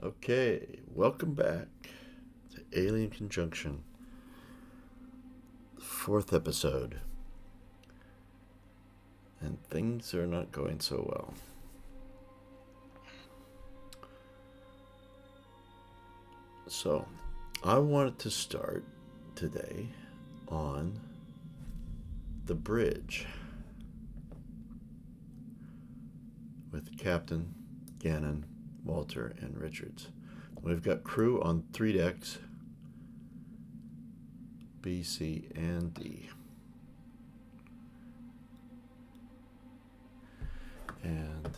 Okay, welcome back to Alien Conjunction, fourth episode. And things are not going so well. So, I wanted to start today on the bridge with Captain, Gannon, Walter, and Richards. We've got crew on 3 decks, B, C, and D. And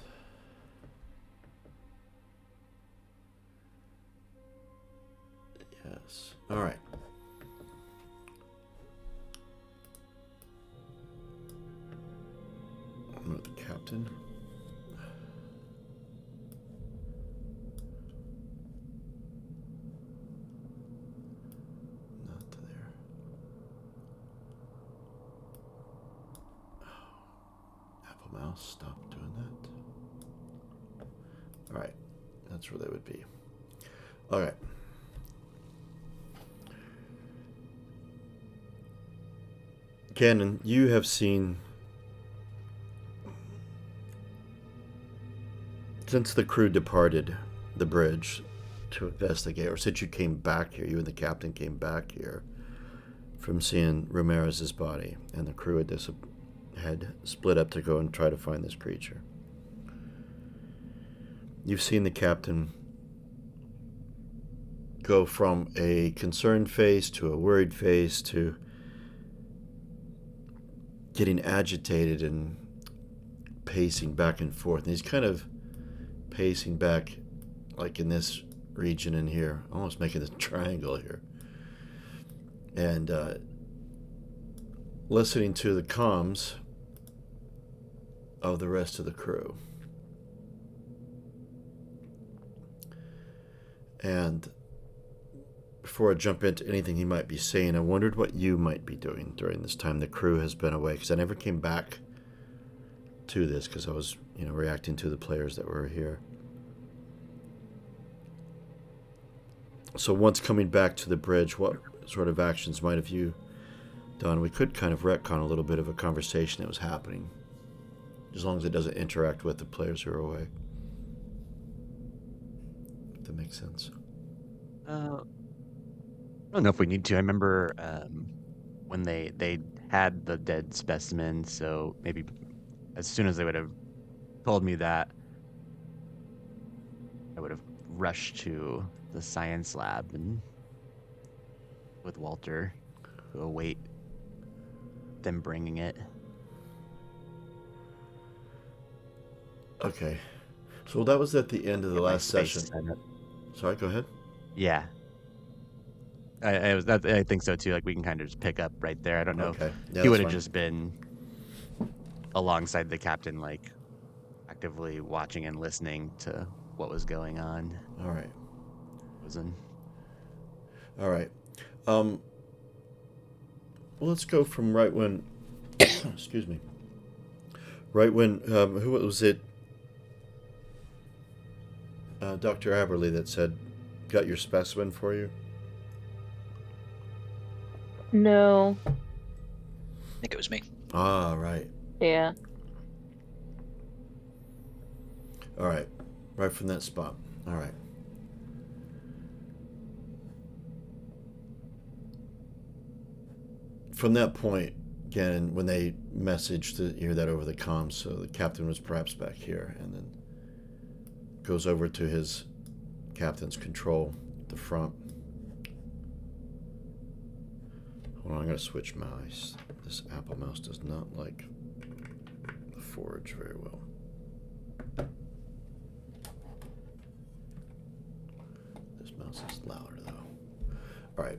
yes. All right. I'm with the captain. Not there. Apple Mouse, stop doing that. All right. That's where they would be. All right. Gannon, you have seen, since the crew departed the bridge to investigate, or since you came back here, you and the captain came back here from seeing Ramirez's body, and the crew had split up to go and try to find this creature. You've seen the captain go from a concerned face to a worried face to getting agitated and pacing back and forth. And he's kind of pacing back, like in this region in here, almost making this triangle here. And listening to the comms of the rest of the crew. And before I jump into anything he might be saying, I wondered what you might be doing during this time the crew has been away, because I never came back to this because I was, reacting to the players that were here. So once coming back to the bridge, what sort of actions might have you done? We could kind of retcon a little bit of a conversation that was happening, as long as it doesn't interact with the players who are away. If that makes sense. I don't know if we need to. I remember when they had the dead specimen, so maybe as soon as they would have told me that, I would have rushed to the science lab and with Walter to await them bringing it. Okay. So that was at the end of the Get my last space session. set up. Sorry, go ahead. Yeah, I think so too. Like we can kind of just pick up right there. I don't know if Okay. Yeah, he that's would have fine. just been alongside the captain, like actively watching and listening to what was going on. All right. Wasn't All right. Um, well, let's go from right when, excuse me, right when, who was it? Dr. Aberley that said, got your specimen for you? No. I think it was me. Ah, right. Yeah. All right. Right from that spot. All right. From that point, again, when they messaged that over the comms, so the captain was perhaps back here, and then goes over to his captain's control at the front. Hold on, I'm gonna switch mouse. This Apple mouse does not like the Forge very well. This mouse is louder though. All right.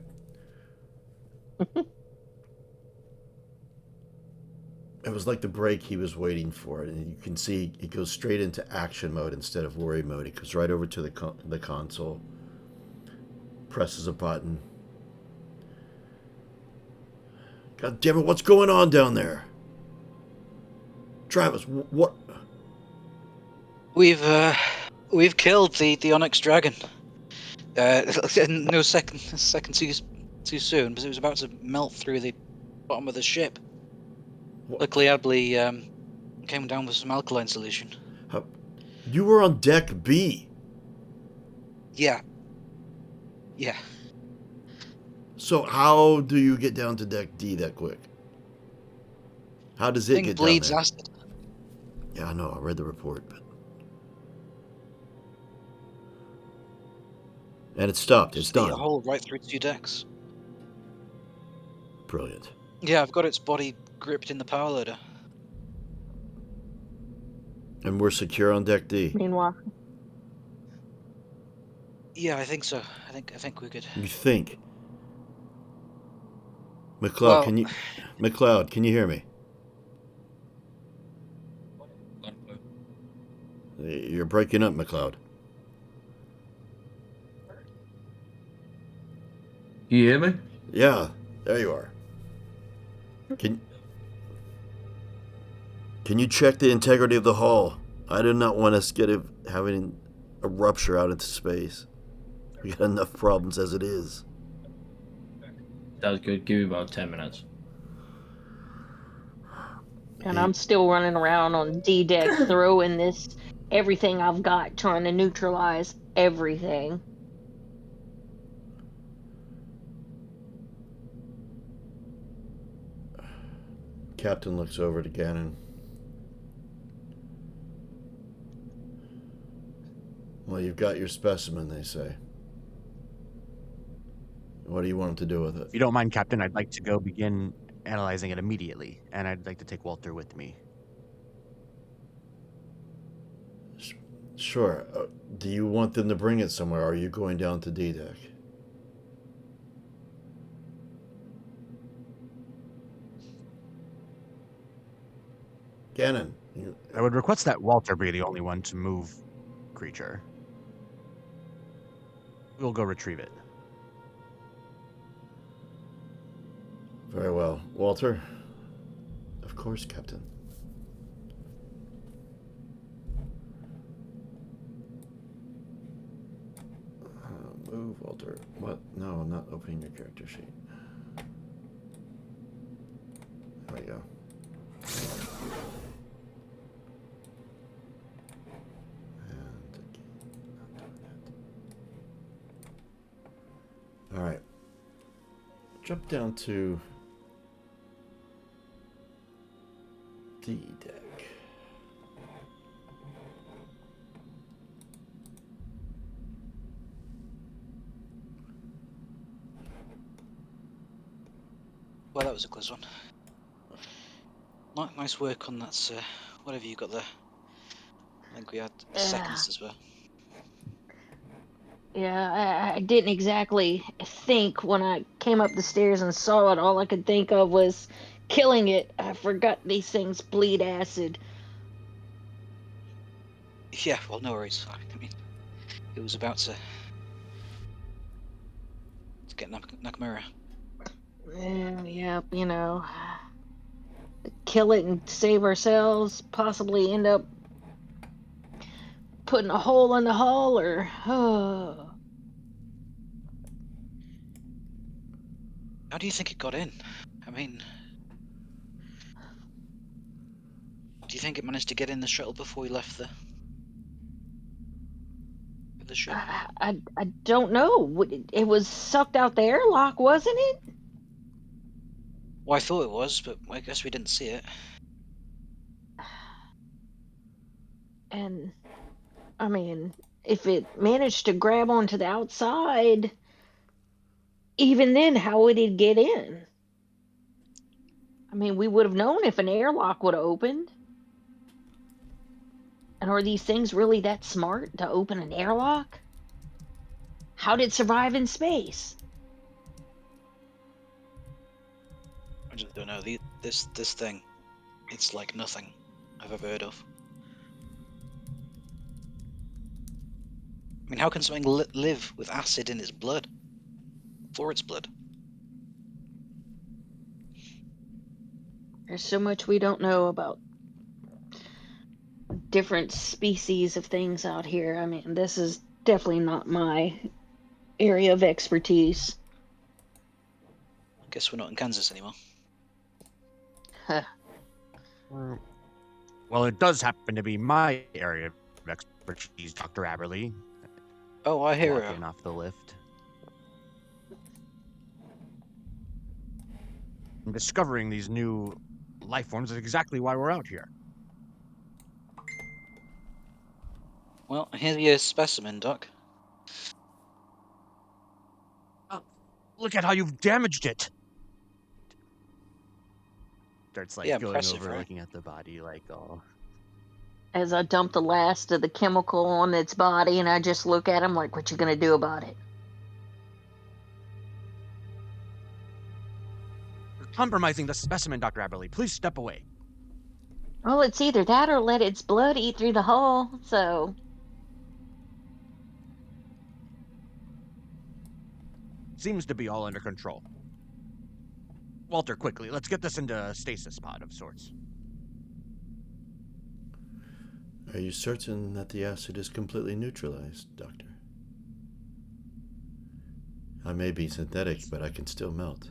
It was like the break he was waiting for, and you can see he goes straight into action mode instead of worry mode. He goes right over to the console, presses a button. God damn it! What's going on down there, Travis? What? We've We've killed the Onyx Dragon. No second too soon, because it was about to melt through the bottom of the ship. What? Luckily, Adley came down with some alkaline solution. You were on deck B. Yeah. Yeah. So how do you get down to deck D that quick? How does it Thing get down bleeds there? acid. Yeah, I know. I read the report, but and it stopped. It's Just eat a done. hole right through 2 decks. Brilliant. Yeah, I've got its body gripped in the power loader. And we're secure on deck D. Meanwhile, Yeah, I think so. I think we're good. You think? McLeod, Well- can you hear me? You're breaking up, McLeod. Can you hear me? Yeah, there you are. Can you check the integrity of the hull? I do not want us having a rupture out into space. We got enough problems as it is. That's good. Give me about 10 minutes. and I'm still running around on D deck throwing everything I've got, trying to neutralize everything. Captain looks over to Gannon. Well, you've got your specimen, they say. What do you want him to do with it? If you don't mind, Captain, I'd like to go begin analyzing it immediately, and I'd like to take Walter with me. Sure. Do you want them to bring it somewhere, or are you going down to D deck? Gannon. I would request that Walter be the only one to move creature. We'll go retrieve it. Very well. Walter? Of course, Captain. Move, Walter. What? No, I'm not opening your character sheet. There we go. And again, not doing that. All right. Jump down to D deck. Well, that was a close one. Nice work on that, sir. Whatever you got there. I think we had seconds as well. Yeah, I didn't exactly think when I came up the stairs and saw it. All I could think of was killing it. I forgot these things bleed acid. Yeah, well, no worries. I mean, it was about to get Nakamura. Yeah, kill it and save ourselves, possibly end up putting a hole in the hull, or How do you think it got in? I mean, do you think it managed to get in the shuttle before we left the ship? I don't know. It was sucked out the airlock, wasn't it? Well, I thought it was, but I guess we didn't see it. And I mean, if it managed to grab onto the outside, even then, how would it get in? I mean, we would have known if an airlock would have opened. And are these things really that smart to open an airlock? How did it survive in space? I just don't know. This thing, it's like nothing I've ever heard of. I mean, how can something live with acid in its blood? For its blood? There's so much we don't know about different species of things out here. I mean, this is definitely not my area of expertise. I guess we're not in Kansas anymore. Huh. Well, it does happen to be my area of expertise, Dr. Aberley. Oh, I hear Walk her. in off the lift. And discovering these new life forms is exactly why we're out here. Well, here's your specimen, Doc. Look at how you've damaged it. Starts like Yeah, going impressive, over, right? looking at the body, like, oh. As I dump the last of the chemical on its body, and I just look at him like, "What you gonna do about it?" You're compromising the specimen, Dr. Aberley. Please step away. Well, it's either that or let its blood eat through the hole. So, Seems to be all under control. Walter, quickly, let's get this into a stasis pod of sorts. Are you certain that the acid is completely neutralized, Doctor? I may be synthetic, but I can still melt.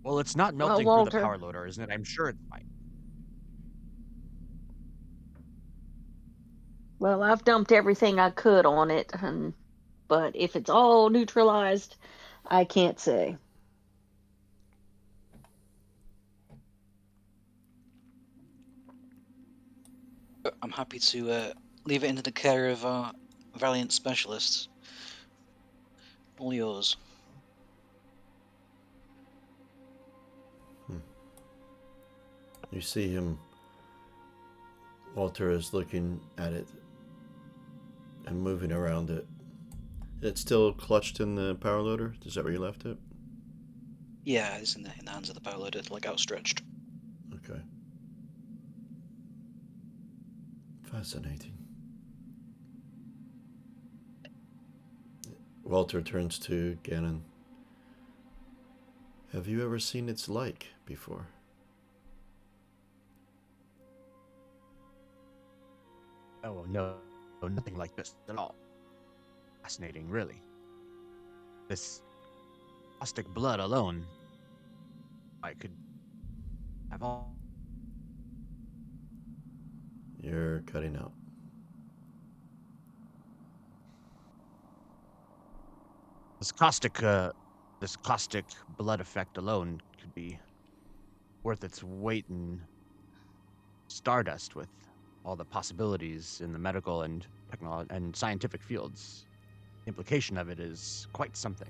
Well, it's not Well, melting through the Walter. power loader, isn't it? I'm sure it's fine. well, I've dumped everything I could on it, but if it's all neutralized, I can't say. But I'm happy to leave it into the care of our valiant specialists. All yours. You see him. Walter is looking at it and moving around it. It's still clutched in the power loader? Is that where you left it? Yeah, it's in the hands of the power loader, like outstretched. Okay. Fascinating. Walter turns to Gannon. Have you ever seen its like before? Oh, no, nothing like this at all. Fascinating, really. This caustic blood alone, I could have all. You're cutting out. This caustic blood effect alone could be worth its weight in stardust with all the possibilities in the medical and technology and scientific fields. The implication of it is quite something.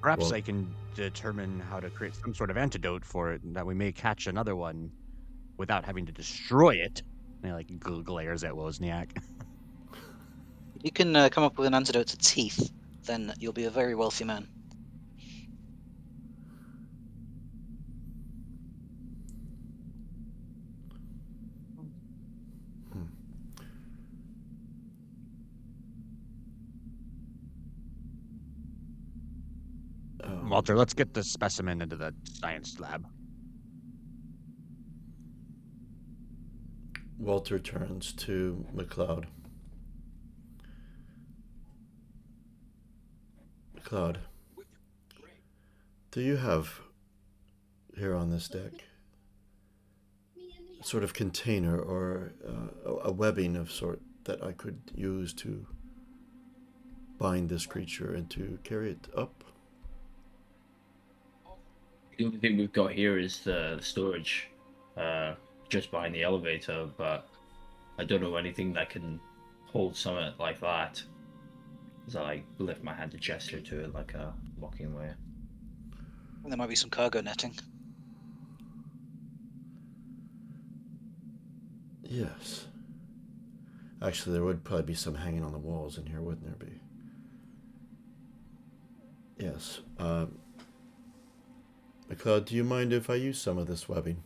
Perhaps Well- I can determine how to create some sort of antidote for it, and that we may catch another one without having to destroy it. And he like glares at Wozniak. If you can come up with an antidote to teeth, then you'll be a very wealthy man. Walter, let's get this specimen into the science lab. Walter turns to McLeod. McLeod, do you have here on this deck a sort of container or a webbing of sort that I could use to bind this creature and to carry it up? The only thing we've got here is the storage, just behind the elevator, but I don't know anything that can hold something like that. As I like lift my hand to gesture to it like a mocking way. And there might be some cargo netting. Yes. Actually, there would probably be some hanging on the walls in here, wouldn't there be? Yes. McLeod, do you mind if I use some of this webbing?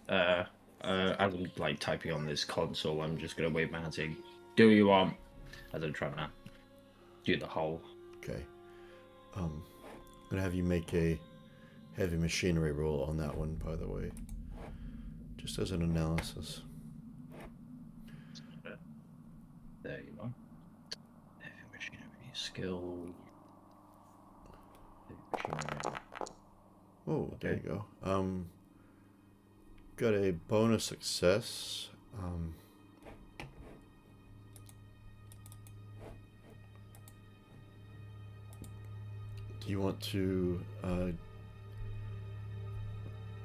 As I'm like typing on this console, I'm just gonna wave my hand saying, "Do you want?" As I'm trying to do the whole. Okay. I'm going to have you make a heavy machinery roll on that one, by the way. Just as an analysis. There you go. Heavy machinery skill. Heavy machinery. Oh, there you go. Got a bonus success. Do you want to...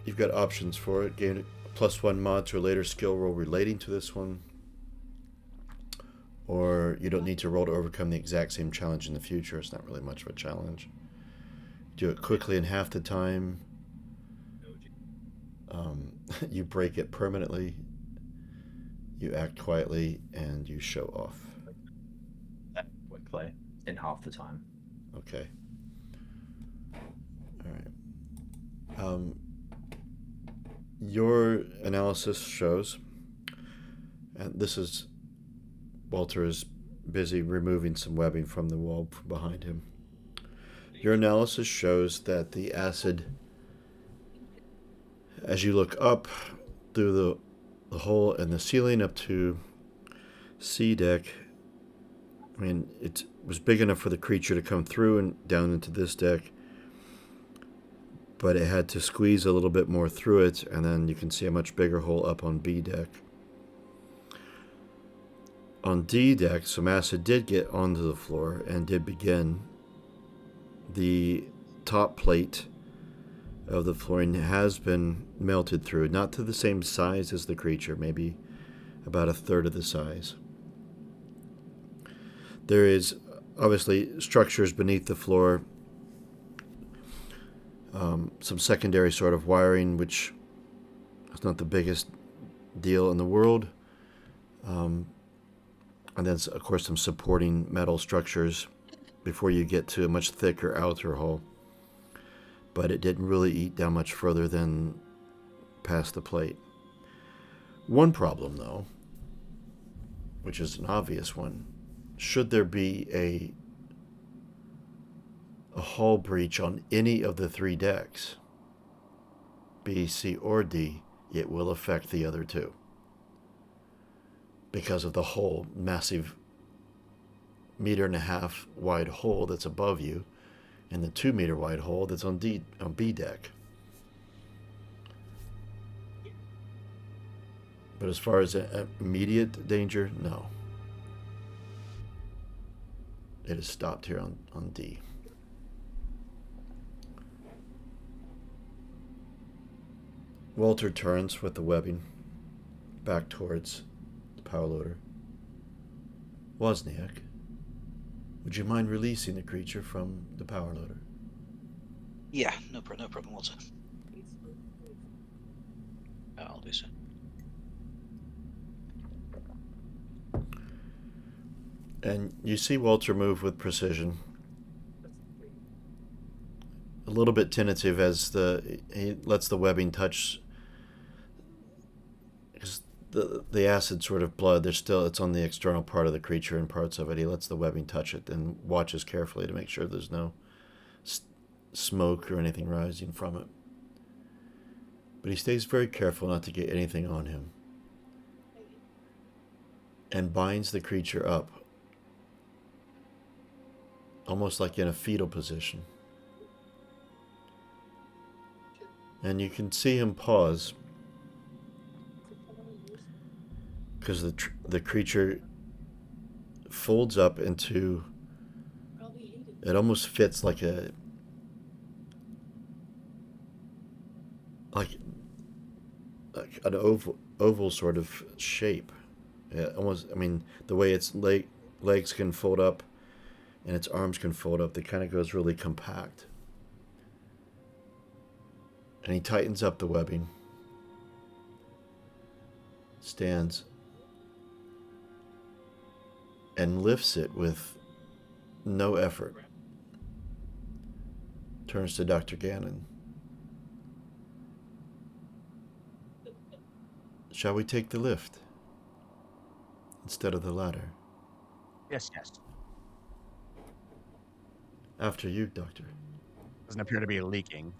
you've got options for it. Gain a +1 mod to a later skill roll relating to this one. Or you don't need to roll to overcome the exact same challenge in the future. It's not really much of a challenge. Do it quickly in half the time. You break it permanently. You act quietly, and you show off. Quickly in half the time. Okay. All right. Your analysis shows, and this is Walter is busy removing some webbing from the wall behind him. Your analysis shows that the acid, as you look up through the hole in the ceiling up to C deck, I mean, it was big enough for the creature to come through and down into this deck, but it had to squeeze a little bit more through it, and then you can see a much bigger hole up on B deck. On D deck, some acid did get onto the floor and did begin. The top plate of the flooring has been melted through, not to the same size as the creature, maybe about a third of the size. There is obviously structures beneath the floor, some secondary sort of wiring, which is not the biggest deal in the world. And then, of course, some supporting metal structures before you get to a much thicker outer hull. But it didn't really eat down much further than past the plate. One problem, though, which is an obvious one, should there be a hull breach on any of the three decks, B, C, or D, it will affect the other two. Because of the whole massive 1.5-meter wide hole that's above you, and the 2-meter wide hole that's on B deck. But as far as immediate danger, no. It is stopped here on D. Walter turns with the webbing back towards the power loader. Wozniak, would you mind releasing the creature from the power loader? Yeah, no problem, Walter. I'll do so. And you see Walter move with precision. A little bit tentative as he lets the webbing touch, because the acid sort of blood, it's on the external part of the creature and parts of it. He lets the webbing touch it and watches carefully to make sure there's no smoke or anything rising from it. But he stays very careful not to get anything on him, and binds the creature up, almost like in a fetal position. And you can see him pause, because the creature folds up into, it almost fits like an oval sort of shape. Almost, I mean, the way its legs can fold up and its arms can fold up, it kind of goes really compact. And he tightens up the webbing, stands, and lifts it with no effort. Turns to Dr. Gannon. Shall we take the lift instead of the ladder? Yes. After you, Doctor. Doesn't appear to be leaking.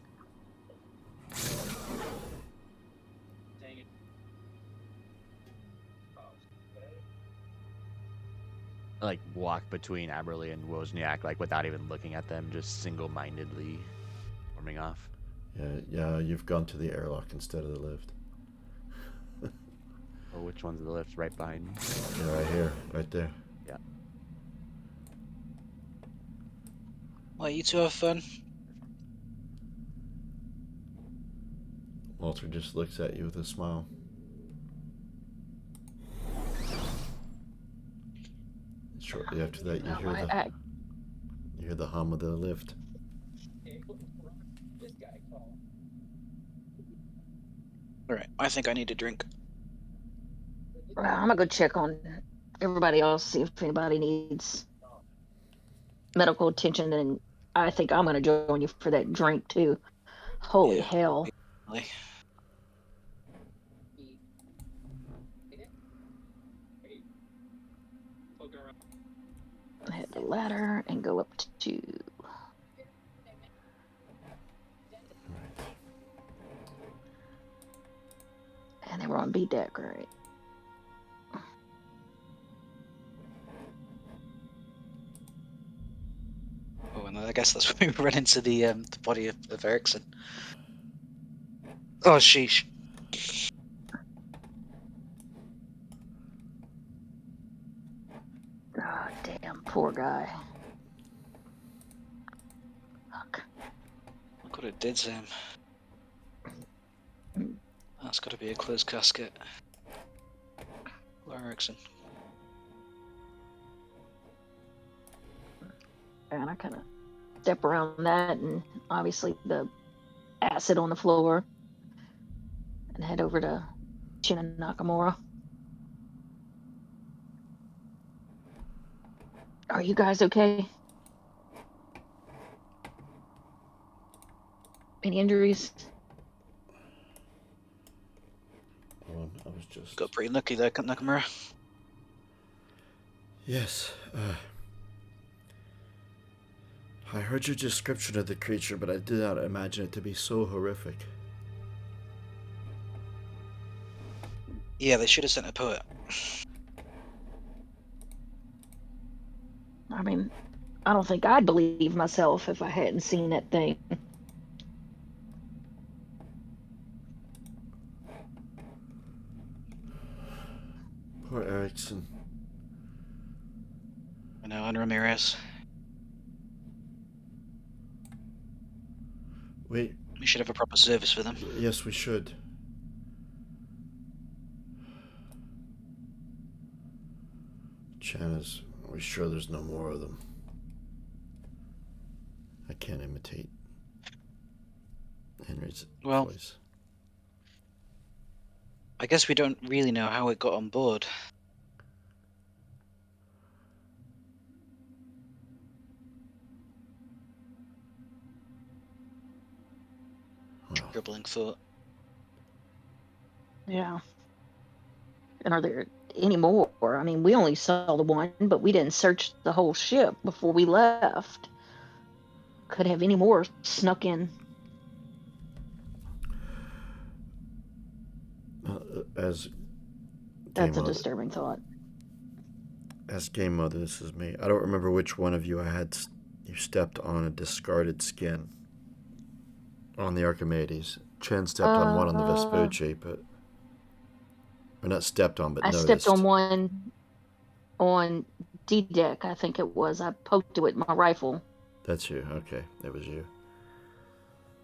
I, like, walk between Aberley and Wozniak, like, without even looking at them, just single-mindedly warming off. Yeah, you've gone to the airlock instead of the lift. Oh, which one's the lift? Right behind me? Yeah, right here, right there. Yeah. Well, you two have fun. Walter just looks at you with a smile. Shortly after that, you hear the hum of the lift. Alright, I think I need a drink. Well, I'm gonna go check on everybody else, see if anybody needs medical attention, and I think I'm gonna join you for that drink too. Holy Yeah. hell. Really. I hit the ladder and go up to. And they were on B deck, right? Oh, and I guess that's when we run into the body of Erickson. Oh, sheesh. Oh, damn, poor guy. Fuck. Look what it did to him. That's got to be a closed casket. Hello, Erickson. And I kind of step around that, and obviously the acid on the floor, and head over to Shinya Nakamura. Are you guys okay? Any injuries? Hold on, I was just... Got pretty lucky there, Nakamura. Yes, I heard your description of the creature, but I did not imagine it to be so horrific. Yeah, they should have sent a poet. I mean, I don't think I'd believe myself if I hadn't seen that thing. Poor Erickson. I know, and Ramirez. Wait, We should have a proper service for them. yes, we should. Chana's, are we sure there's no more of them? I can't imitate Henry's Well, voice. I guess we don't really know how it got on board. Well, Dribbling thought. Yeah. And are there any more? I mean, we only saw the one, but we didn't search the whole ship before we left. Could have any more snuck in. as That's game a mother, disturbing thought. as game mother, this is me. I don't remember which one of you you stepped on a discarded skin on the Archimedes. Chen stepped on one on the Vespucci, but or not stepped on, but I noticed. stepped on one on D deck, I think it was. I poked it with my rifle. That's you. Okay, that was you.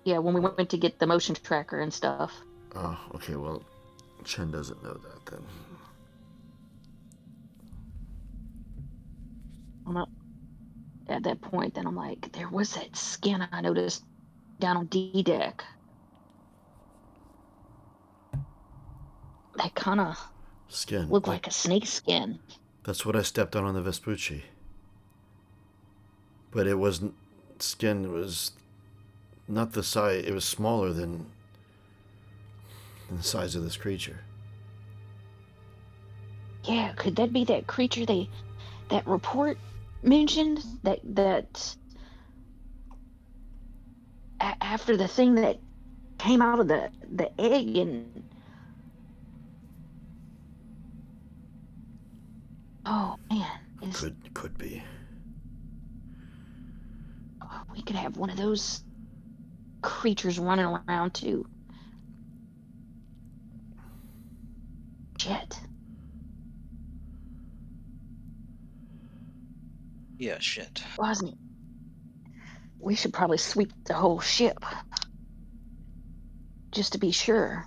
Yeah, when we went to get the motion tracker and stuff. Oh, okay. Well, Chen doesn't know that then. I'm not at that point. Then I'm like, there was that skin I noticed down on D deck. That kind of Skin. looked like a snake skin. That's what I stepped on the Vespucci. But it wasn't skin. It was not the size. It was smaller than the size of this creature. Yeah, could that be that creature that report mentioned? That after the thing that came out of the egg, and oh man, Could be. we could have one of those creatures running around too. Shit. Yeah, shit. Wasn't it? We should probably sweep the whole ship just to be sure.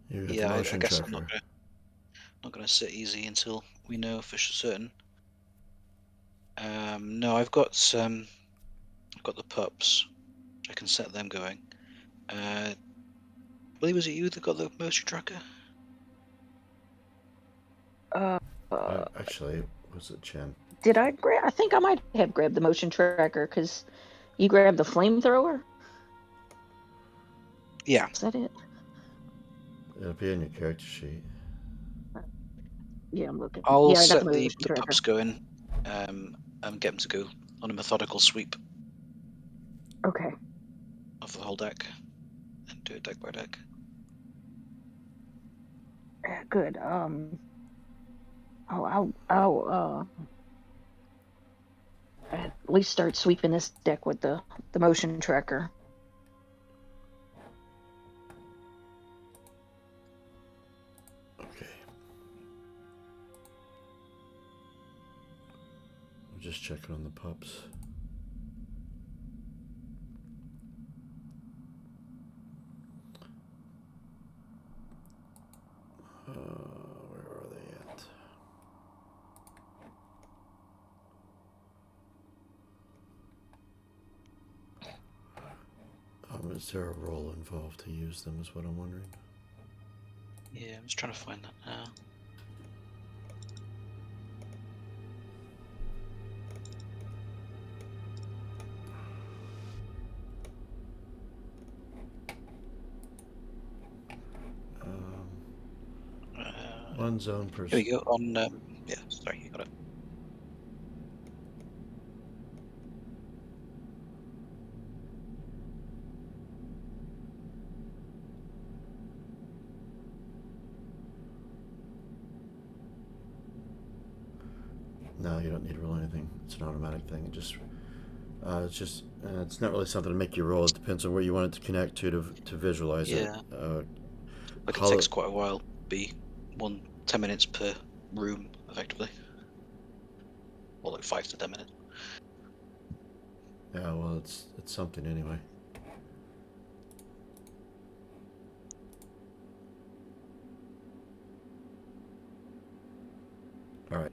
You got the Yeah, I motion guess tracker. I'm not gonna sit easy until we know for certain. No, I've got the pups. I can set them going. Willie, was it you that got the motion tracker? Uh, Actually, was it Chen? did I grab? I think I might have grabbed the motion tracker because you grabbed the flamethrower. Yeah. Is that it? It'll be in your character sheet. Yeah, I'm looking. I'll Yeah, I got set the the motion tracker. pups going. And get them to go on a methodical sweep Okay. of the whole deck, and do it deck by deck. Yeah, good. I'll at least start sweeping this deck with the motion tracker. Okay. I'm just checking on the pups. Where are they at? Is there a role involved to use them is what I'm wondering. Yeah, I'm just trying to find that now. One zone per. Here we go. On yeah, sorry, you got it. No, you don't need to roll anything. It's an automatic thing. It's not really something to make you roll. It depends on where you want it to connect to visualize Yeah. it. But it takes quite a while. Be 10 minutes per room, effectively. Or like 5 to 10 minutes. Yeah, well, it's something anyway. All right,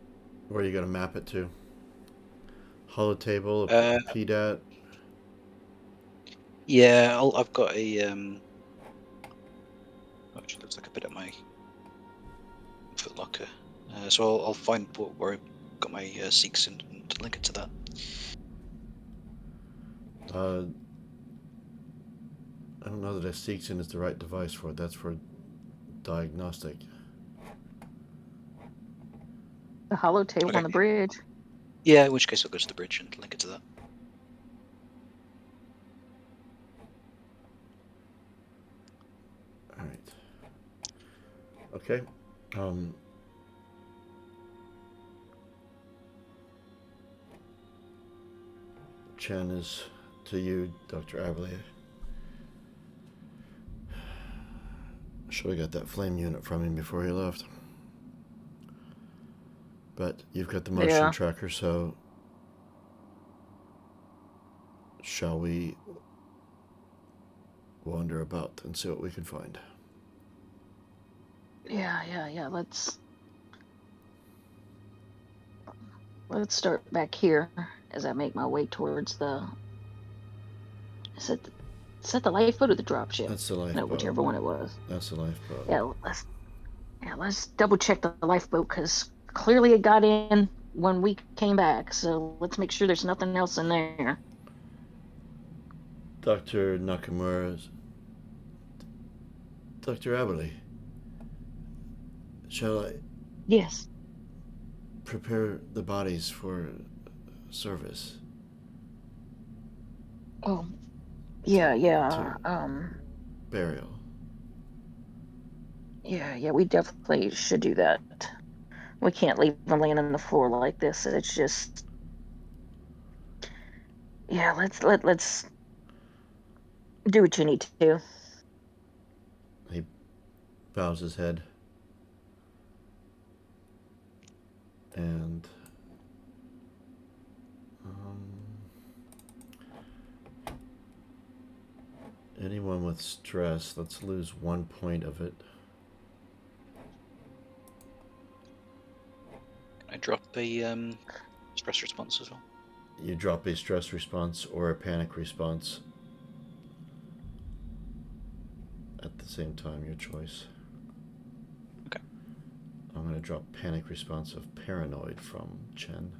where are you gonna map it to? Hollow table, PDAT. Yeah, I've got a actually looks like a bit of my foot locker. So I'll find where I've got my Seeks and link it to that. I don't know that a Seekson is the right device for it. That's for diagnostic. The hollow table Okay. on the bridge. Yeah, in which case I'll go to the bridge and link it to that. All right. Okay. Chen is to you, Dr. Aberley. Should have got that flame unit from him before he left. But you've got the motion tracker, so shall we wander about and see what we can find? Yeah. Let's start back here as I make my way towards the. Is that the lifeboat or the dropship? That's the lifeboat. No, whichever one it was. That's the lifeboat. Yeah, let's double check the lifeboat because clearly it got in when we came back. So let's make sure there's nothing else in there. Dr. Nakamura. Dr. Aberley. Shall I Yes. prepare the bodies for service? Oh, yeah, yeah. Burial. Yeah, we definitely should do that. We can't leave him laying on the floor like this. It's just, yeah. Let's do what you need to do. He bows his head. And anyone with stress, let's lose 1 point of it. Can I drop a stress response as well? You drop a stress response or a panic response at the same time, your choice. Okay. I'm going to drop panic response of paranoid from Chen.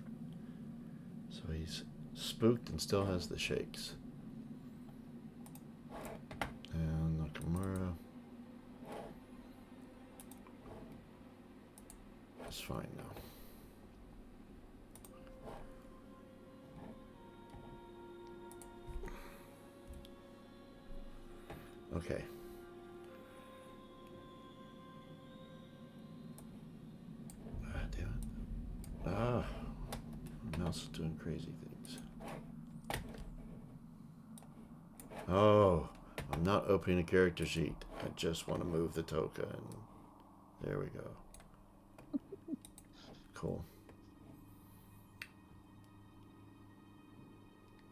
So he's spooked and still has the shakes. And Nakamura is fine now. Okay. Damn it. Mouse is doing crazy things. Oh, I'm not opening a character sheet. I just want to move the token. There we go. Cool.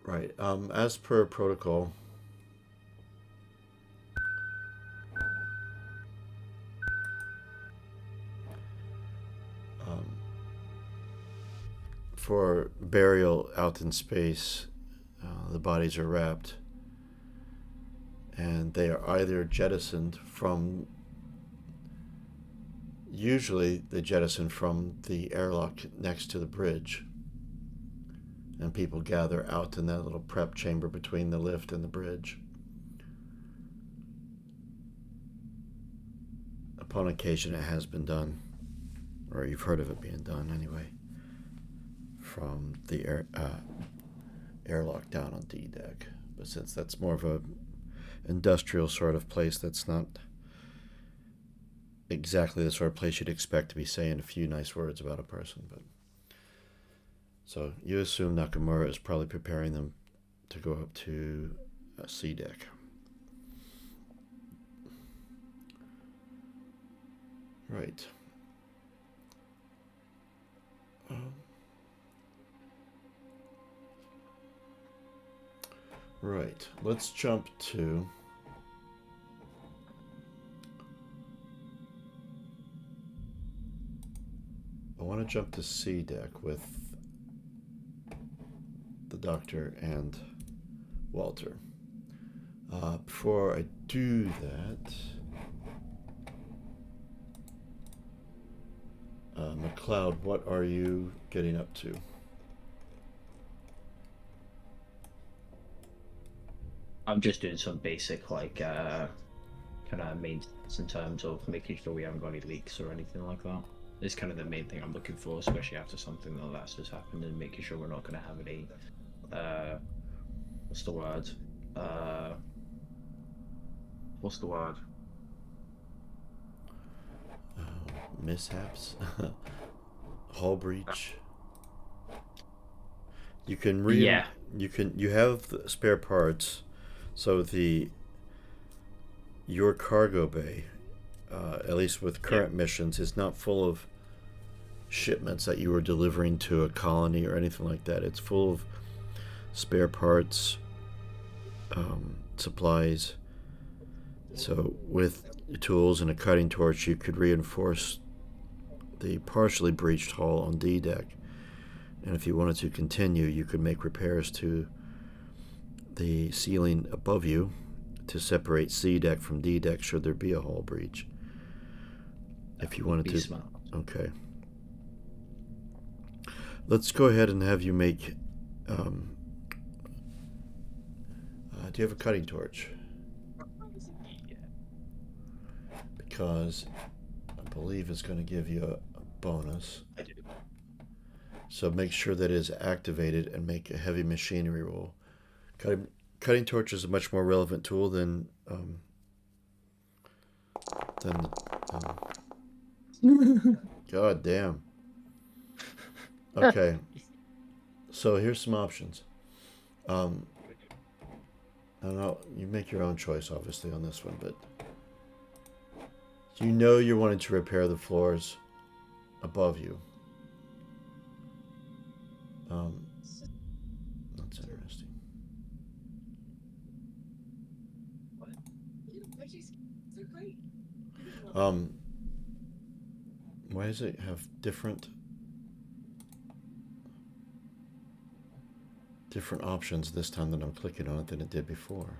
Right. As per protocol, for burial out in space, the bodies are wrapped, and they are either jettisoned from. Usually, they jettison from the airlock next to the bridge, and people gather out in that little prep chamber between the lift and the bridge. Upon occasion, it has been done, or you've heard of it being done anyway, from the airlock down on D deck. But since that's more of a industrial sort of place, that's not exactly the sort of place you'd expect to be saying a few nice words about a person. But so you assume Nakamura is probably preparing them to go up to C deck. Right. Right. Let's jump to. I want to jump to C deck with the Doctor and Walter. Before I do that, McLeod, what are you getting up to? I'm just doing some basic, like, kind of maintenance in terms of making sure we haven't got any leaks or anything like that. It's kind of the main thing I'm looking for, especially after something like that's just happened, and making sure we're not going to have any, what's the word? Mishaps? Hull breach? You can you have the spare parts, so your cargo bay, at least with current missions, is not full of shipments that you were delivering to a colony or anything like that. It's full of spare parts, supplies. So with tools and a cutting torch, you could reinforce the partially breached hull on D deck. And if you wanted to continue, you could make repairs to the ceiling above you to separate C deck from D deck should there be a hull breach. If you wanted to. Smart. Okay. Let's go ahead and have you make. Do you have a cutting torch? Because I believe it's going to give you a bonus. I do. So make sure that it is activated and make a heavy machinery roll. cutting torch is a much more relevant tool than than God damn. Okay. So here's some options. I don't know. You make your own choice, obviously, on this one, but you know you're wanting to repair the floors above you. That's interesting. Why does it have different options this time that I'm clicking on it than it did before?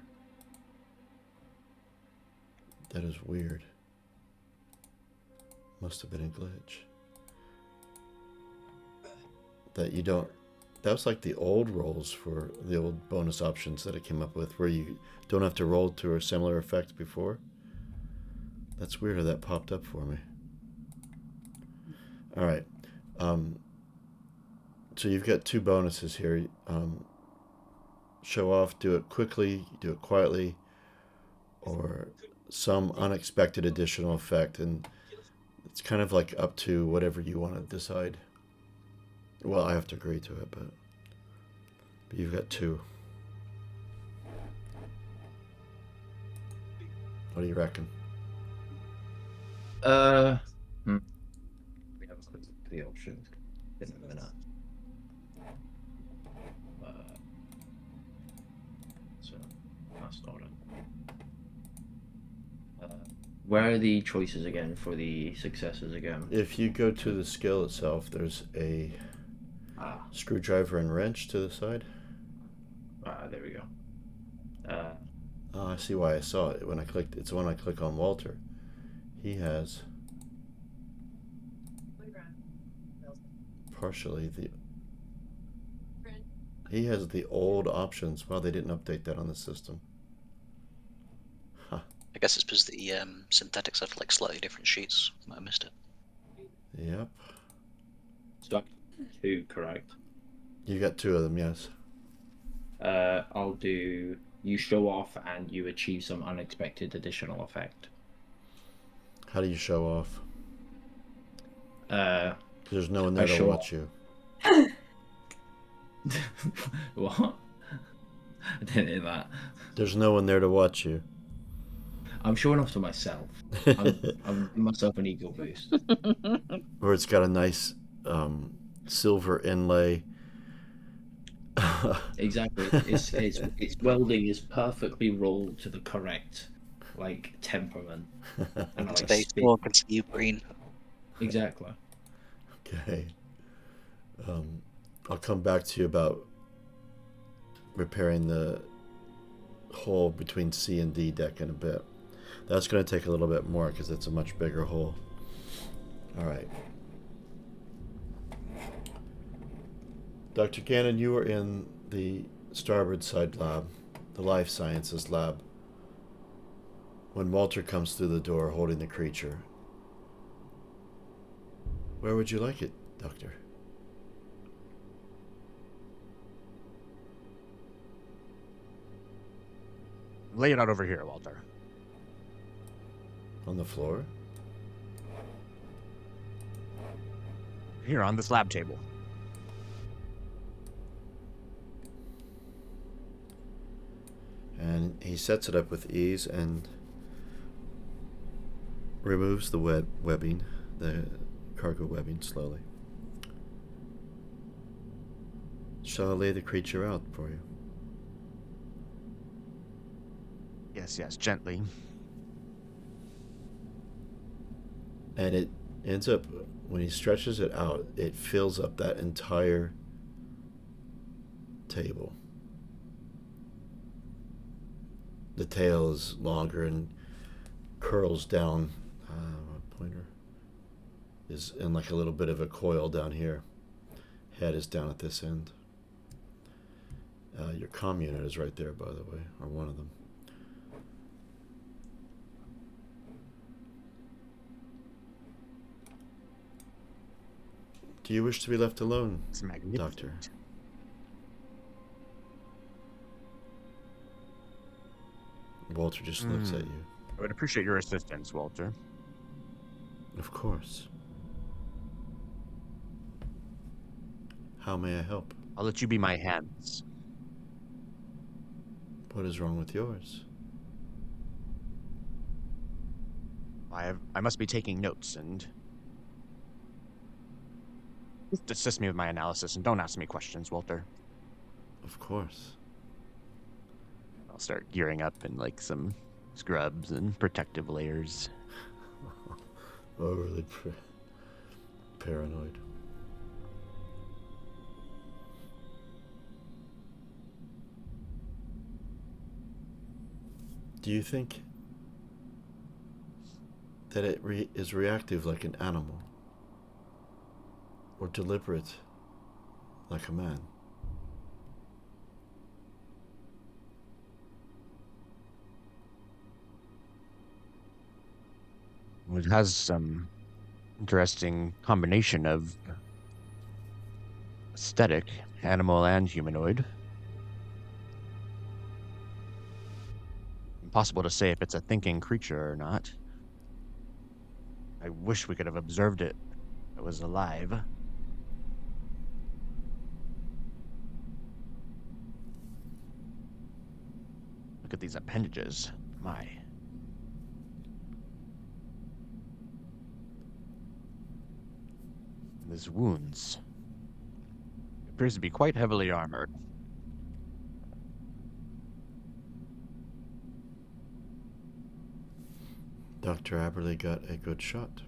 That is weird. Must have been a glitch. That you don't... That was like the old rolls for the old bonus options that it came up with, where you don't have to roll to a similar effect before. That's weird how that popped up for me. Alright. So you've got two bonuses here. Show off, do it quickly, do it quietly, or some unexpected additional effect. And it's kind of like up to whatever you want to decide. Well, I have to agree to it, but you've got two. What do you reckon? We have a quick look at the options in a minute. So that's not it. Where are the choices again for the successes again? If you go to the skill itself, there's a screwdriver and wrench to the side. There we go. Oh, I see why I saw it when I clicked. It's when I click on Walter. He has partially the. He has the old options. Well, they didn't update that on the system. Huh. I guess it's because the synthetics have like slightly different sheets. Might have missed it. Yep. So two, correct? You got two of them, yes. I'll do you show off and you achieve some unexpected additional effect. How do you show off? There's no one I there to show watch off. you. What? I didn't hear that. There's no one there to watch you. I'm showing off to myself. I'm giving myself an ego boost. Or it's got a nice silver inlay. Exactly. Its welding is perfectly rolled to the correct like temperament. And I like Space spit. War can see you green. Exactly. Okay. I'll come back to you about repairing the hole between C and D deck in a bit. That's going to take a little bit more because it's a much bigger hole. All right. Dr. Gannon, you were in the starboard side lab, the life sciences lab, when Walter comes through the door holding the creature. Where would you like it, Doctor? Lay it out over here, Walter. On the floor? Here on this lab table. And he sets it up with ease and removes the webbing, the cargo webbing slowly. Shall I lay the creature out for you? Yes, gently. And it ends up, when he stretches it out, it fills up that entire table. The tail is longer and curls down. Pointer is in like a little bit of a coil down here. Head is down at this end. Your comm unit is right there, by the way, or one of them. Do you wish to be left alone, It's magnificent. Doctor? Walter just looks at Hmm. you. I would appreciate your assistance, Walter. Of course. How may I help? I'll let you be my hands. What is wrong with yours? I must be taking notes and just assist me with my analysis and don't ask me questions, Walter. Of course. I'll start gearing up in like some scrubs and protective layers. Overly paranoid. Do you think that it is reactive like an animal? Or deliberate like a man? It has some interesting combination of aesthetic, animal and humanoid. Impossible to say if it's a thinking creature or not. I wish we could have observed it. It was alive. Look at these appendages. My. These wounds. Appears to be quite heavily armored. Dr. Aberley got a good shot.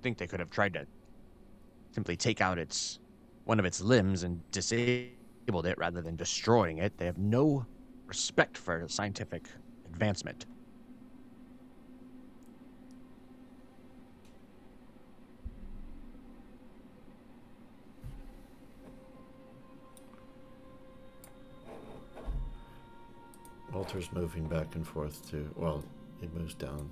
Think they could have tried to simply take out one of its limbs and disabled it rather than destroying it. They have no respect for scientific advancement. Walter's moving back and forth to, well, he moves down.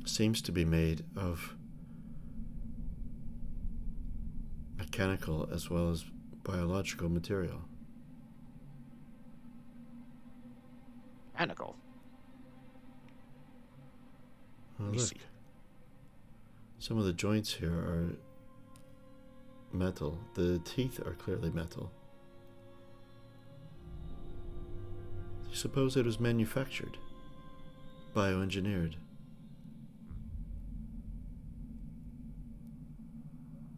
Seems to be made of mechanical as well as biological material. Mechanical. Oh, Let me look. see. Some of the joints here are metal. The teeth are clearly metal. Do you suppose it was manufactured? Bioengineered?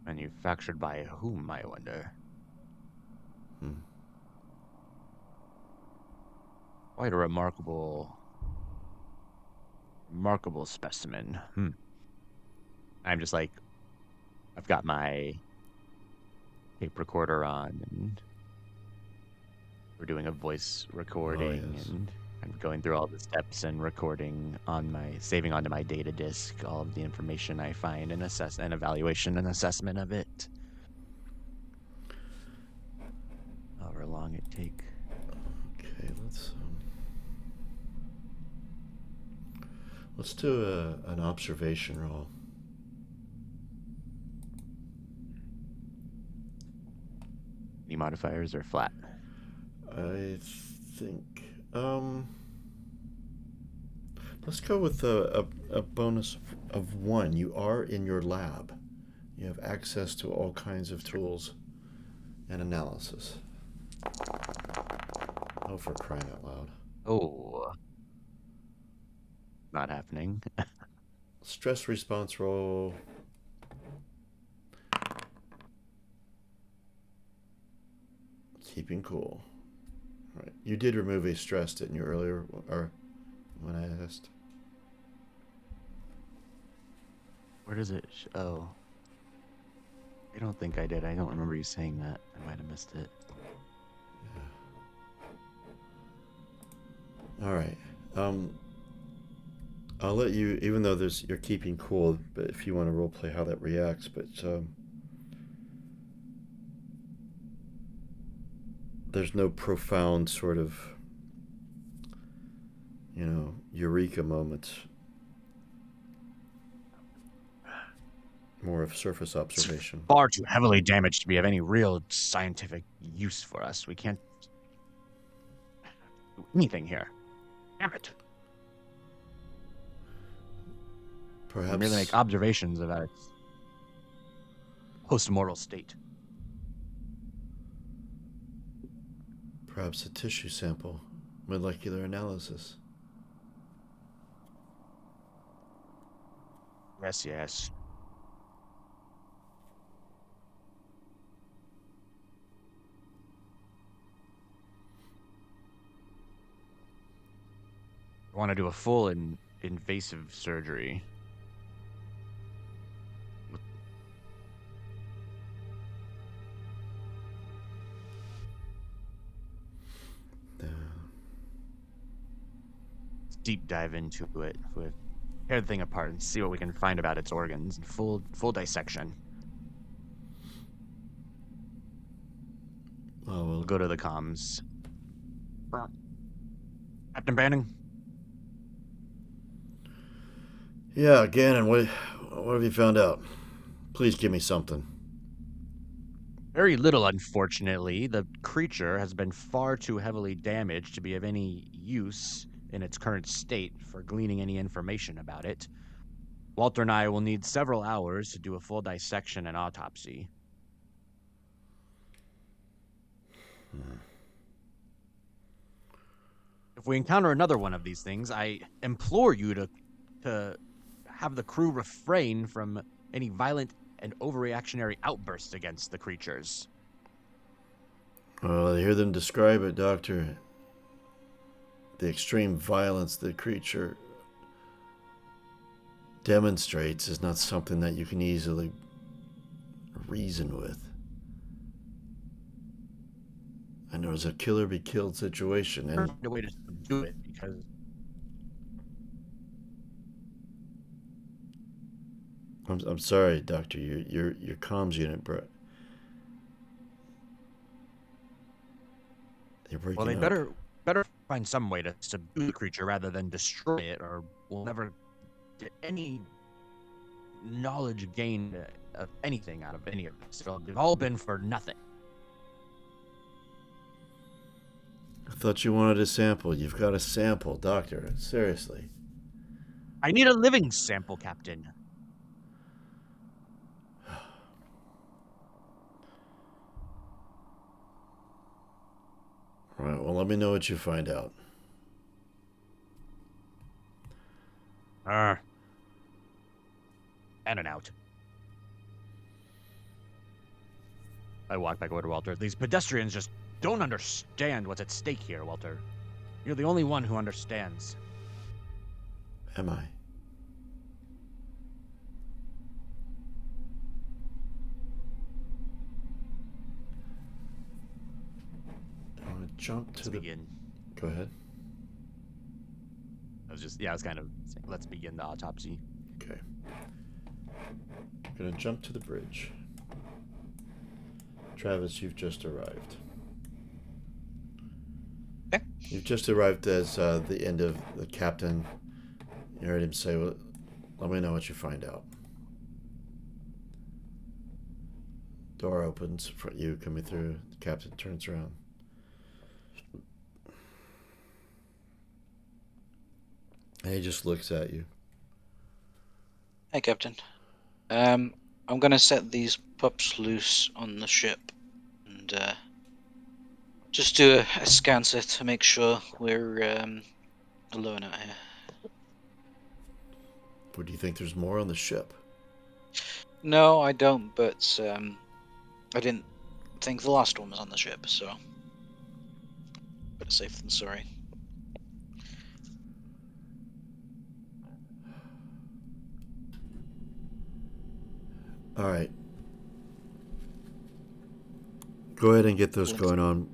Manufactured by whom, I wonder? Hmm. Quite a remarkable specimen. I'm just like, I've got my tape recorder on, and we're doing a voice recording, yes. and I'm going through all the steps and recording saving onto my data disk all of the information I find and assess and evaluation and assessment of it. However long it take. Okay, let's do an observation roll. Any modifiers or flat? I think let's go with a bonus of 1. You are in your lab. You have access to all kinds of tools and analysis. Oh, for crying out loud. Oh. Not happening. Stress response roll. Keeping cool. All right. You did remove a stress, didn't you, earlier, or when I asked? Where does it? Oh. I don't think I did. I don't remember you saying that. I might have missed it. Yeah. All right. I'll let you, even though you're keeping cool, but if you want to roleplay how that reacts, but there's no profound sort of, eureka moments. More of surface observation. Far too heavily damaged to be of any real scientific use for us. We can't do anything here. Damn it. Perhaps We merely make observations about its post-mortal state. Perhaps a tissue sample, molecular analysis. Yes, yes. I want to do a full invasive surgery. Deep dive into it, with tear the thing apart and see what we can find about its organs in full dissection. Oh, We'll well, go to the comms. Captain Banning? yeah, Gannon, what have you found out? Please give me something. Very little, unfortunately. The creature has been far too heavily damaged to be of any use in its current state for gleaning any information about it. Walter and I will need several hours to do a full dissection and autopsy. If we encounter another one of these things, I implore you to have the crew refrain from any violent and overreactionary outbursts against the creatures. Well, I hear them describe it, Doctor. The extreme violence the creature demonstrates is not something that you can easily reason with. And it was a killer be killed situation, and Find a way to subdue it, because I'm sorry, Doctor. Your comms unit, bro. You're breaking well, they up. better find some way to subdue the creature rather than destroy it, or we'll never get any knowledge gained of anything out of any of this. It'll have all been for nothing. I thought you wanted a sample. You've got a sample, Doctor. Seriously. I need a living sample, Captain. All right. Well, let me know what you find out. In and out. I walk back over to Walter. These pedestrians just don't understand what's at stake here, Walter. You're the only one who understands. Am I? I want to jump to Let's the. begin. Go ahead. I was kind of saying, let's begin the autopsy. Okay. I'm gonna jump to the bridge. Travis, you've just arrived. Okay. You've just arrived as the end of the captain. You heard him say, well, let me know what you find out. Door opens for you coming through. The captain turns around. And he just looks at you. Hey, Captain. I'm gonna set these pups loose on the ship and just do a scan set to make sure we're alone out here. What do you think? There's more on the ship? No, I don't. But I didn't think the last one was on the ship, so better safe than sorry. All right. Go ahead and get those going on.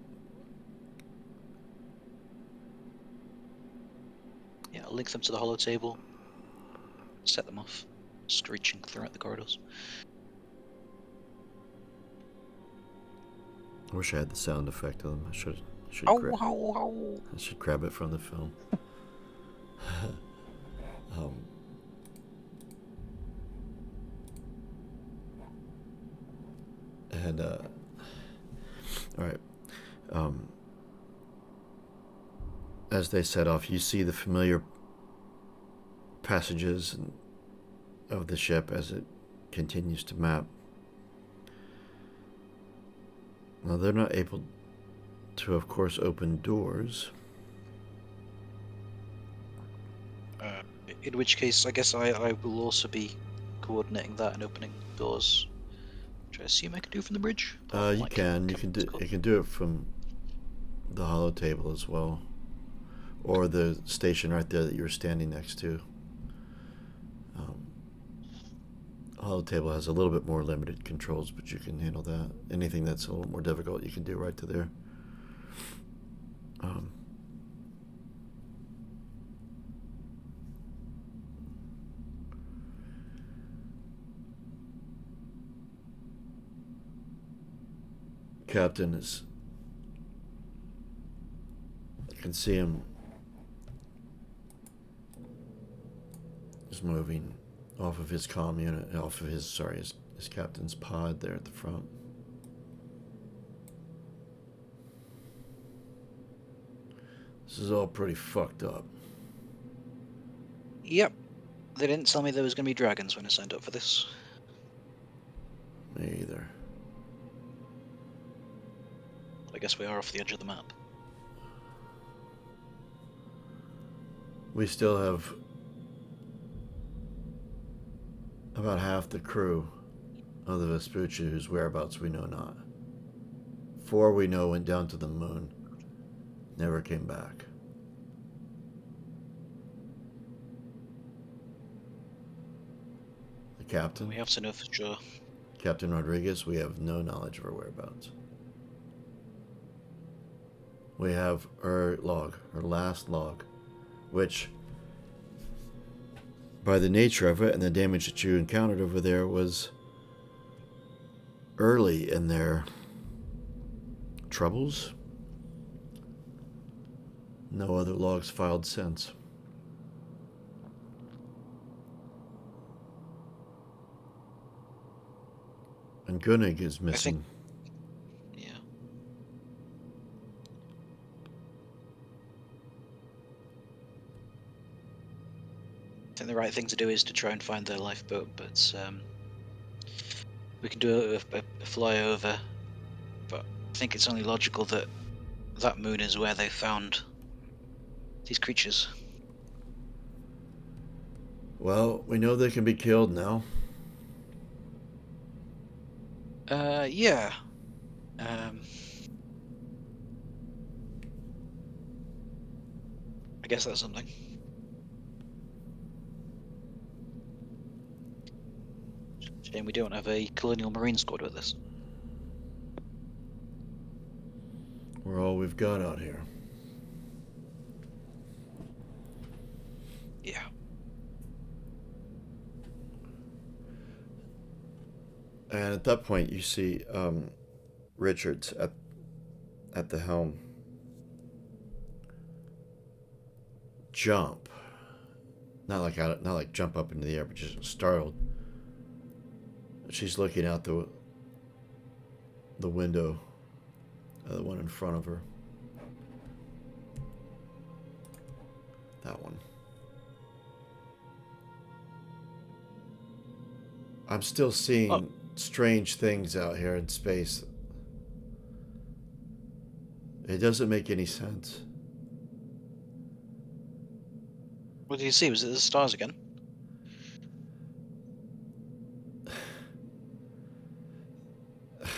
Yeah, I'll link them to the holo table. Set them off, screeching throughout the corridors. I wish I had the sound effect of them. I should Ow, grab. ow, ow. I should grab it from the film. um, and all right. Um, as they set off, you see the familiar passages of the ship as it continues to map. Now, they're not able to, of course, open doors. In which case, I guess I will also be coordinating that and opening doors. Which I assume I can do from the bridge. You can do it from the hollow table as well, or the station right there that you were standing next to. Hollow table has a little bit more limited controls, but you can handle that. Anything that's a little more difficult, you can do right to there. Captain is. I can see him is moving off of his comm unit, off of his captain's pod there at the front. This is all pretty fucked up. Yep. They didn't tell me there was going to be dragons when I signed up for this. Me either. I guess we are off the edge of the map. We still have about half the crew of the Vespucci whose whereabouts we know not. 4 we know went down to the moon, never came back. The captain, We have to know for sure. Captain Rodriguez, we have no knowledge of her whereabouts. We have her log, her last log, which, by the nature of it and the damage that you encountered over there, was early in their troubles. No other logs filed since. And Gunnig is missing. Yeah. I think the right thing to do is to try and find their lifeboat, but we can do a flyover. But I think it's only logical that that moon is where they found these creatures. Well, we know they can be killed now. Yeah. I guess that's something. Shame we don't have a Colonial Marine squad with us. We're all we've got out here. Yeah. And at that point, you see Richards at the helm jump, not like jump up into the air, but just startled. She's looking out the window, the one in front of her. That one. I'm still seeing strange things out here in space. It doesn't make any sense. What did you see? Was it the stars again?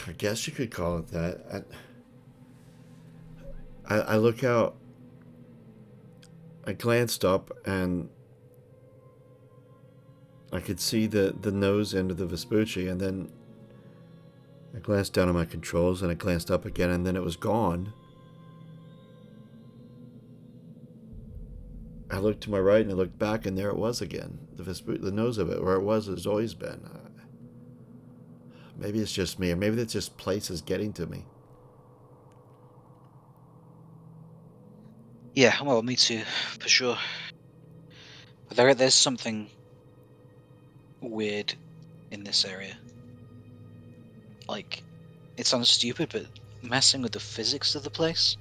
I guess you could call it that. I look out. I glanced up and I could see the nose end of the Vespucci, and then I glanced down at my controls and I glanced up again, and then it was gone. I looked to my right and I looked back, and there it was again. The nose of it, where it was, has always been. Maybe it's just me, or maybe it's just places getting to me. Yeah, well, me too, for sure. But there's something weird in this area. Like, it sounds stupid, but messing with the physics of the place.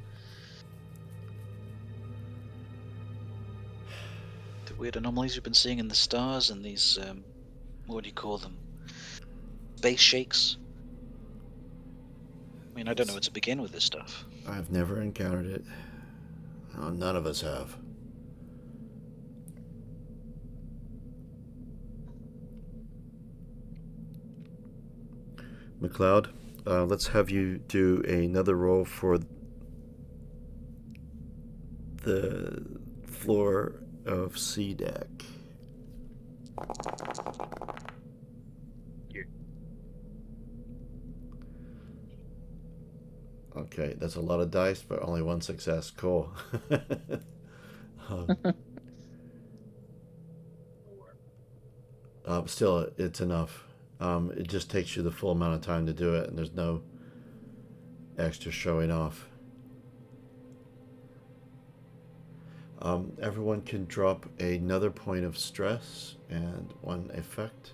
The weird anomalies we've been seeing in the stars and these, what do you call them? Space shakes. I mean, I don't know where to begin with this stuff. I've never encountered it. No, none of us have. McLeod, let's have you do another roll for the floor of C deck. Okay, that's a lot of dice, but only one success. Cool. Still, it's enough. It just takes you the full amount of time to do it, and there's no extra showing off. Everyone can drop another point of stress and one effect.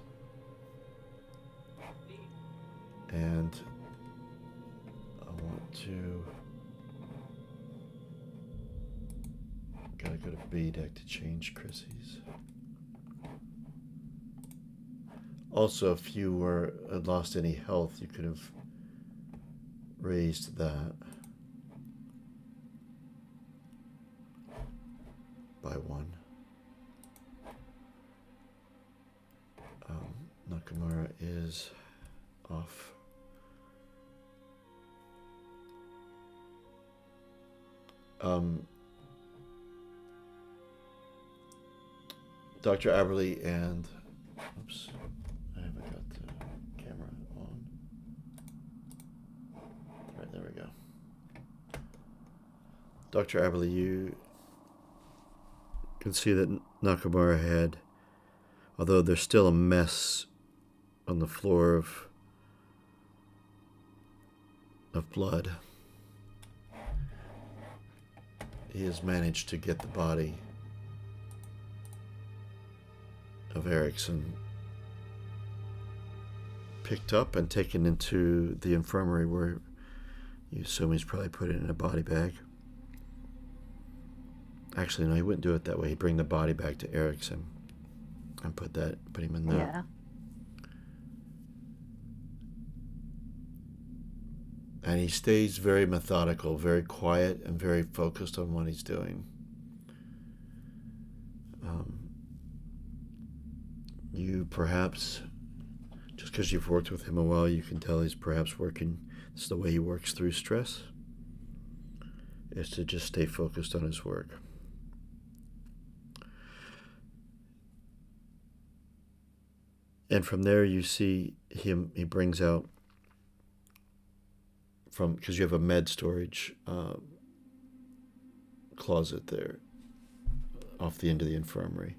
And I want to... Gotta go to B deck to change Chrissy's. Also, if you had lost any health, you could have raised that by 1. Nakamura is off. Dr. Aberley and... Oops. I haven't got the camera on. Right, there we go. Dr. Aberley, you can see that Nakamura had, although there's still a mess on the floor of blood, he has managed to get the body of Erickson picked up and taken into the infirmary, where you assume he's probably put it in a body bag. Actually, no, he wouldn't do it that way. He'd bring the body back to Erickson and put him in there. Yeah. And he stays very methodical, very quiet, and very focused on what he's doing. You perhaps, just because you've worked with him a while, you can tell he's perhaps working, this is the way he works through stress, is to just stay focused on his work. And from there you see him, he brings out, because you have a med storage closet there off the end of the infirmary.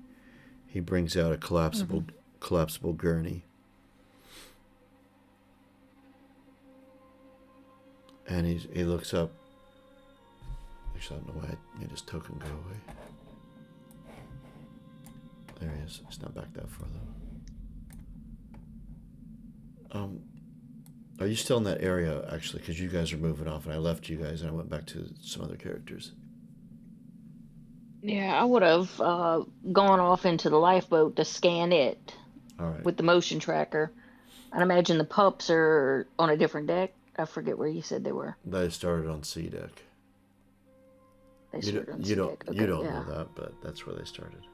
He brings out a collapsible gurney. And he looks up. Actually, I don't know why I made his token go away. There he is. He's not back that far, though. Are you still in that area, actually? Because you guys are moving off, and I left you guys, and I went back to some other characters. Yeah, I would have gone off into the lifeboat to scan it All right. with the motion tracker. I'd imagine the pups are on a different deck. I forget where you said they were. They started on C deck. They You started on don't, C deck. Okay, you don't yeah. know that, but that's where they started.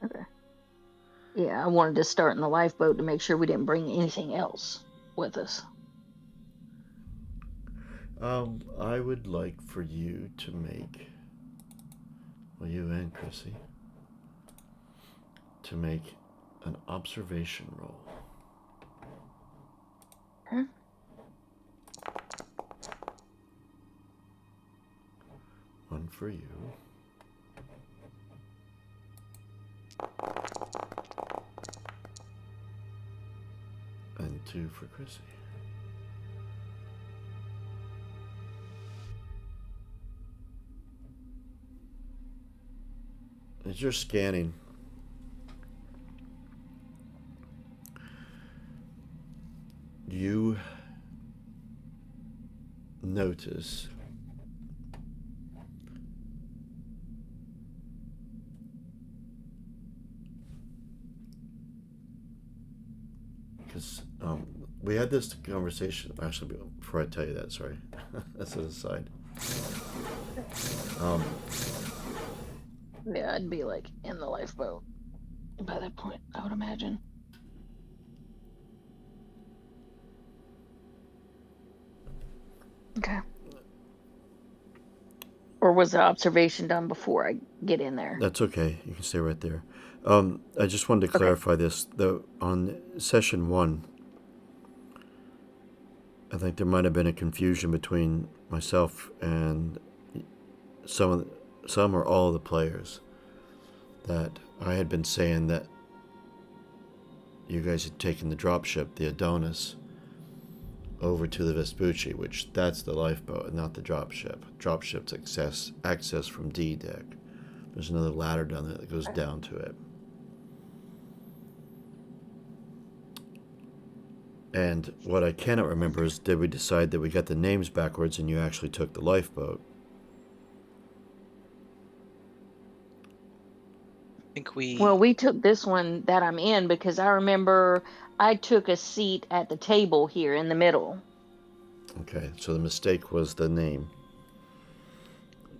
Okay. Yeah, I wanted to start in the lifeboat to make sure we didn't bring anything else with us. I would like for you to make, well, you and Chrissy, to make an observation roll. Huh? One for you. And 2 for Chrissy. as you're scanning, you notice because we had this conversation. Actually, before I tell you that, sorry, that's an aside. Yeah, I'd be like in the lifeboat by that point, I would imagine. Okay. Or was the observation done before I get in there? That's okay. You can stay right there. I just wanted to Okay. clarify this. On session 1, I think there might have been a confusion between myself and some or all of the players, that I had been saying that you guys had taken the dropship, the Adonis, over to the Vespucci, which that's the lifeboat and not the dropship. Dropship's access from D deck. There's another ladder down there that goes down to it. And what I cannot remember is, did we decide that we got the names backwards and you actually took the lifeboat? I think we. Well, we took this one that I'm in because I remember I took a seat at the table here in the middle. Okay, so the mistake was the name,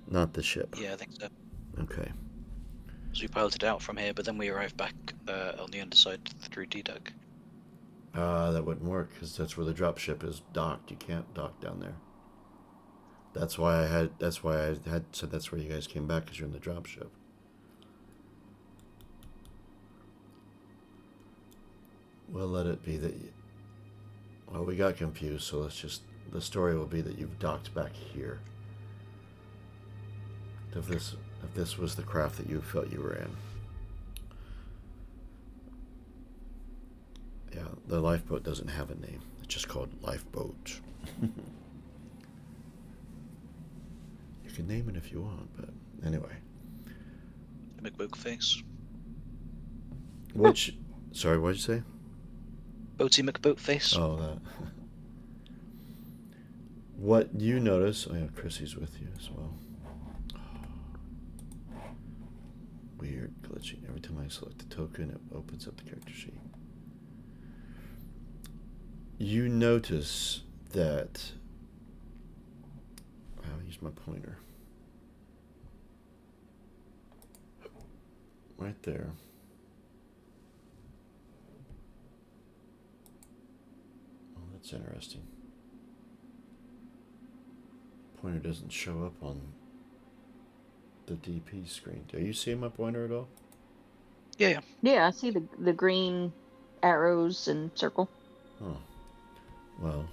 not the ship. Yeah, I think so. Okay. So we piloted out from here, but then we arrived back on the underside through D-Duck. That wouldn't work because that's where the dropship is docked. You can't dock down there. That's why I had said that's where you guys came back, because you're in the dropship. We'll let it be that. Well, we got confused, so the story will be that you've docked back here. If this was the craft that you felt you were in. Yeah, the lifeboat doesn't have a name. It's just called Lifeboat. You can name it if you want, but anyway. McBoat face. Which, sorry, what did you say? Boaty McBoat face. Oh, that. What you notice, oh yeah, Chrissy's with you as well. Weird glitching. Every time I select the token, it opens up the character sheet. You notice that, I'll use my pointer. Right there. Oh, that's interesting. Pointer doesn't show up on the DP screen. Do you see my pointer at all? Yeah. Yeah, I see the green arrows and circle. Oh. Well,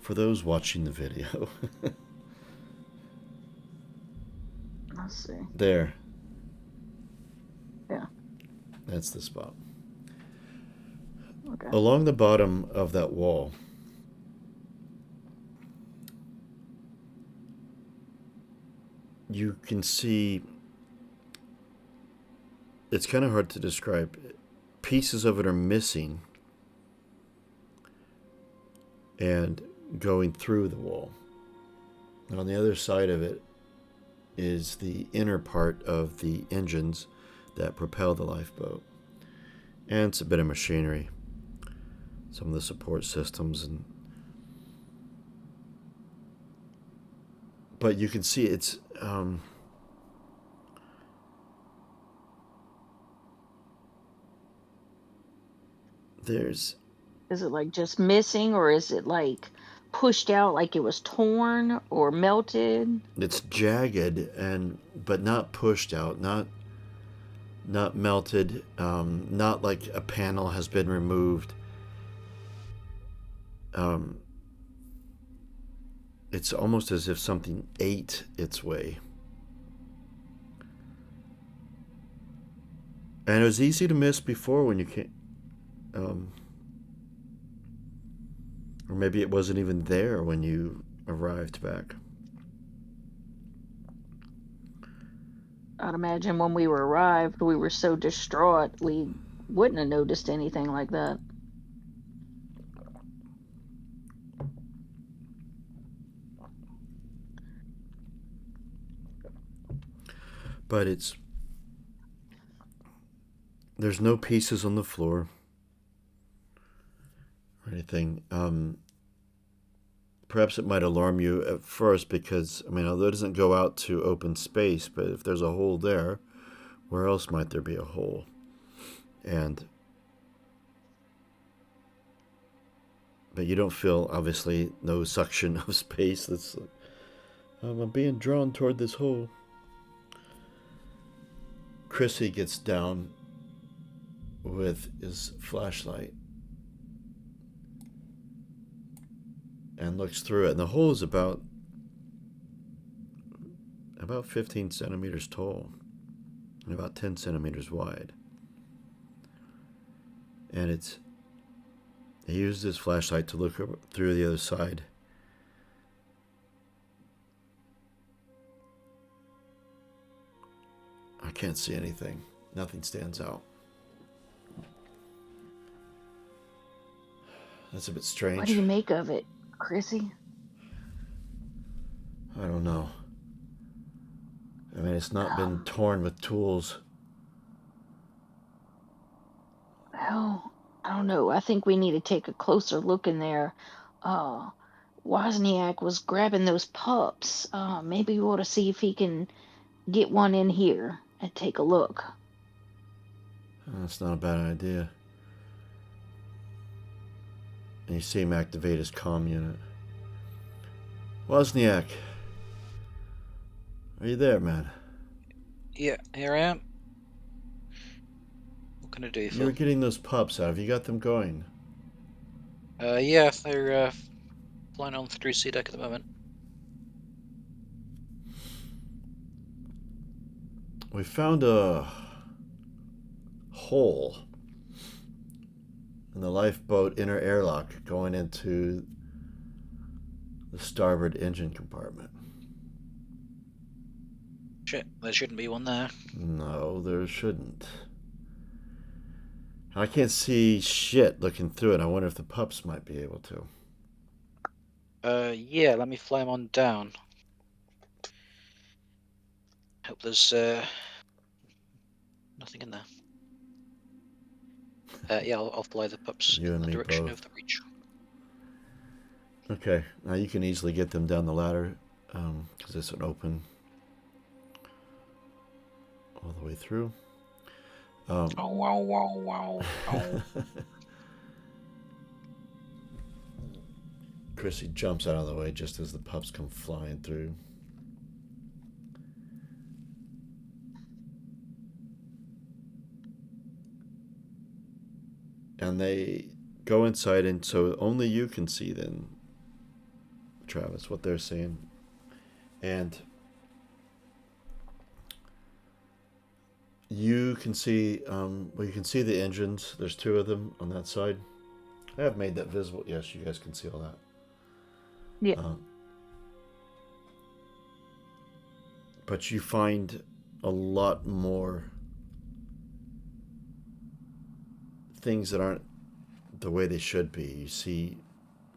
for those watching the video, Let's see. there. Yeah. That's the spot. Okay. Along the bottom of that wall, you can see, it's kind of hard to describe. Pieces of it are missing and going through the wall. And on the other side of it is the inner part of the engines that propel the lifeboat. And it's a bit of machinery. Some of the support systems, but you can see it's there's, Is it like just missing, or is it like pushed out, like it was torn or melted? it's jagged but not pushed out, not melted, not like a panel has been removed. It's almost as if something ate its way. And it was easy to miss before when you came, or maybe it wasn't even there when you arrived back. I'd imagine when we arrived, we were so distraught we wouldn't have noticed anything like that. But there's no pieces on the floor or anything. Perhaps it might alarm you at first because, I mean, although it doesn't go out to open space, but if there's a hole there, where else might there be a hole? But you don't feel, obviously, no suction of space. That's I'm being drawn toward this hole. Chrissy gets down with his flashlight and looks through it, and the hole is about 15 centimeters tall and about 10 centimeters wide. And he used his flashlight to look through the other side. I can't see anything. Nothing stands out. That's a bit strange. What do you make of it, Chrissy? I don't know. I mean, it's not been torn with tools. Well, I don't know. I think we need to take a closer look in there. Wozniak was grabbing those pups. Maybe we ought to see if he can get one in here and take a look. That's not a bad idea. And you see him activate his comm unit. Wozniak, are you there, man? Yeah, here I am. What can I do, You Phil? were getting those pups out. Have you got them going? Yeah, they're flying on through sea deck at the moment. We found a hole in the lifeboat inner airlock going into the starboard engine compartment. Shit, there shouldn't be one there. No, there shouldn't. I can't see shit looking through it. I wonder if the pups might be able to. Yeah, let me fly them on down. Hope there's nothing in there. Yeah, I'll fly the pups You in and the me direction both. of the breach. Okay, now you can easily get them down the ladder because it's an open all the way through. Oh, wow, wow, wow, wow. Chrissy jumps out of the way just as the pups come flying through. And they go inside, and so only you can see then, Travis, what they're seeing. And you can see, you can see the engines. There's two of them on that side. I have made that visible. Yes, you guys can see all that. Yeah. But you find a lot more things that aren't the way they should be. You see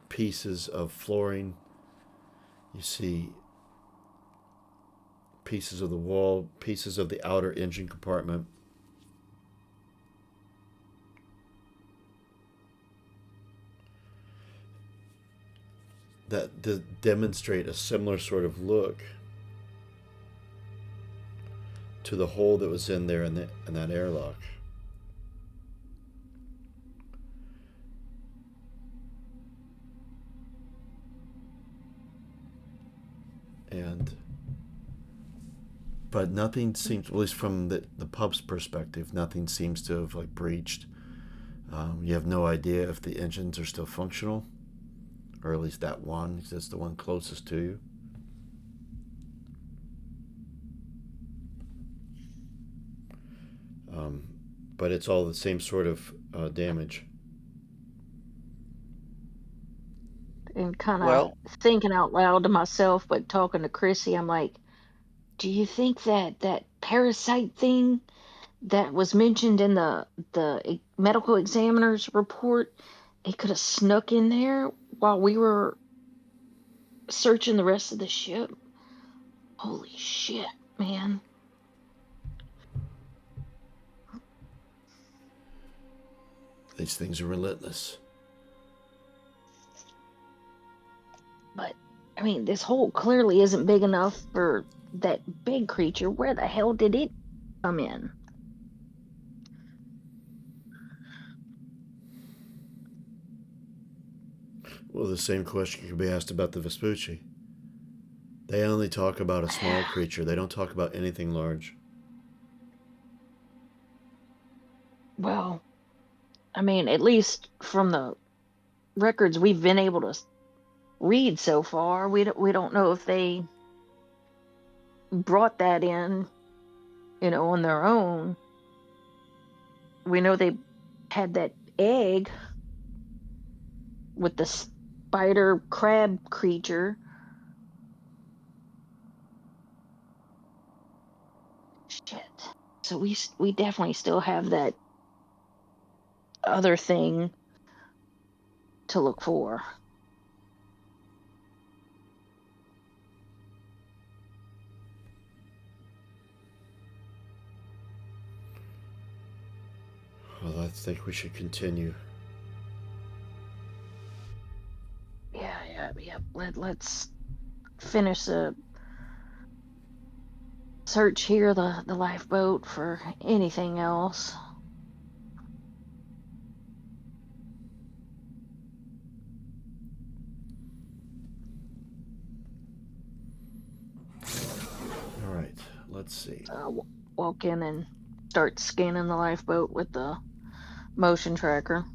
pieces of flooring. You see pieces of the wall, pieces of the outer engine compartment. That demonstrate a similar sort of look to the hole that was in there in that airlock. But nothing seems, at least from the pub's perspective, nothing seems to have like breached. You have no idea if the engines are still functional, or at least that one, because it's the one closest to you. But it's all the same sort of damage. And kind of Well- thinking out loud to myself, but talking to Chrissy, I'm like, do you think that that parasite thing that was mentioned in the medical examiner's report, it could have snuck in there while we were searching the rest of the ship? Holy shit, man. These things are relentless. But I mean, this hole clearly isn't big enough for that big creature. Where the hell did it come in? Well, the same question could be asked about the Vespucci. They only talk about a small creature. They don't talk about anything large. Well, I mean, at least from the records we've been able to read so far, we don't know if they brought that in, on their own. We know they had that egg with the spider crab creature. Shit. So we definitely still have that other thing to look for. Well, I think we should continue. Yeah. Let's finish the search here, the lifeboat, for anything else. All right, let's see. Walk in and start scanning the lifeboat with the motion tracker.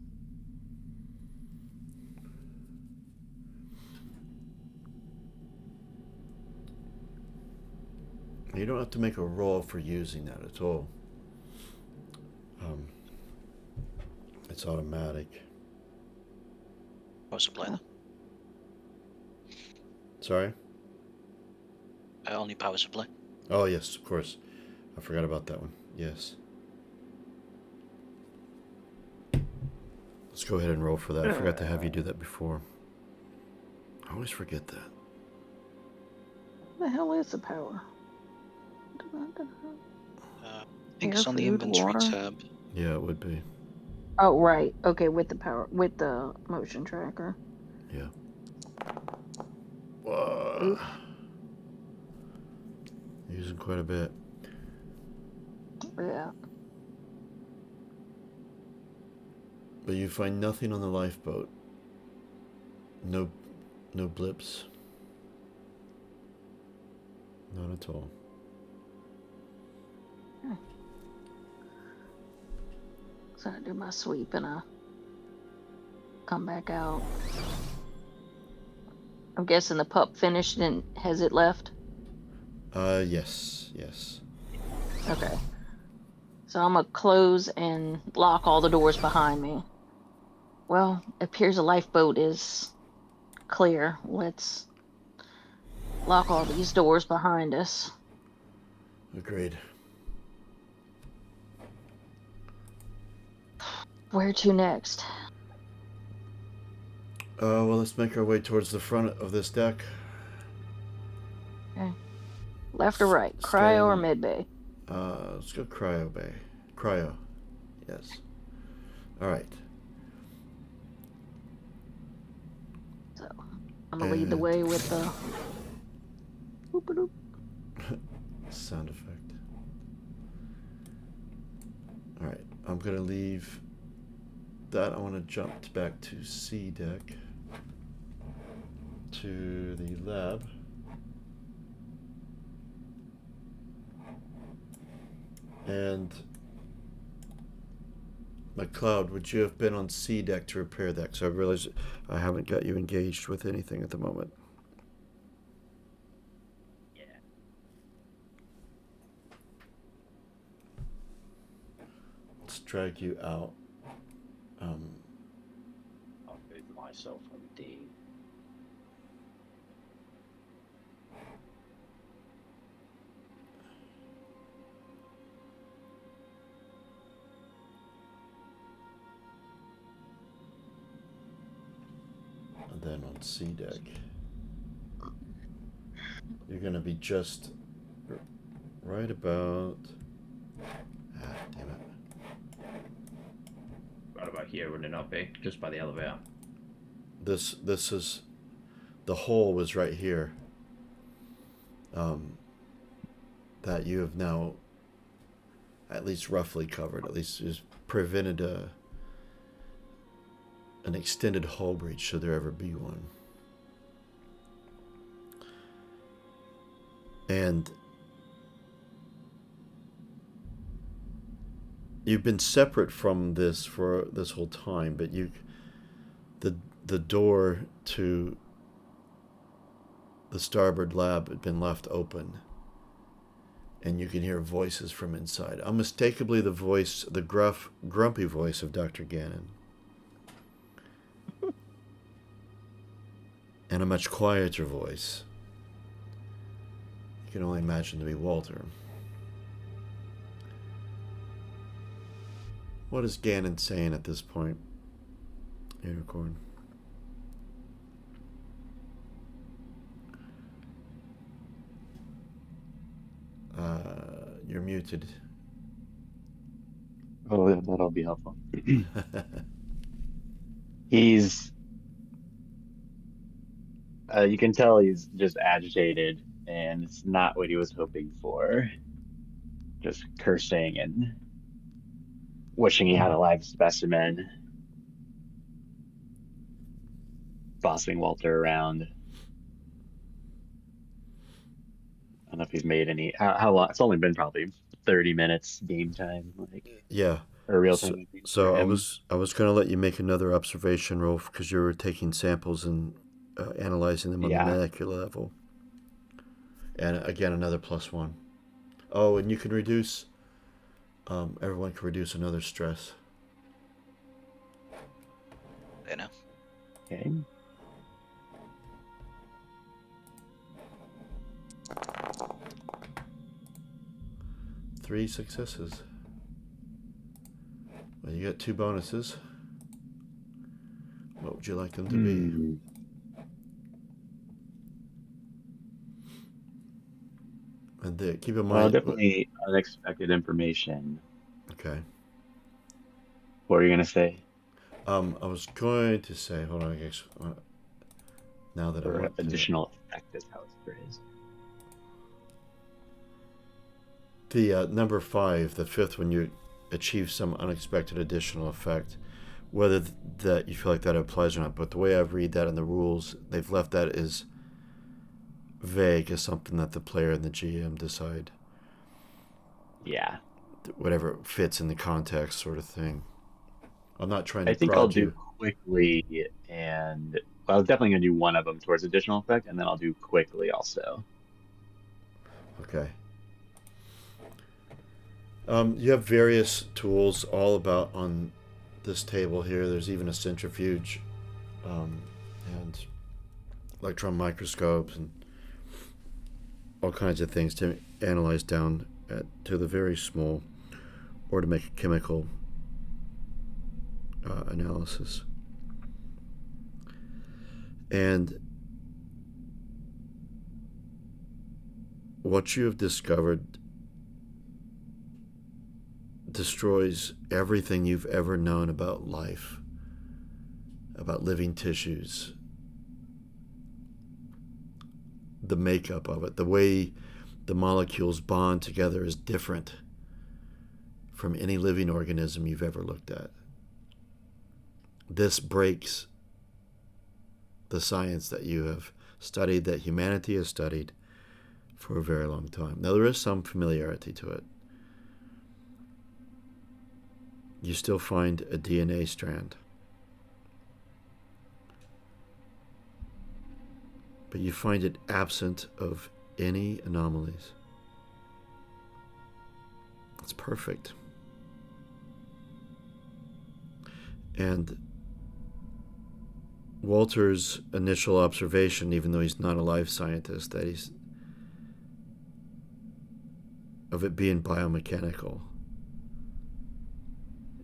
You don't have to make a roll for using that at all. It's automatic. Power supply then. Sorry? Only power supply. Oh, yes, of course. I forgot about that one. Yes. Let's go ahead and roll for that. I forgot to have you do that before. I always forget that. What the hell is the power? I think it's Air, on the food, inventory water? tab. Yeah, it would be. Oh, right. Okay, with the motion tracker. Yeah. Whoa. Oof. Using quite a bit. Yeah. But you find nothing on the lifeboat. No blips. Not at all. So I do my sweep and I come back out. I'm guessing the pup finished and has it left? Yes. Okay. So I'm gonna close and lock all the doors behind me. Well, it appears the lifeboat is clear. Let's lock all these doors behind us. Agreed. Where to next? Well, let's make our way towards the front of this deck. Okay. Left or right? Cryo or Scanning. mid bay? Let's go cryo bay. Cryo. Yes. All right. So I'm gonna lead the way with the boop-a-doop. Sound effect. All right. I'm gonna leave that. I want to jump back to C deck, to the lab. And McLeod, would you have been on C deck to repair that? Because I realize I haven't got you engaged with anything at the moment. Yeah. Let's drag you out. I'll move myself on D. And then on C deck, you're going to be just right about. Damn it. Right about here, running up, just by the elevator. This is, the hole was right here. That you have now at least roughly covered. At least has prevented an extended hull breach should there ever be one. And you've been separate from this for this whole time, but the door to the starboard lab had been left open, and you can hear voices from inside. Unmistakably the gruff, grumpy voice of Dr. Gannon. And a much quieter voice. You can only imagine to be Walter. What is Gannon saying at this point, Unicorn? You're muted. Oh, that'll be helpful. He's, you can tell he's just agitated, and it's not what he was hoping for. Just cursing and wishing he had a live specimen. Bossing Walter around. I don't know if he's made any. How long? It's only been probably 30 minutes game time, like, Yeah. or real So, time. so for I him. was going to let you make another observation roll because you were taking samples and analyzing them on the Yeah. molecular level. And again, another +1. Oh, and you can reduce. Everyone can reduce another stress. You know. Okay. Three successes. Well, you got 2 bonuses. What would you like them to be? Hmm. And keep in Well, mind. definitely unexpected information. Okay. What were you gonna say? I was going to say. Hold on, I guess. Now that I Or want to. additional effect is how it's phrased. The number 5, the 5th, when you achieve some unexpected additional effect, whether that you feel like that applies or not. But the way I read that in the rules, they've left that as vague, as something that the player and the GM decide. Yeah. Whatever fits in the context, sort of thing. I'm not trying to I think I'll prod do you. quickly, and well, I was definitely gonna do one of them towards additional effect, and then I'll do quickly also. Okay. You have various tools all about on this table here. There's even a centrifuge, and electron microscopes and all kinds of things to analyze down to the very small, or to make a chemical analysis. And what you have discovered destroys everything you've ever known about life, about living tissues, the makeup of it, the way the molecules bond together is different from any living organism you've ever looked at. This breaks the science that you have studied, that humanity has studied for a very long time. Now, there is some familiarity to it. You still find a DNA strand, but you find it absent of any anomalies. It's perfect. And Walter's initial observation, even though he's not a life scientist, that he's of it being biomechanical.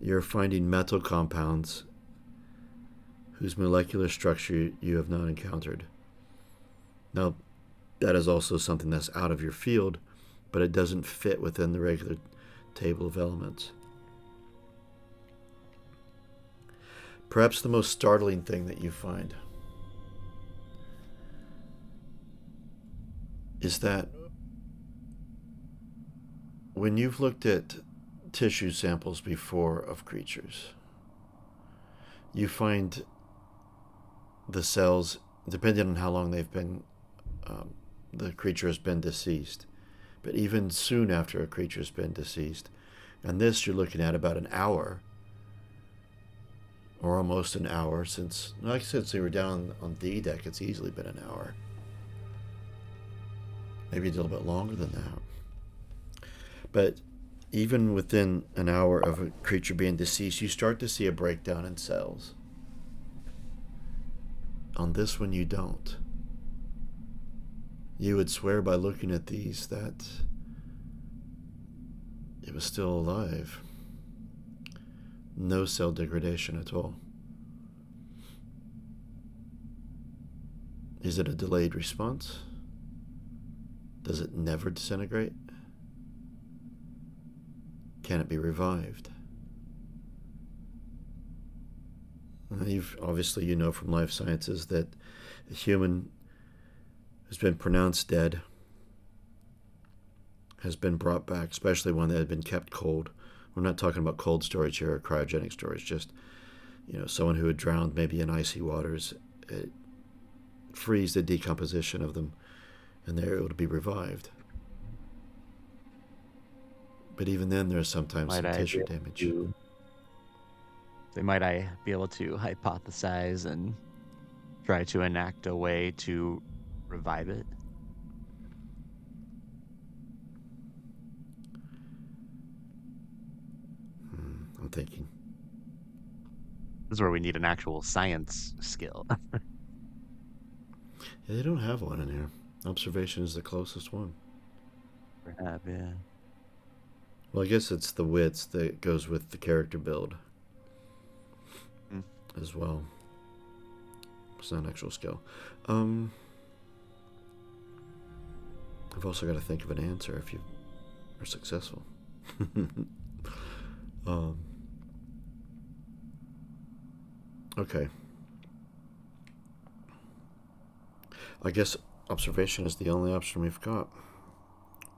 You're finding metal compounds whose molecular structure you have not encountered. Now, that is also something that's out of your field, but it doesn't fit within the regular table of elements. Perhaps the most startling thing that you find is that when you've looked at tissue samples before of creatures, you find the cells, depending on how long they've been, the creature has been deceased, but even soon after a creature's been deceased, and this you're looking at about an hour, or almost an hour, since, like I said, since we were down on D deck, it's easily been an hour. Maybe a little bit longer than that. But even within an hour of a creature being deceased, you start to see a breakdown in cells. On this one, you don't. You would swear by looking at these that it was still alive. No cell degradation at all. Is it a delayed response? Does it never disintegrate? Can it be revived? Obviously, you know from life sciences that a human who's been pronounced dead has been brought back, especially one that had been kept cold. We're not talking about cold storage here or cryogenic storage, just, someone who had drowned maybe in icy waters. It frees the decomposition of them, and they're able to be revived. But even then, there's sometimes some tissue damage. Might I be able to hypothesize and try to enact a way to revive it? I'm thinking. This is where we need an actual science skill. Yeah, they don't have one in here. Observation is the closest one. Perhaps, yeah. Well, I guess it's the wits that goes with the character build as well. It's not an actual skill. I've also got to think of an answer if you are successful. Okay. I guess observation is the only option we've got.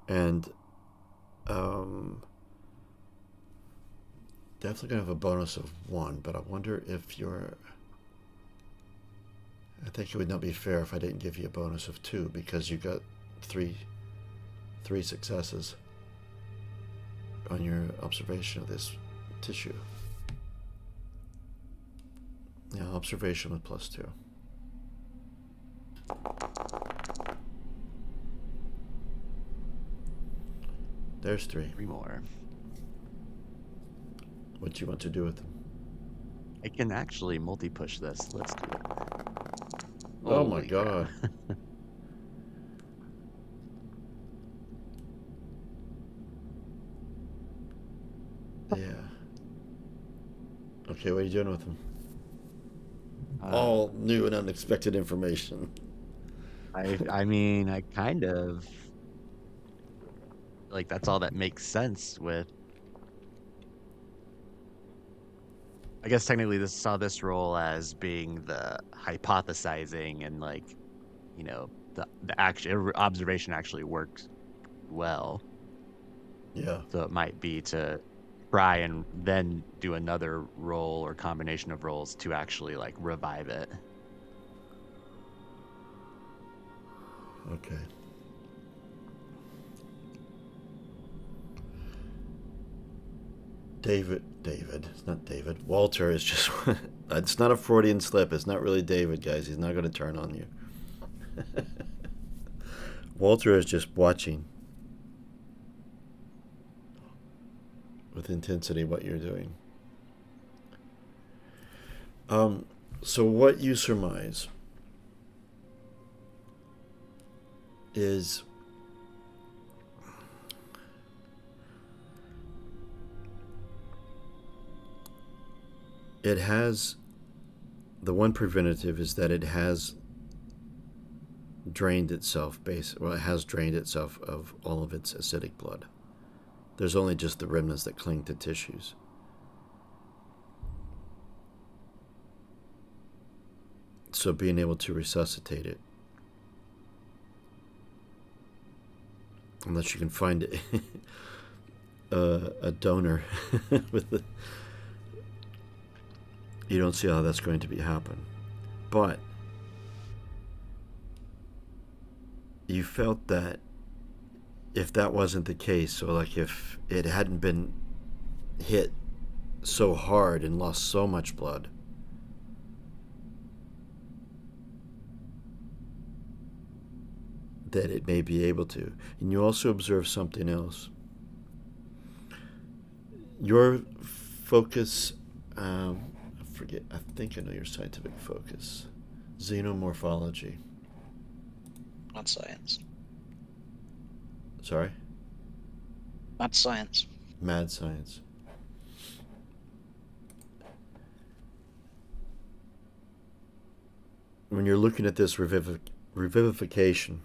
And definitely going to have a bonus of 1, but I wonder if I think it would not be fair if I didn't give you a bonus of 2, because you got three successes on your observation of this tissue. Yeah, observation with +2. There's 3. 3 more. What do you want to do with them? I can actually multi-push this. Let's do it. Oh my Holy god. crap. Yeah. Okay, what are you doing with them? Uh, All new and unexpected information. I mean, I kind of like that's all that makes sense with. I guess technically this saw this role as being the hypothesizing and the actual observation actually works well. Yeah. So it might be to try and then do another role or combination of roles to actually revive it. Okay. David, it's not David. Walter is just, it's not a Freudian slip. It's not really David, guys. He's not going to turn on you. Walter is just watching with intensity what you're doing. So what you surmise is it has The one preventative is that it has drained itself, it has drained itself of all of its acidic blood. There's only just the remnants that cling to tissues. So being able to resuscitate it, unless you can find a donor with the, you don't see how that's going to happen. But you felt that if that wasn't the case, so like if it hadn't been hit so hard and lost so much blood, that it may be able to. And you also observe something else. Your focus, I think I know your scientific focus. Xenomorphology. Mad science. Sorry? Mad science. Mad science. When you're looking at this revivification,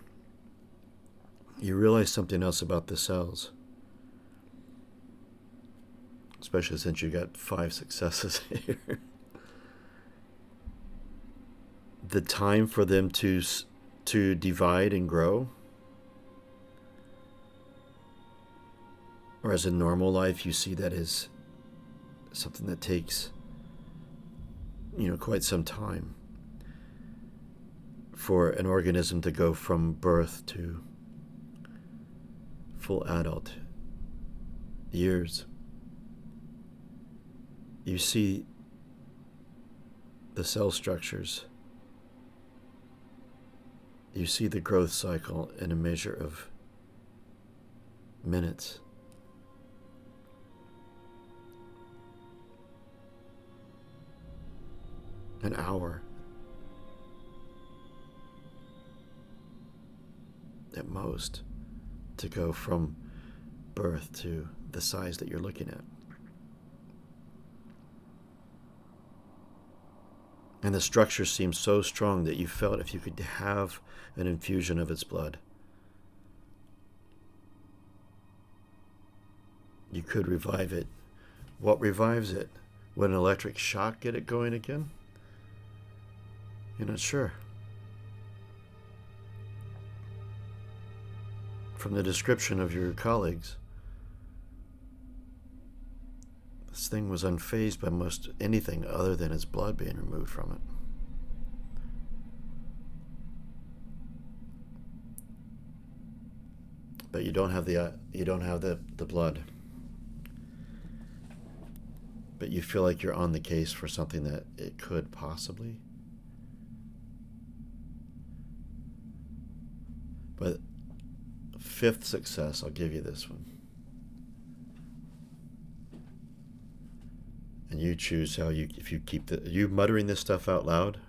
you realize something else about the cells. Especially since you got 5 successes here. The time for them to divide and grow, or as in normal life, you see that as something that takes, quite some time for an organism to go from birth to full adult. Years. You see the cell structures. You see the growth cycle in a measure of minutes. An hour. At most, to go from birth to the size that you're looking at. And the structure seems so strong that you felt if you could have an infusion of its blood, you could revive it. What revives it? Would an electric shock get it going again? You're not sure. From the description of your colleagues, this thing was unfazed by most anything other than its blood being removed from it. But you don't have the blood. But you feel like you're on the case for something that it could possibly. But 5th success, I'll give you this one. And you choose if you keep are you muttering this stuff out loud?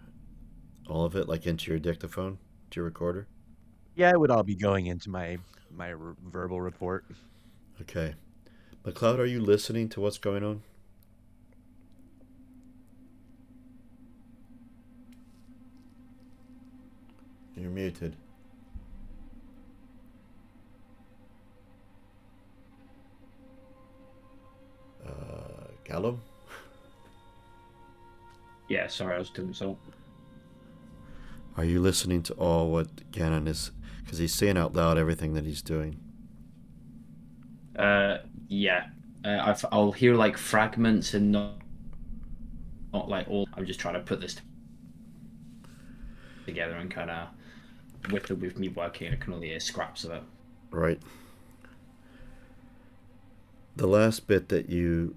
All of it, like into your dictaphone, to your recorder? Yeah, it would all be going into my verbal report. Okay. McLeod, are you listening to what's going on? You're muted. Callum? Yeah, sorry, I was doing so. Are you listening to all what Gannon is... Because he's saying out loud everything that he's doing. Yeah. I'll hear like fragments and not like all. I'm just trying to put this together and kind of with me working, I can only hear scraps of it. Right. The last bit that you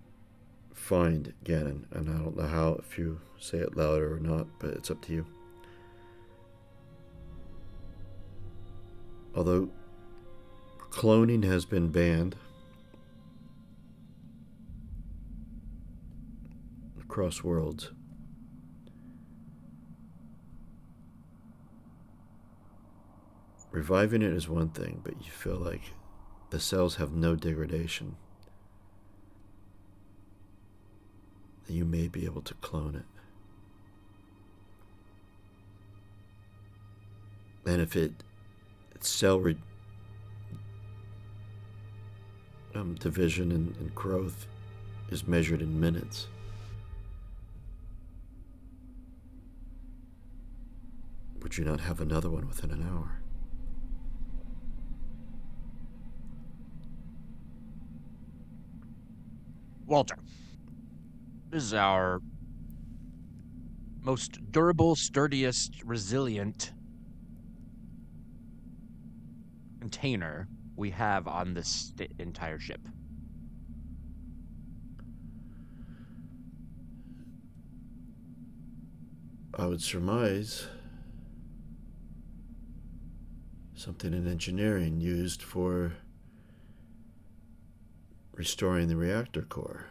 find, Gannon, and I don't know how, if you say it louder or not, but it's up to you. Although cloning has been banned across worlds, reviving it is one thing, but you feel like the cells have no degradation. You may be able to clone it. And if its cell division and growth is measured in minutes, would you not have another one within an hour? Walter, this is our most durable, sturdiest, resilient container we have on this entire ship. I would surmise something in engineering used for restoring the reactor core,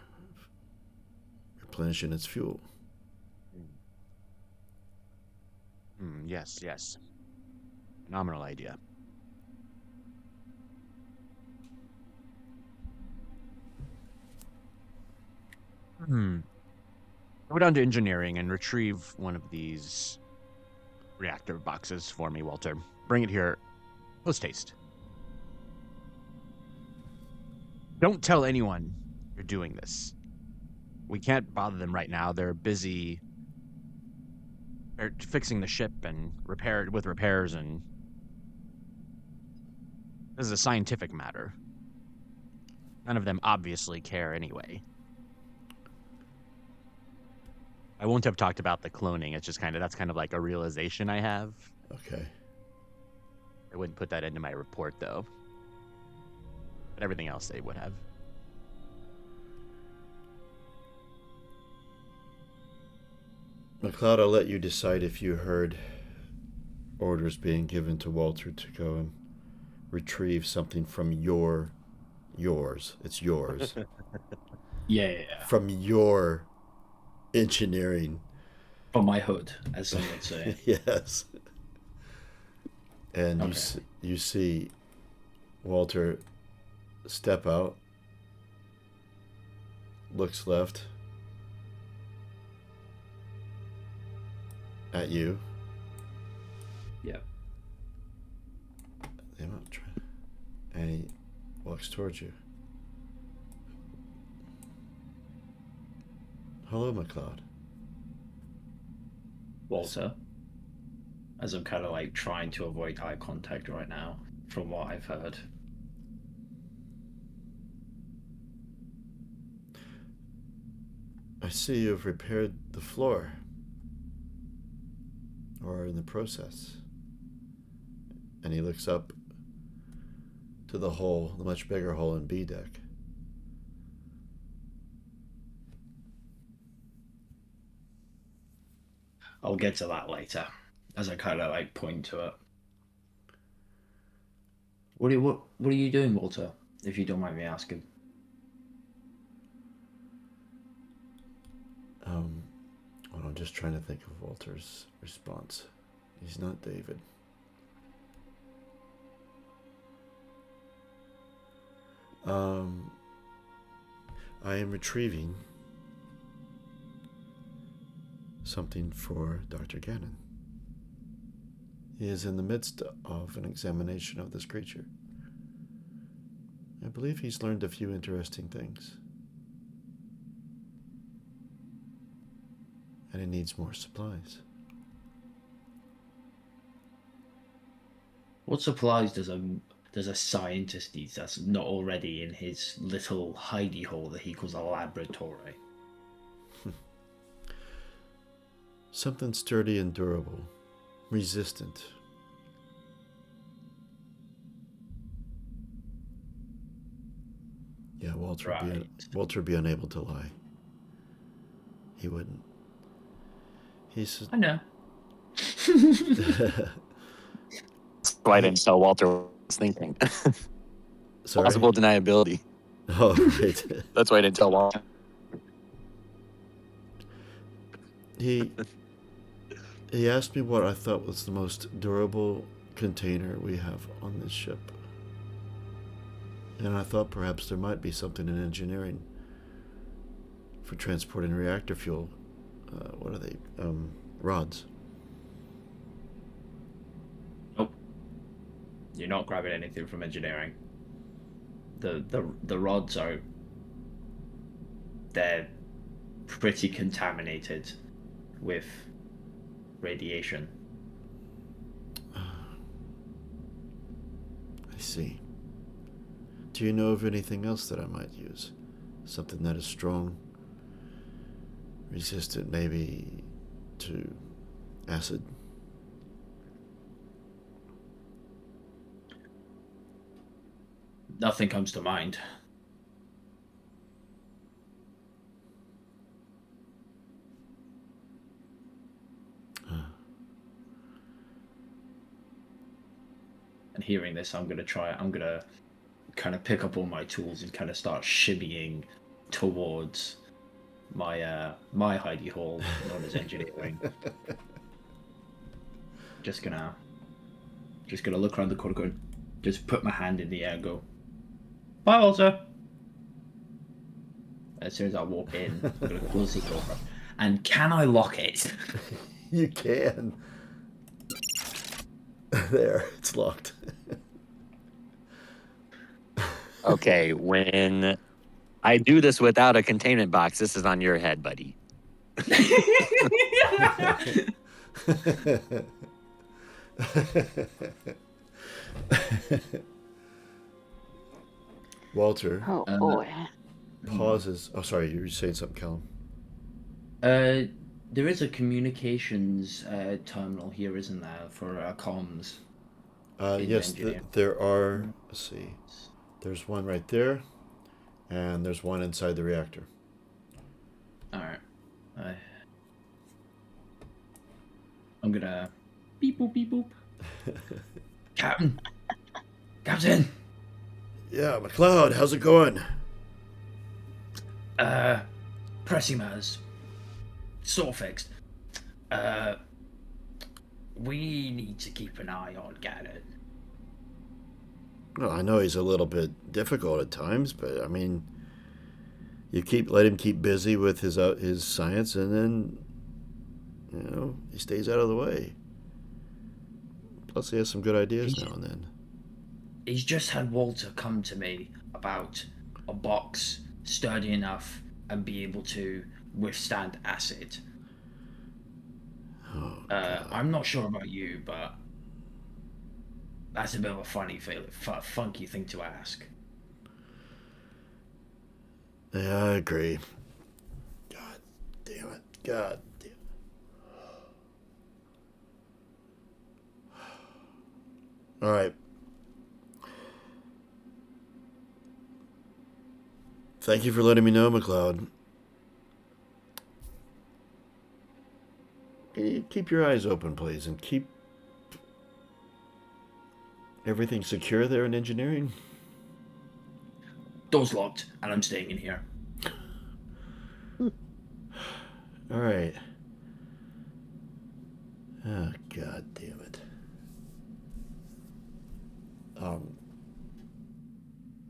replenishing its fuel. Yes, yes. Phenomenal idea. Go down to engineering and retrieve one of these reactor boxes for me, Walter. Bring it here post haste. Don't tell anyone you're doing this. We can't bother them right now. They're busy fixing the ship and repairs, and this is a scientific matter. None of them obviously care anyway. I won't have talked about the cloning. It's just that's kind of like a realization I have. Okay. I wouldn't put that into my report though. But everything else they would have. McLeod, I'll let you decide if you heard orders being given to Walter to go and retrieve something from yours. It's yours. Yeah. From your engineering. From my hood, as some would say. Yes. And Okay. you see Walter step out, looks left at you. Yeah. And he walks towards you. Hello, McLeod. Walter. As I'm kind of like trying to avoid eye contact right now, from what I've heard. I see you've repaired the floor. Or in the process. And he looks up to the hole, the much bigger hole in B deck. I'll get to that later, as I kind of like point to it. What are you doing, Walter? If you don't mind me asking. Well, I'm just trying to think of Walter's response. He's not David. I am retrieving something for Dr. Gannon. He is in the midst of an examination of this creature. I believe he's learned a few interesting things. And he needs more supplies. What supplies does a scientist need that's not already in his little hidey hole that he calls a laboratory? Something sturdy and durable, resistant. Yeah, Walter would be unable to lie. He wouldn't. He's. I know. That's why I didn't tell Walter what I was thinking. Sorry? Plausible deniability. Oh, right. That's why I didn't tell Walter. He asked me what I thought was the most durable container we have on this ship. And I thought perhaps there might be something in engineering for transporting reactor fuel. What are they? Rods. Nope. You're not grabbing anything from engineering. The rods they're pretty contaminated with radiation. I see. Do you know of anything else that I might use? Something that is strong, resistant maybe to acid? Nothing comes to mind. And hearing this, I'm gonna kind of pick up all my tools and kind of start shimmying towards my my hidey hole known as engineering. just gonna look around the corner, just put my hand in the air and go, "Bye, Walter." As soon as I walk in, I'm gonna close the door. And can I lock it? You can. There, it's locked. Okay, when I do this without a containment box, this is on your head, buddy. Walter Oh boy. pauses. Oh, sorry, you were saying something, Callum. There is a communications terminal here, isn't there, for comms? In Yes, engineering. there are. Let's see. There's one right there, and there's one inside the reactor. All right. I'm gonna beep boop beep boop. Captain. Yeah, McLeod, how's it going? Pressing matters. Sort of fixed. We need to keep an eye on Ganon. Well, I know he's a little bit difficult at times, but I mean, you let him keep busy with his science, and then, he stays out of the way. Plus, he has some good ideas now and then. He's just had Walter come to me about a box sturdy enough and be able to withstand acid. Oh, I'm not sure about you, but that's a bit of a funky thing to ask. yeah, I agree. God damn it. God damn it. All right. Thank you for letting me know, McLeod. Can you keep your eyes open, please, and keep everything secure there in engineering? Door's locked, and I'm staying in here. All right. Oh, God damn it.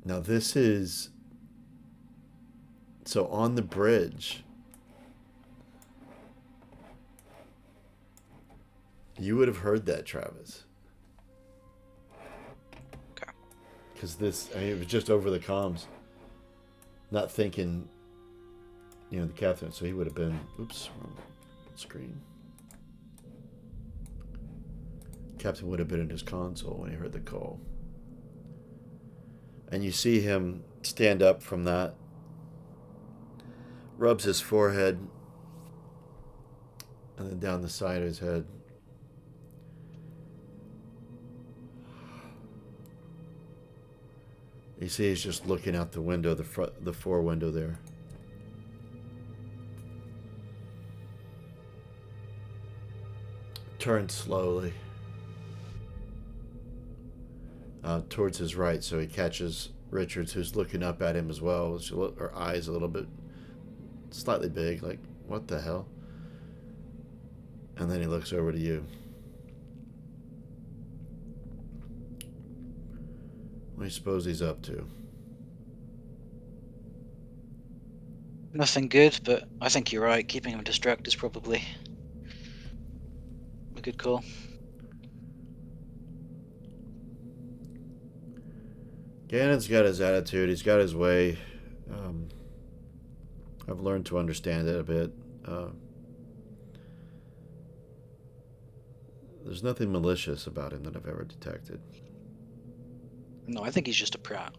Now this is... So on the bridge, you would have heard that, Travis. Okay. Because it was just over the comms. Not thinking, the captain. So he would have been, oops, wrong screen. Captain would have been in his console when he heard the call. And you see him stand up from that, rubs his forehead, and then down the side of his head. You see he's just looking out the window, the fore window there. Turns slowly towards his right, so he catches Richards, who's looking up at him as well. Her eyes a little bit slightly big, like, what the hell? And then he looks over to you. What do you suppose he's up to? Nothing good, but I think you're right. Keeping him distracted is probably a good call. Gannon's got his attitude. He's got his way. I've learned to understand it a bit. There's nothing malicious about him that I've ever detected. No, I think he's just a prat.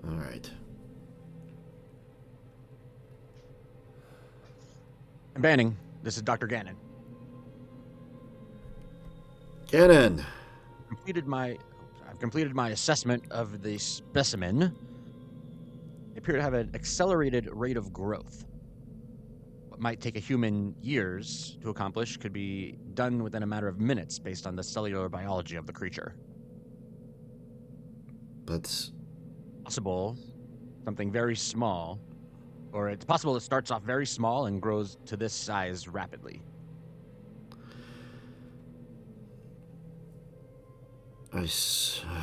All right. And Banning, this is Dr. Gannon. Gannon! I've completed my assessment of the specimen. They appear to have an accelerated rate of growth. What might take a human years to accomplish could be done within a matter of minutes based on the cellular biology of the creature. That's Possible something very small, or it's possible it starts off very small and grows to this size rapidly.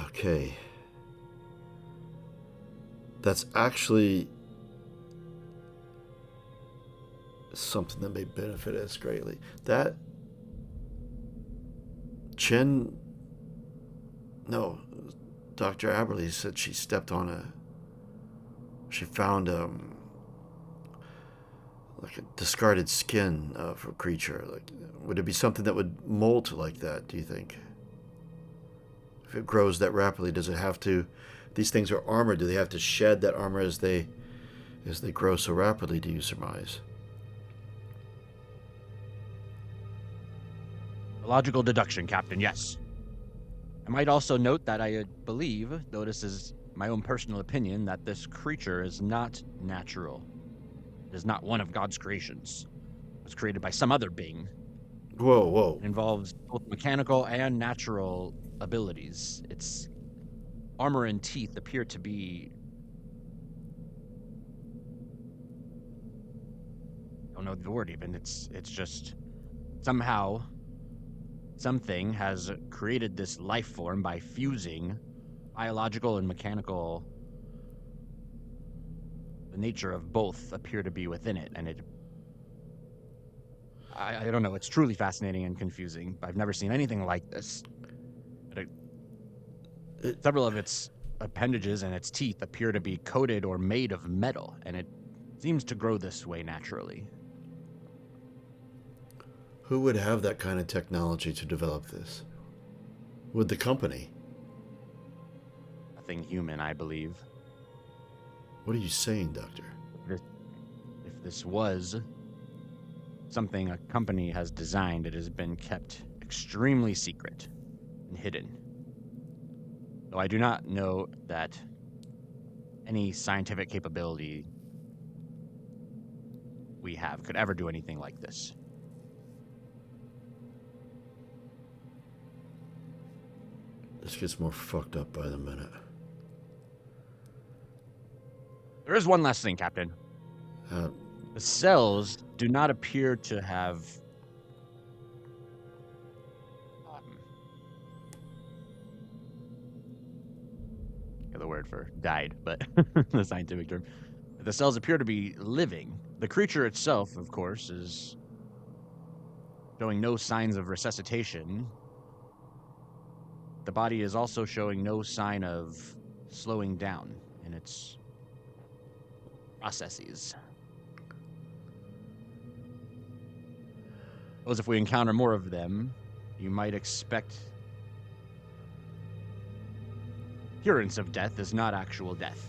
Okay. That's actually something that may benefit us greatly. That Dr. Aberley said she found like a discarded skin of a creature. Like, would it be something that would molt like that, do you think? If it grows that rapidly, does it have to? These things are armored. Do they have to shed that armor as they grow so rapidly? Do you surmise? A logical deduction, Captain. Yes. I might also note that I believe, though this is my own personal opinion, that this creature is not natural. It is not one of God's creations. It was created by some other being. Whoa. It involves both mechanical and natural abilities. Its armor and teeth appear to be... I don't know the word even. It's just somehow something has created this life form by fusing biological and mechanical. The nature of both appear to be within it, and I don't know, it's truly fascinating and confusing. I've never seen anything like this. Several of its appendages and its teeth appear to be coated or made of metal, and it seems to grow this way naturally. Who would have that kind of technology to develop this? Would the company? Nothing human, I believe. What are you saying, Doctor? If this was something a company has designed, it has been kept extremely secret and hidden. Though I do not know that any scientific capability we have could ever do anything like this. This gets more fucked up by the minute. There is one last thing, Captain. The cells do not appear to have the word for died, but the scientific term. The cells appear to be living. The creature itself, of course, is showing no signs of resuscitation. The body is also showing no sign of slowing down in its processes. Suppose if we encounter more of them, you might expect appearance of death is not actual death.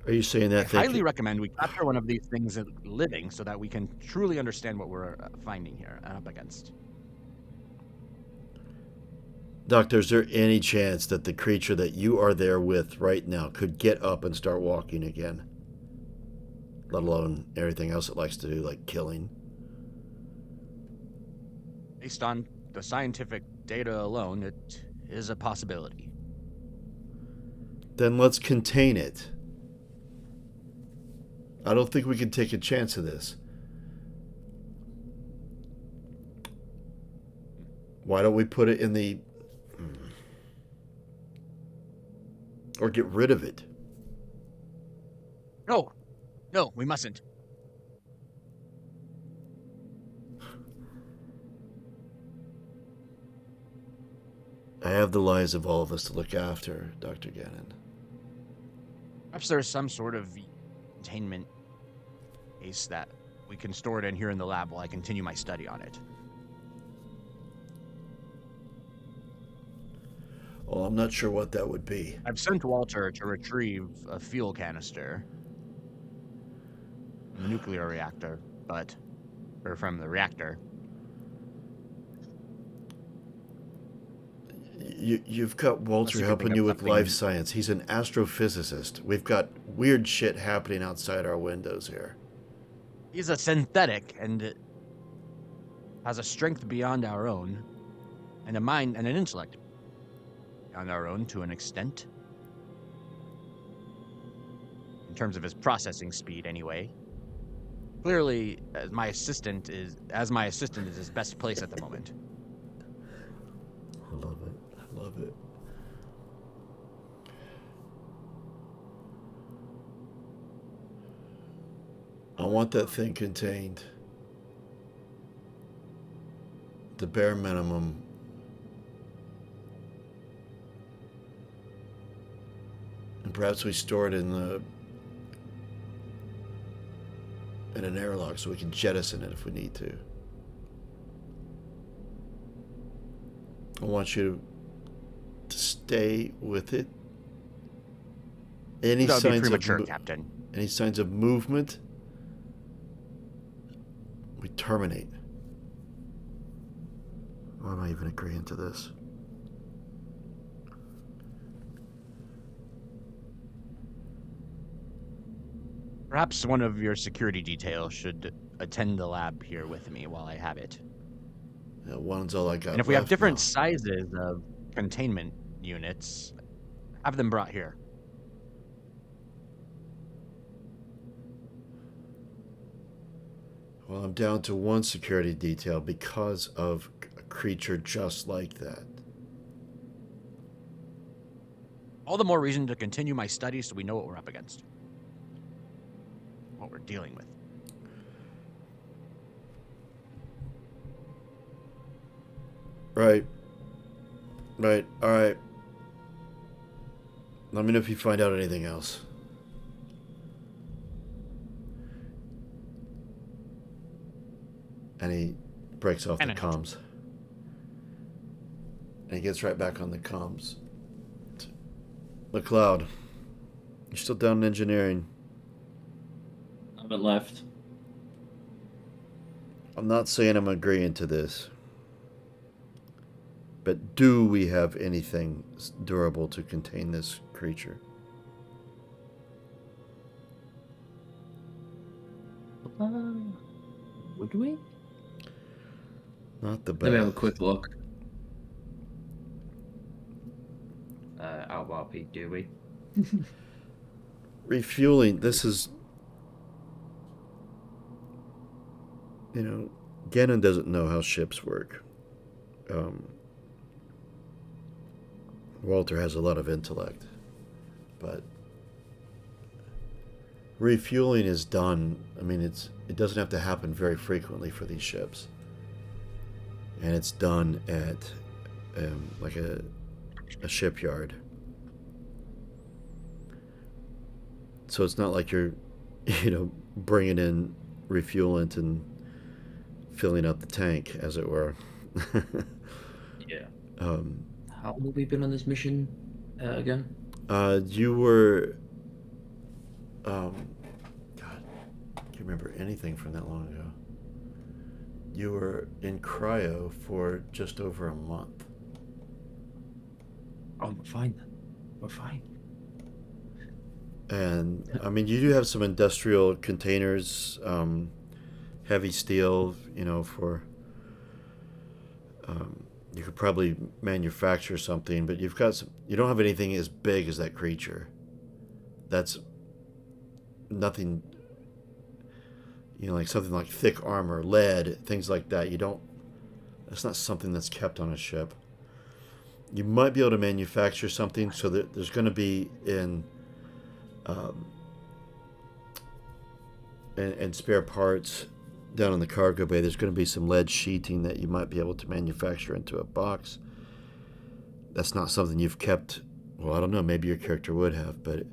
Are you saying that I highly recommend we capture one of these things living so that we can truly understand what we're finding here and up against. Doctor, is there any chance that the creature that you are there with right now could get up and start walking again? Let alone everything else it likes to do, like killing? Based on the scientific data alone, it is a possibility. Then let's contain it. I don't think we can take a chance of this. Why don't we put it in the... or get rid of it? No, we mustn't. I have the lives of all of us to look after, Dr. Gannon. Perhaps there's some sort of containment case that we can store it in here in the lab while I continue my study on it. Well, I'm not sure what that would be. I've sent Walter to retrieve a fuel canister from the nuclear reactor, or from the reactor. You've got Walter see if we helping can you get with something- life science. He's an astrophysicist. We've got weird shit happening outside our windows here. He's a synthetic and has a strength beyond our own, and a mind and an intellect beyond our own to an extent. In terms of his processing speed, anyway. Clearly, as my assistant is his best place at the moment. I love it. I love it. I want that thing contained. The bare minimum. And perhaps we store it in an airlock so we can jettison it if we need to. I want you to stay with it. Any That would be signs premature, of Captain. any signs of movement, we terminate. Why am I even agreeing to this? Perhaps one of your security detail should attend the lab here with me while I have it. Yeah, one's all I got. And if we have left different now. sizes of containment units, have them brought here. Well, I'm down to one security detail because of a creature just like that. All the more reason to continue my studies so we know what we're up against. What we're dealing with. Right. Right. All right. Let me know if you find out anything else. And he breaks off the And comms. And he gets right back on the comms. McLeod, you're still down in engineering. I haven't left. I'm not saying I'm agreeing to this. But do we have anything durable to contain this creature? Would we? Not the best. Let me have a quick look. Out RP, do we? Refueling, this is... Gannon doesn't know how ships work. Walter has a lot of intellect. But refueling is done. I mean, it doesn't have to happen very frequently for these ships. And it's done at like a shipyard. So it's not like you're, bringing in refuelant and filling up the tank, as it were. Yeah. um, How long have we been on this mission again? You were, God, can't remember anything from that long ago. You were in cryo for just over a month. Oh, we're fine then. We're fine. And I mean, you do have some industrial containers, heavy steel, for. You could probably manufacture something, but you don't have anything as big as that creature. That's nothing, like something like thick armor, lead, things like that. That's not something that's kept on a ship. You might be able to manufacture something so that there's going to be in spare parts down in the cargo bay, there's going to be some lead sheeting that you might be able to manufacture into a box. that's not something you've kept. Well, I don't know. Maybe your character would have, but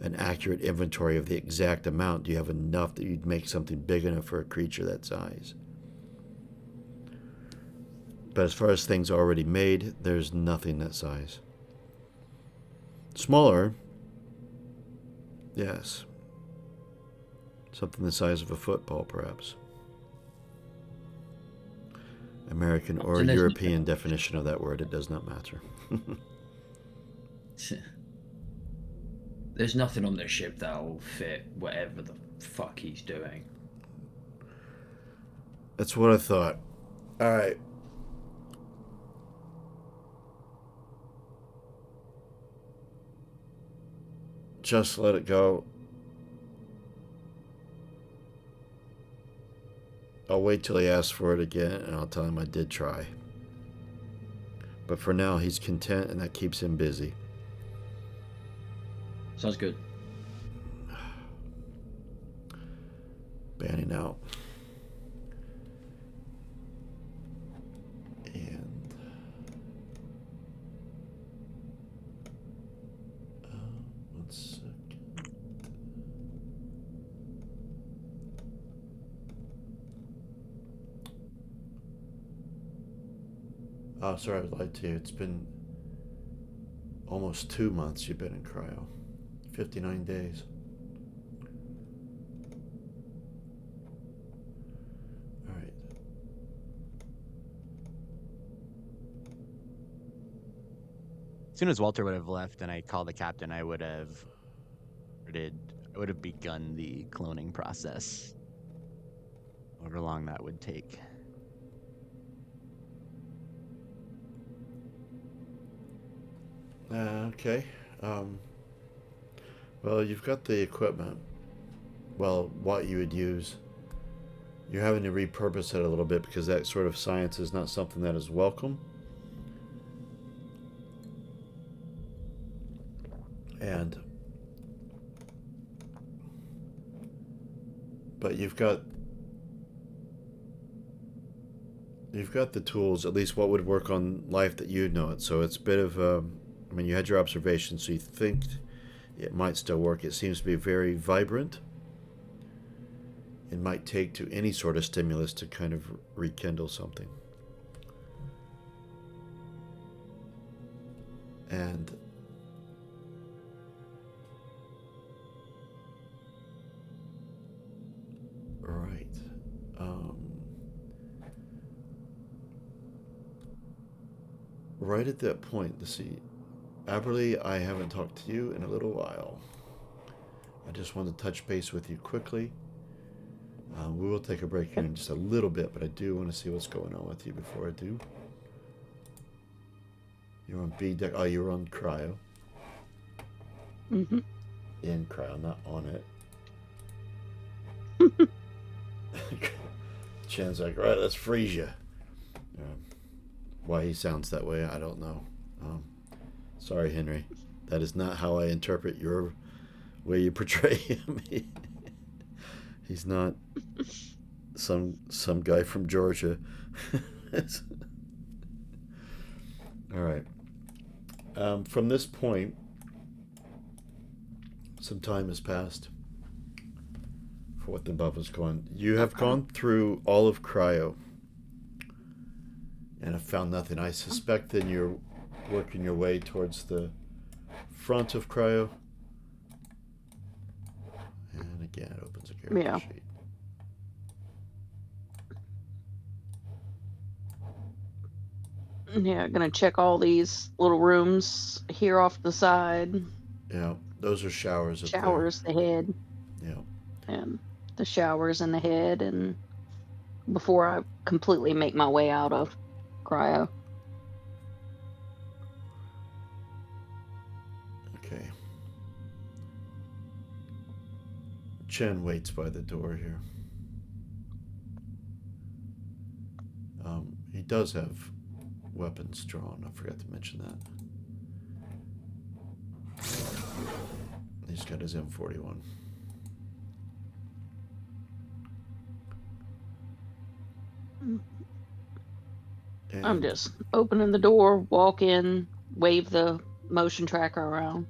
an accurate inventory of the exact amount. Do you have enough that you'd make something big enough for a creature that size? But as far as things already made, there's nothing that size. Smaller, yes. Something the size of a football, perhaps. American or So there's- European definition of that word, it does not matter. There's nothing on the ship that'll fit whatever the fuck he's doing. That's what I thought. All right. Just let it go. I'll wait till he asks for it again, and I'll tell him I did try. But for now, he's content, and that keeps him busy. Sounds good. Banning out. And one second. Oh, sorry, I lied to you. It's been almost 2 months you've been in cryo. 59 days. All right. As soon as Walter would have left and I called the captain, I would have begun the cloning process. However long that would take. Okay. Well, you've got the equipment. Well, what you would use. You're having to repurpose it a little bit because that sort of science is not something that is welcome. But you've got the tools, at least what would work on life that you know it. So it's a bit of I mean, you had your observations, so you think it might still work. It seems to be very vibrant. It might take to any sort of stimulus to kind of rekindle something. And right. Right at that point, let's see. Aberly, I haven't talked to you in a little while. I just wanted to touch base with you quickly. We will take a break here in just a little bit, but I do want to see what's going on with you before I do. You're on B deck. Oh, you're on cryo. Mm-hmm. In cryo, not on it. Chen's like, right, let's freeze you. Why he sounds that way, I don't know. Sorry, Henry. That is not how I interpret your way you portray him. He's not some guy from Georgia. All right. From this point, some time has passed for what the above is going. You have gone through all of cryo and have found nothing. I suspect that you're working your way towards the front of cryo. And again, it opens a character sheet. Yeah, gonna check all these little rooms here off the side. Yeah, those are showers. Showers ahead. Yeah. And the showers in the head, and before I completely make my way out of cryo. Okay. Chen waits by the door here. He does have weapons drawn. I forgot to mention that. He's got his M41. I'm just opening the door, walk in, wave the motion tracker around.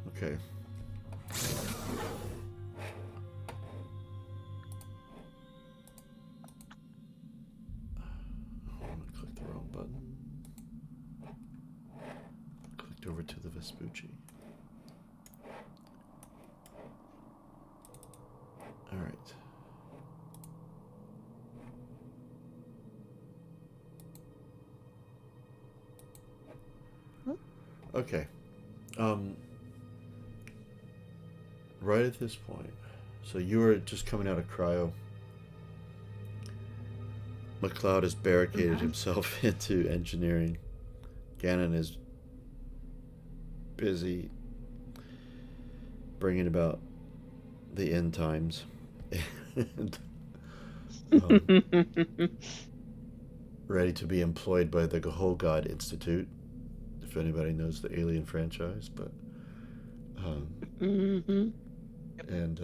Okay. I'm gonna click the wrong button. Clicked over to the Vespucci. All right. Okay. Right at this point, so you were just coming out of cryo. McLeod has barricaded himself into engineering. Gannon is busy bringing about the end times. And, ready to be employed by the Whole God Institute, if anybody knows the Alien franchise, but and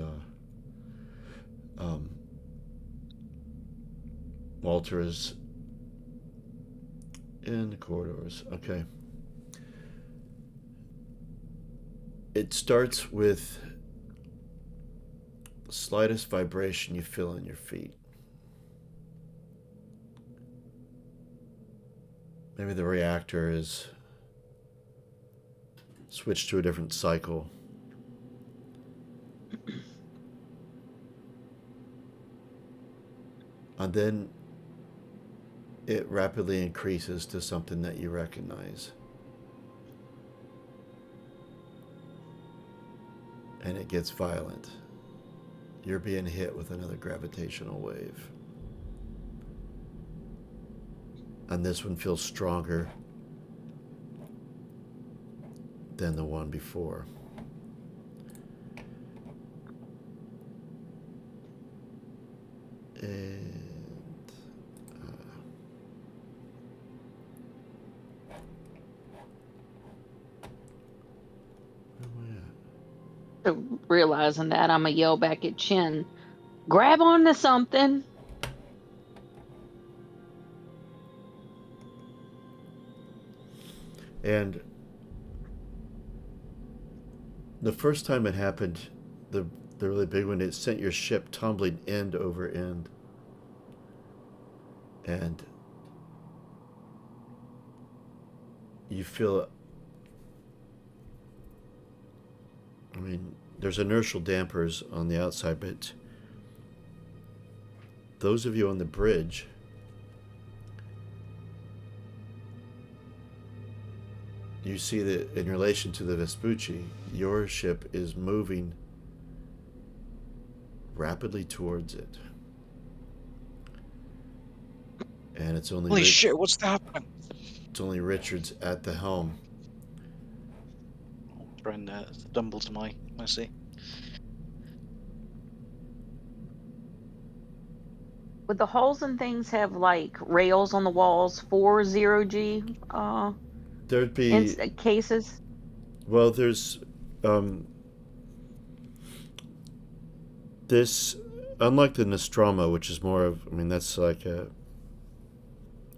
Walter is in the corridors. Okay. It starts with the slightest vibration you feel in your feet. Maybe the reactor is switched to a different cycle. And then it rapidly increases to something that you recognize. And it gets violent. You're being hit with another gravitational wave. And this one feels stronger than the one before. And So realizing that, I'm going to yell back at Chin, grab onto something. And the first time it happened, the really big one, it sent your ship tumbling end over end. And you feel, I mean, there's inertial dampers on the outside, but those of you on the bridge, you see that in relation to the Vespucci, your ship is moving rapidly towards it. And it's only Holy shit, what's happening? It's only Richards at the helm. I'll try and stumble to my seat. Would the halls and things have like rails on the walls for 0G There'd be cases? well, there's this, unlike the Nostromo, which is more of, I mean, that's like a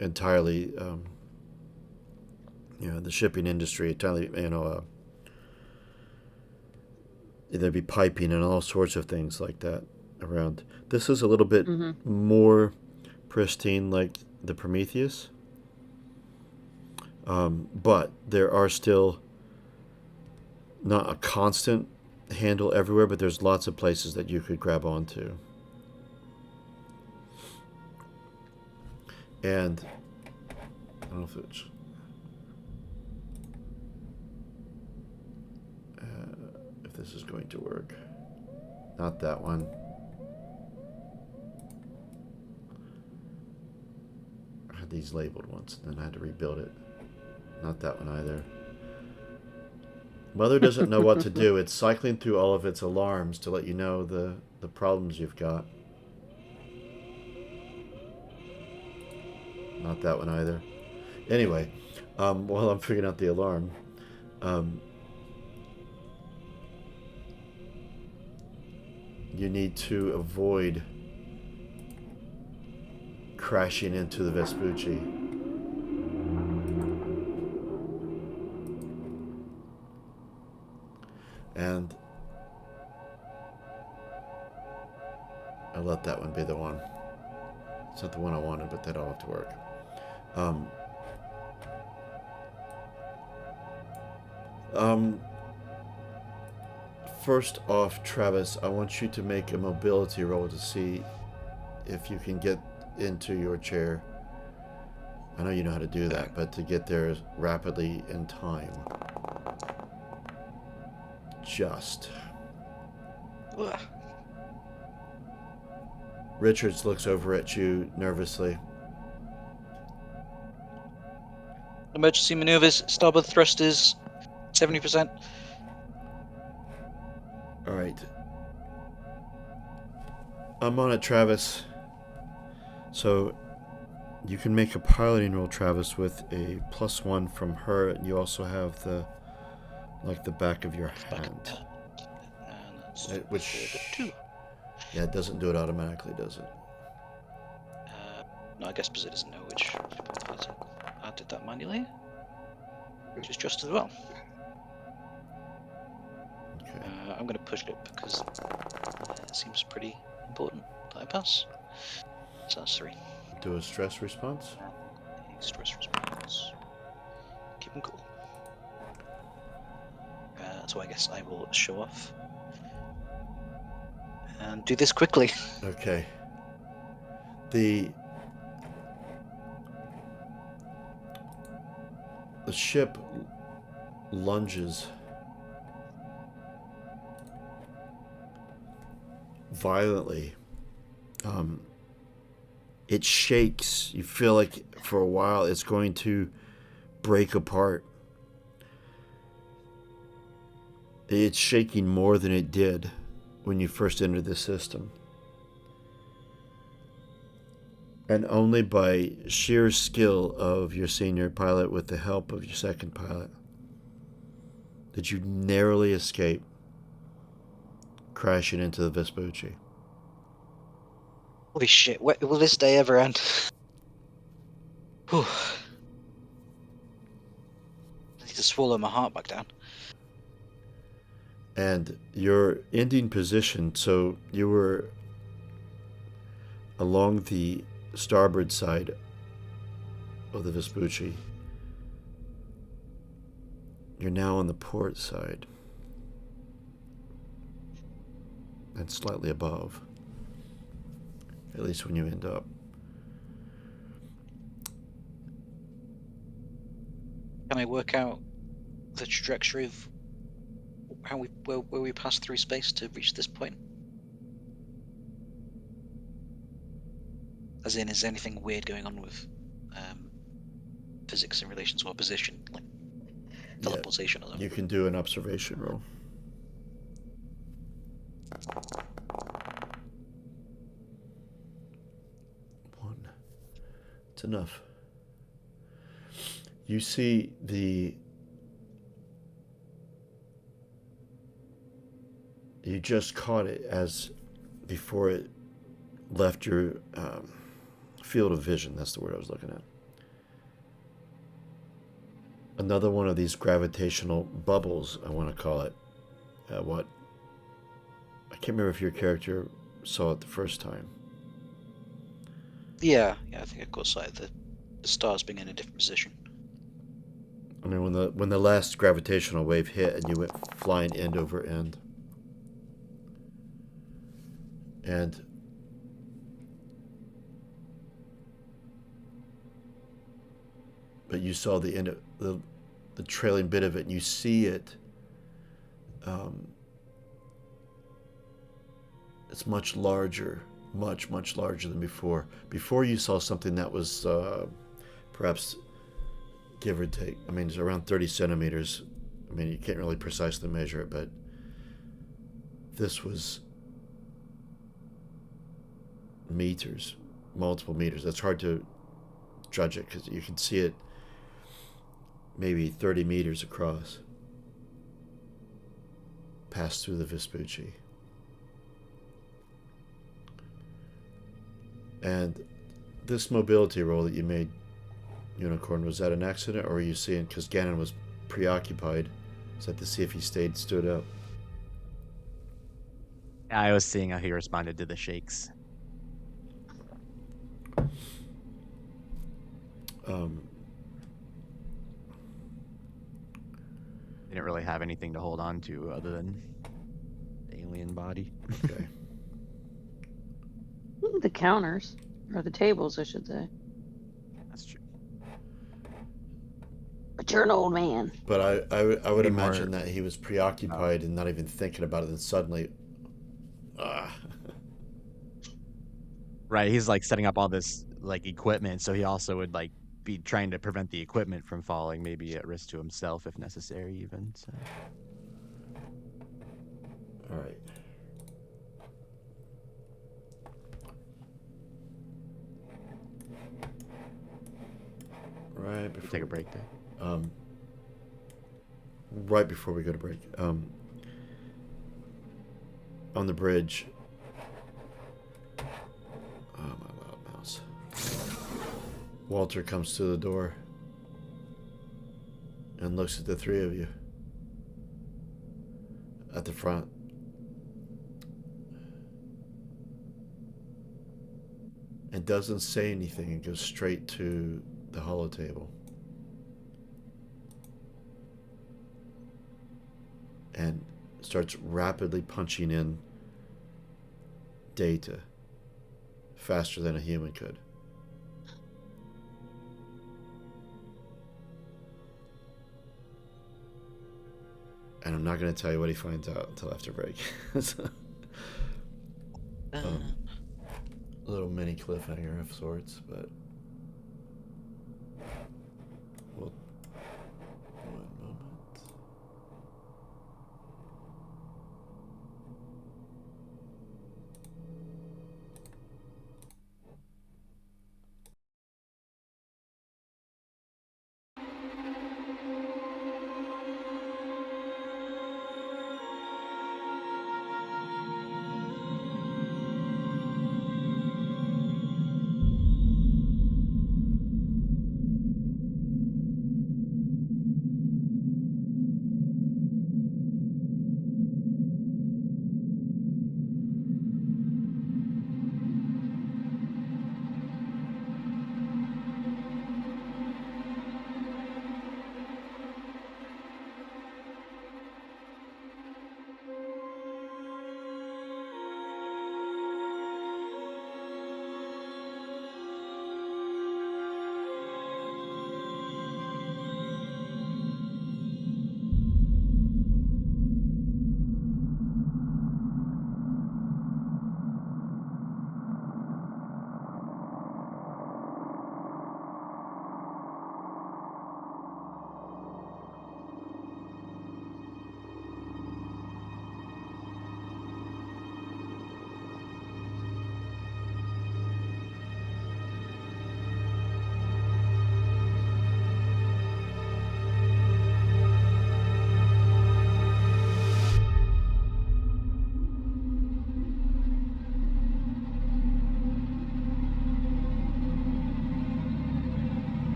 entirely the shipping industry, entirely, there'd be piping and all sorts of things like that around. This is a little bit more pristine, like the Prometheus, but there are still not a constant handle everywhere, but there's lots of places that you could grab onto. And I don't know if it's if this is going to work. Not that one. I had these labeled once, and then I had to rebuild it. Not that one either. Mother doesn't know what to do. It's cycling through all of its alarms to let you know the problems you've got. Not that one either. Anyway, while I'm figuring out the alarm, you need to avoid crashing into the Vespucci. And I'll let that one be the one. It's not the one I wanted, but that'll have to work. First off, Travis, I want you to make a mobility roll to see if you can get into your chair. I know you know how to do that, but to get there rapidly in time. Just. Ugh. Richards looks over at you nervously. Emergency maneuvers, starboard thrusters, 70%. All right. I'm on it, Travis. So you can make a piloting roll, Travis, with a +1 from her, and you also have the back of your hand. Which 2. Yeah, it doesn't do it automatically, does it? No, I guess because it doesn't know which part I did that manually, which is just as well. Okay. I'm going to push it because it seems pretty important that I pass. So that's 3. Do a stress response. Stress response. Keep them cool. So I guess I will show off and do this quickly. Okay. The ship lunges violently. It shakes. You feel like for a while it's going to break apart. It's shaking more than it did when you first entered the system. And only by sheer skill of your senior pilot with the help of your second pilot did you narrowly escape crashing into the Vespucci. Holy shit, will this day ever end? Whew. I need to swallow my heart back down. And your ending position, so you were along the starboard side of the Vespucci. You're now on the port side. And slightly above. At least when you end up. Can I work out the trajectory of where we passed through space to reach this point? As in, is anything weird going on with physics in relation to our position, like teleportation or something? You can do an observation roll. One. It's enough. You see you just caught it as before it left your field of vision. That's the word I was looking at. Another one of these gravitational bubbles, I want to call it. I can't remember if your character saw it the first time. Yeah, I think I caught sight of the stars being in a different position. I mean, when the last gravitational wave hit and you went flying end over end. And but you saw the end of the trailing bit of it, and you see it. It's much larger, much larger than before. Before you saw something that was perhaps give or take. I mean, it's around 30 centimeters. I mean, you can't really precisely measure it, but this was meters, multiple meters. That's hard to judge it because you can see it maybe 30 meters across, pass through the Vespucci. And this mobility roll that you made, Unicorn, was that an accident, or were you seeing, because Gannon was preoccupied, is that to see if he stood up? I was seeing how he responded to the shakes. Um, Didn't really have anything to hold on to other than the alien body. okay. The counters, or the tables, I should say. That's true. But you're an old man. But I would Maybe imagine more- that he was preoccupied and not even thinking about it, and suddenly, Right, he's like setting up all this like equipment, so he also would like be trying to prevent the equipment from falling, maybe at risk to himself if necessary, even. So. all right. Right We'll before take a break there. right before we go to break, on the bridge. Oh, my loud mouse. Walter comes to the door and looks at the three of you at the front. And doesn't say anything and goes straight to the holotable. And starts rapidly punching in data faster than a human could. And I'm not going to tell you what he finds out until after break. So, a little mini cliffhanger of sorts, but we'll, one moment.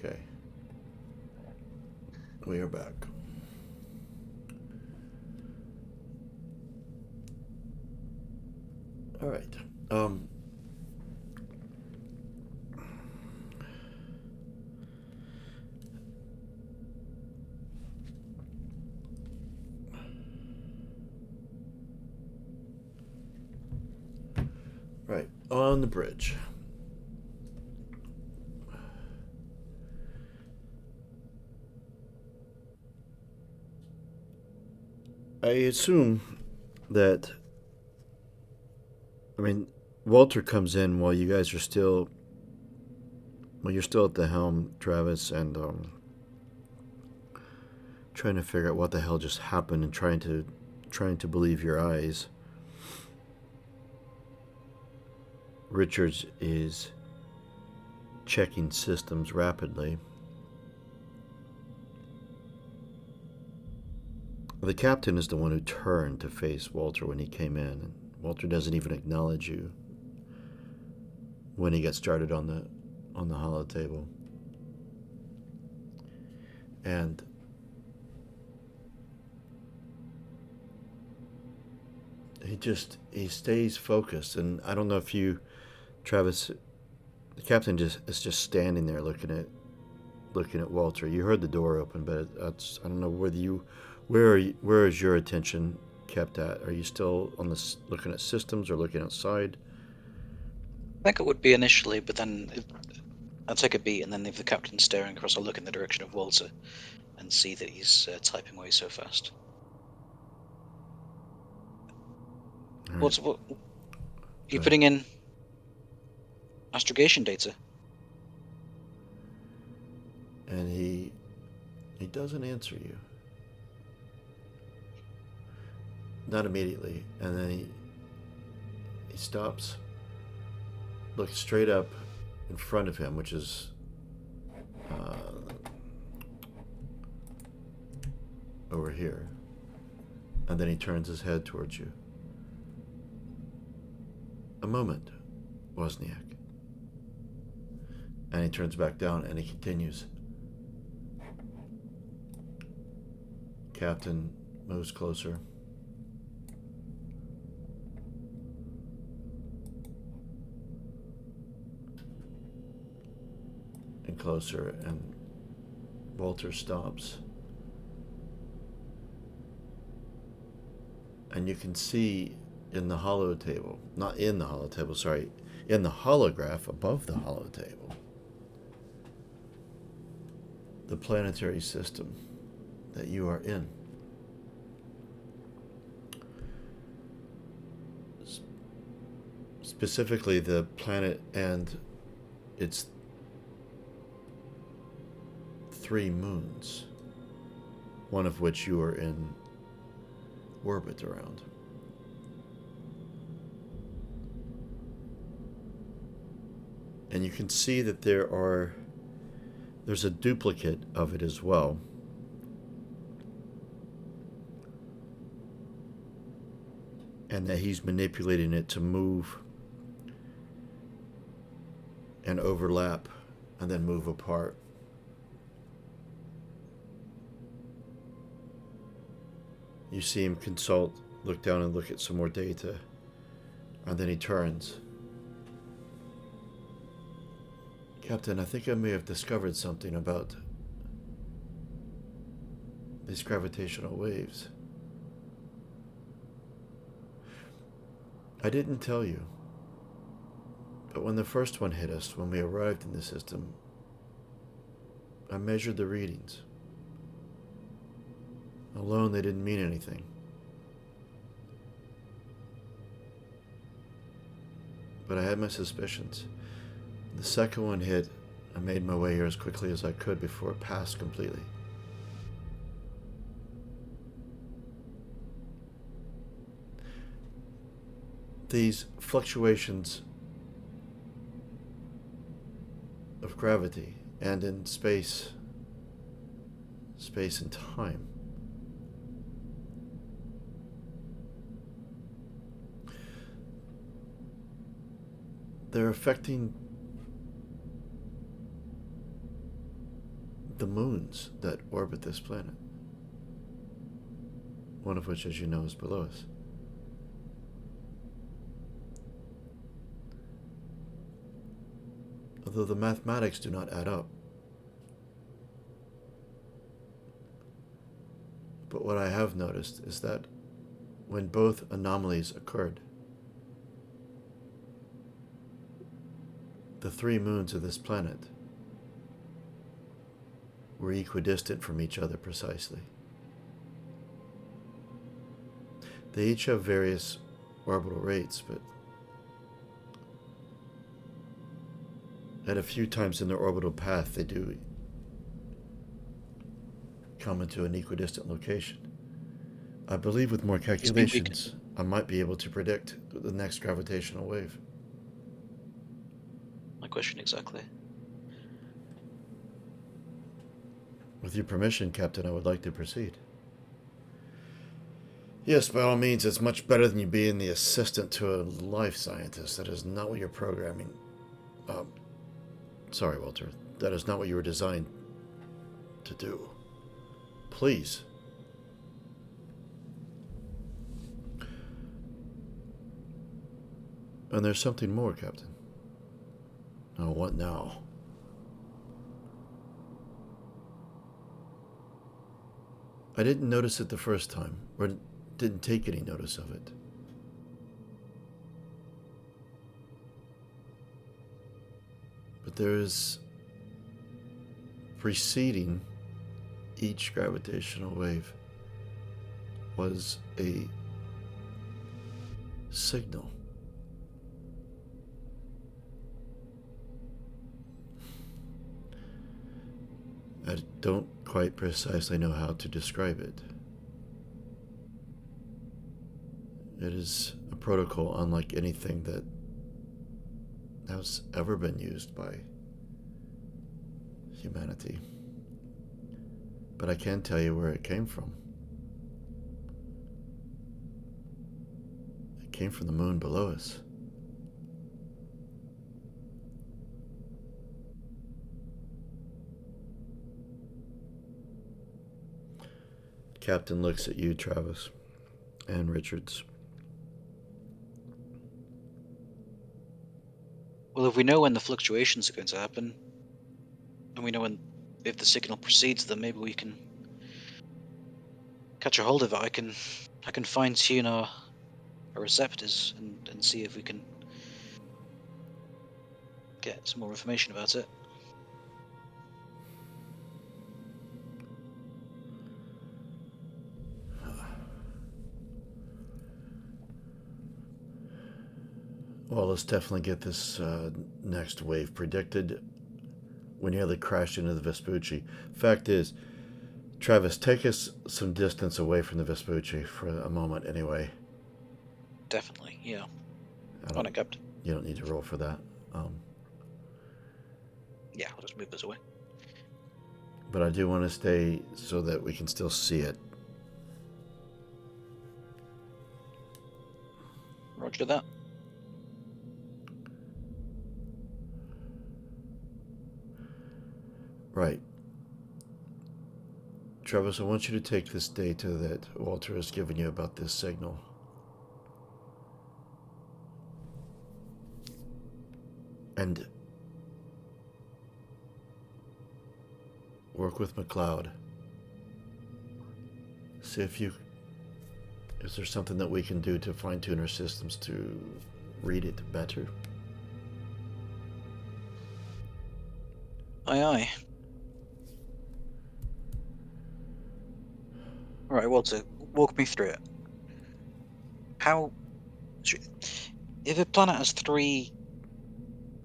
Okay. We are back. All right. Right, on the bridge. I assume that, I mean, Walter comes in while you guys are still, well, you're still at the helm, Travis, and trying to figure out what the hell just happened and trying to believe your eyes. Richards is checking systems rapidly. The captain is the one who turned to face Walter when he came in, and Walter doesn't even acknowledge you when he gets started on the holotable. And he stays focused, and I don't know if you, Travis, the captain is just standing there looking at Walter. You heard the door open, but I don't know whether you, where is your attention kept at? Are you still on this looking at systems or looking outside? I think it would be initially, but then I'll take a beat, and then if the captain's staring across, I'll look in the direction of Walter and see that he's typing away so fast. Right. What? You putting in astrogation data? And he doesn't answer you. Not immediately, and then he stops, looks straight up in front of him, which is over here, and then he turns his head towards you. A moment, Wozniak. And he turns back down and he continues. Captain moves closer. And closer, and Walter stops. And you can see in the holotable, not in the holotable, sorry, in the holograph above the holotable, the planetary system that you are in. Specifically, the planet and its 3 moons, one of which you are in orbit around. And you can see that there's a duplicate of it as well. And that he's manipulating it to move and overlap and then move apart. You see him consult, look down and look at some more data, and then he turns. Captain, I think I may have discovered something about these gravitational waves. I didn't tell you, but when the first one hit us, when we arrived in the system, I measured the readings. Alone, they didn't mean anything. But I had my suspicions. The second one hit, I made my way here as quickly as I could before it passed completely. These fluctuations of gravity and in space and time, they're affecting the moons that orbit this planet. One of which, as you know, is below us. Although the mathematics do not add up. But what I have noticed is that when both anomalies occurred, the 3 moons of this planet were equidistant from each other precisely. They each have various orbital rates, but at a few times in their orbital path, they do come into an equidistant location. I believe with more calculations, I might be able to predict the next gravitational wave. My question exactly. With your permission, Captain, I would like to proceed. Yes, by all means, it's much better than you being the assistant to a life scientist. That is not what you're programming. Sorry, Walter. That is not what you were designed to do. Please. And there's something more, Captain. Oh, what now? I didn't notice it the first time, or didn't take any notice of it. But there is, preceding each gravitational wave, was a signal. I don't quite precisely know how to describe it. It is a protocol unlike anything that has ever been used by humanity. But I can tell you where it came from. It came from the moon below us. Captain looks at you, Travis, and Richards. Well, if we know when the fluctuations are going to happen, and we know if the signal precedes them, maybe we can catch a hold of it. I can fine tune our receptors and see if we can get some more information about it. Well, let's definitely get this next wave predicted. We nearly crashed into the Vespucci. Fact is, Travis, take us some distance away from the Vespucci for a moment anyway. Definitely, yeah. On it, Captain. You don't need to roll for that. Yeah, I'll just move us away. But I do want to stay so that we can still see it. Roger that. Right. Travis, I want you to take this data that Walter has given you about this signal. And work with McLeod. See if is there something that we can do to fine-tune our systems to read it better? Aye, aye. Alright, Walter, walk me through it. If a planet has 3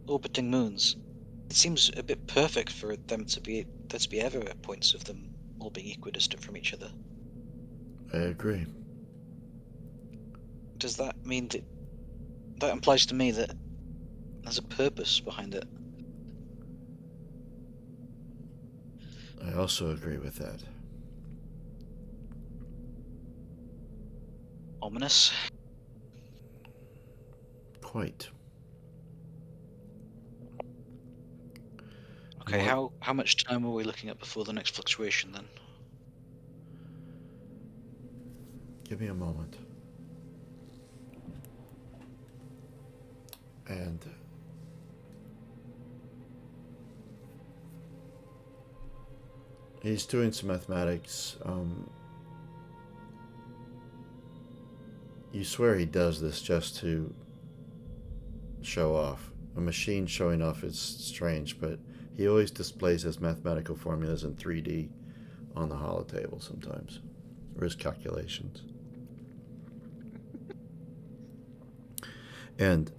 orbiting moons, it seems a bit perfect for there to be ever points of them all being equidistant from each other. I agree. Does that mean that implies to me that there's a purpose behind it? I also agree with that. Ominous. Quite. Okay, What- how much time are we looking at before the next fluctuation then? Give me a moment. And he's doing some mathematics. You swear he does this just to show off. A machine showing off is strange, but he always displays his mathematical formulas in 3D on the holotable sometimes, or his calculations. And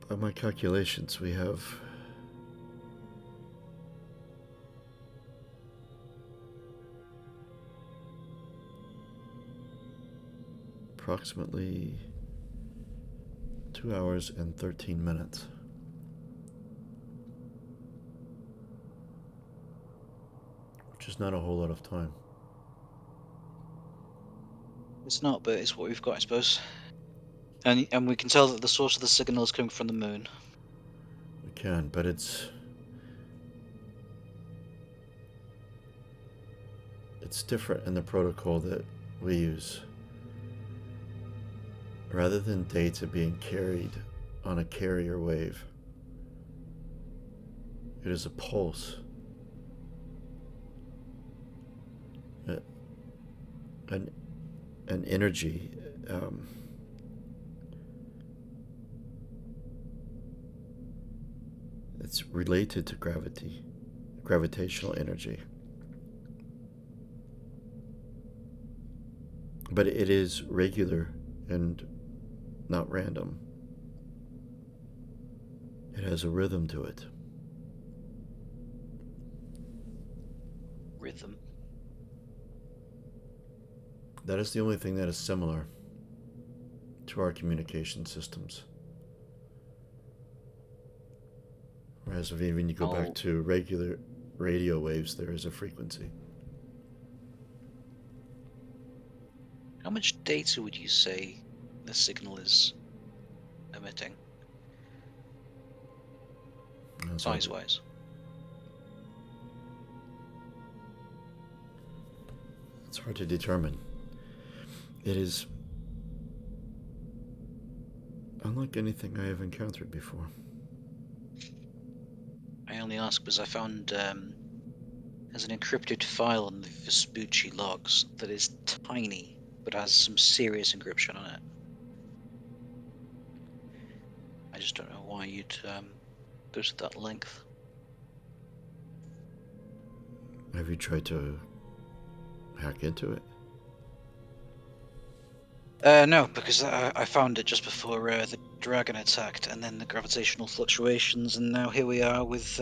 by my calculations, we have approximately 2 hours and 13 minutes. Which is not a whole lot of time. It's not, but it's what we've got, I suppose. And we can tell that the source of the signal is coming from the moon. We can, but it's different in the protocol that we use. Rather than data being carried on a carrier wave, it is a pulse. An energy. It's related to gravity, gravitational energy. But it is regular and not random. It has a rhythm to it. Rhythm. That is the only thing that is similar to our communication systems. Whereas if even you go back to regular radio waves, there is a frequency. How much data would you say the signal is emitting, size-wise? It's hard to determine. It is unlike anything I have encountered before. I only ask because I found there's an encrypted file on the Vespucci logs that is tiny, but has some serious encryption on it. I just don't know why you'd go to that length. Have you tried to hack into it? No, because I found it just before the dragon attacked, and then the gravitational fluctuations, and now here we are with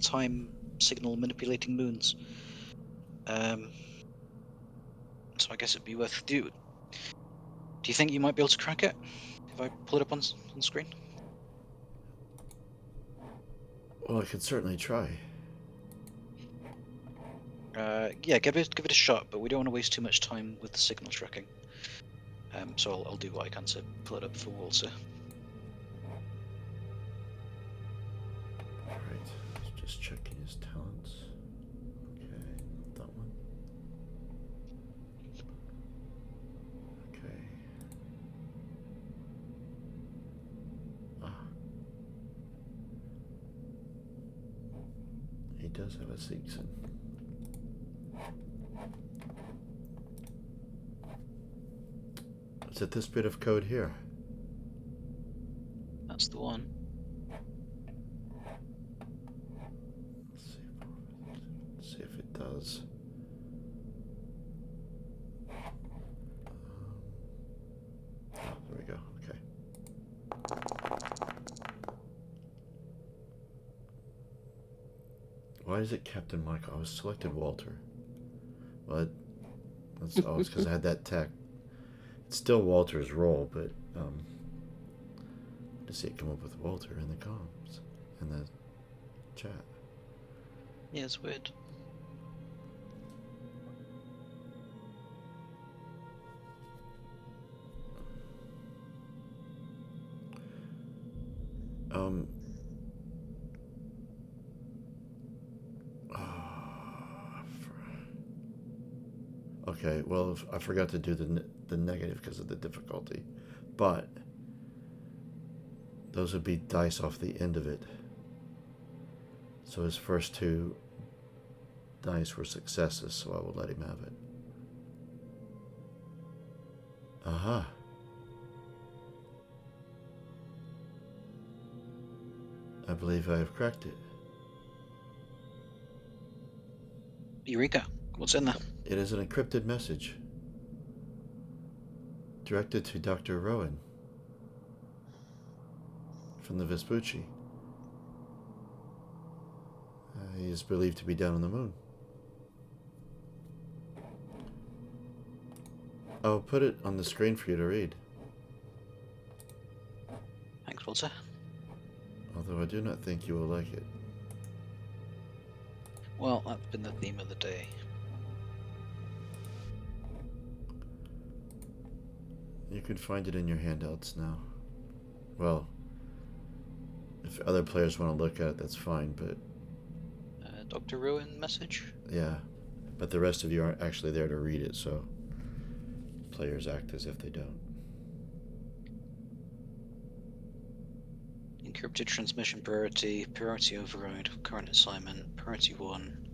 time signal manipulating moons. So I guess it'd be worth. Do you think you might be able to crack it if I pull it up on the screen? Well, I could certainly try. Yeah, give it a shot, but we don't want to waste too much time with the signal tracking. So I'll do what I can to pull it up for Walter. Alright, just checking his talents. Okay, that one. Okay. He does have a Seegson. Is it this bit of code here? That's the one. Let's see if it does. Oh, there we go. Okay. Why is it Captain Michael? I was selected Walter. Well, it's because I had that tech. It's still Walter's role, but to see it come up with Walter in the comms, in the chat. Yeah, it's weird. Um. Okay, well, I forgot to do the negative because of the difficulty, but those would be dice off the end of it. So his first two dice were successes, so I will let him have it. Aha. I believe I have cracked it. Eureka! What's in there? It is an encrypted message directed to Dr. Rowan from the Vespucci. He is believed to be down on the moon. I'll put it on the screen for you to read. Thanks, Walter. Although I do not think you will like it. Well, that's been the theme of the day. You can find it in your handouts now. Well, if other players want to look at it, that's fine, but Dr. Rowan message? yeah. But the rest of you aren't actually there to read it, so players act as if they don't. Encrypted transmission priority, priority override, current assignment, priority 1.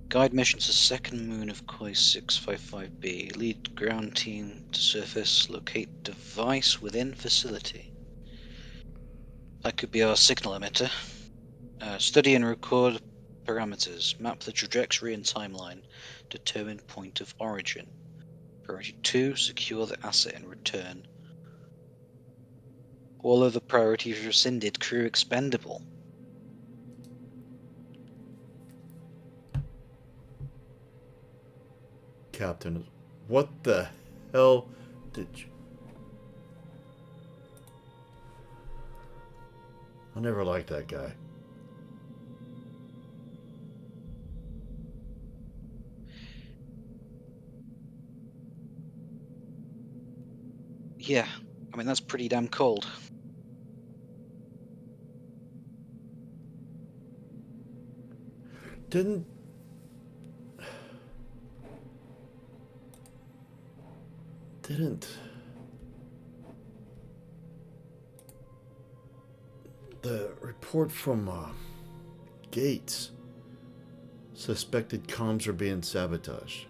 Guide mission to second moon of Koi 655b. Lead ground team to surface, locate device within facility. That could be our signal emitter. Study and record parameters. Map the trajectory and timeline. Determine point of origin. Priority 2, secure the asset and return. All other priorities rescinded. Crew expendable. Captain, what the hell did you... I never liked that guy. Yeah, I mean, that's pretty damn cold. Didn't the report from Gates suspected comms were being sabotaged?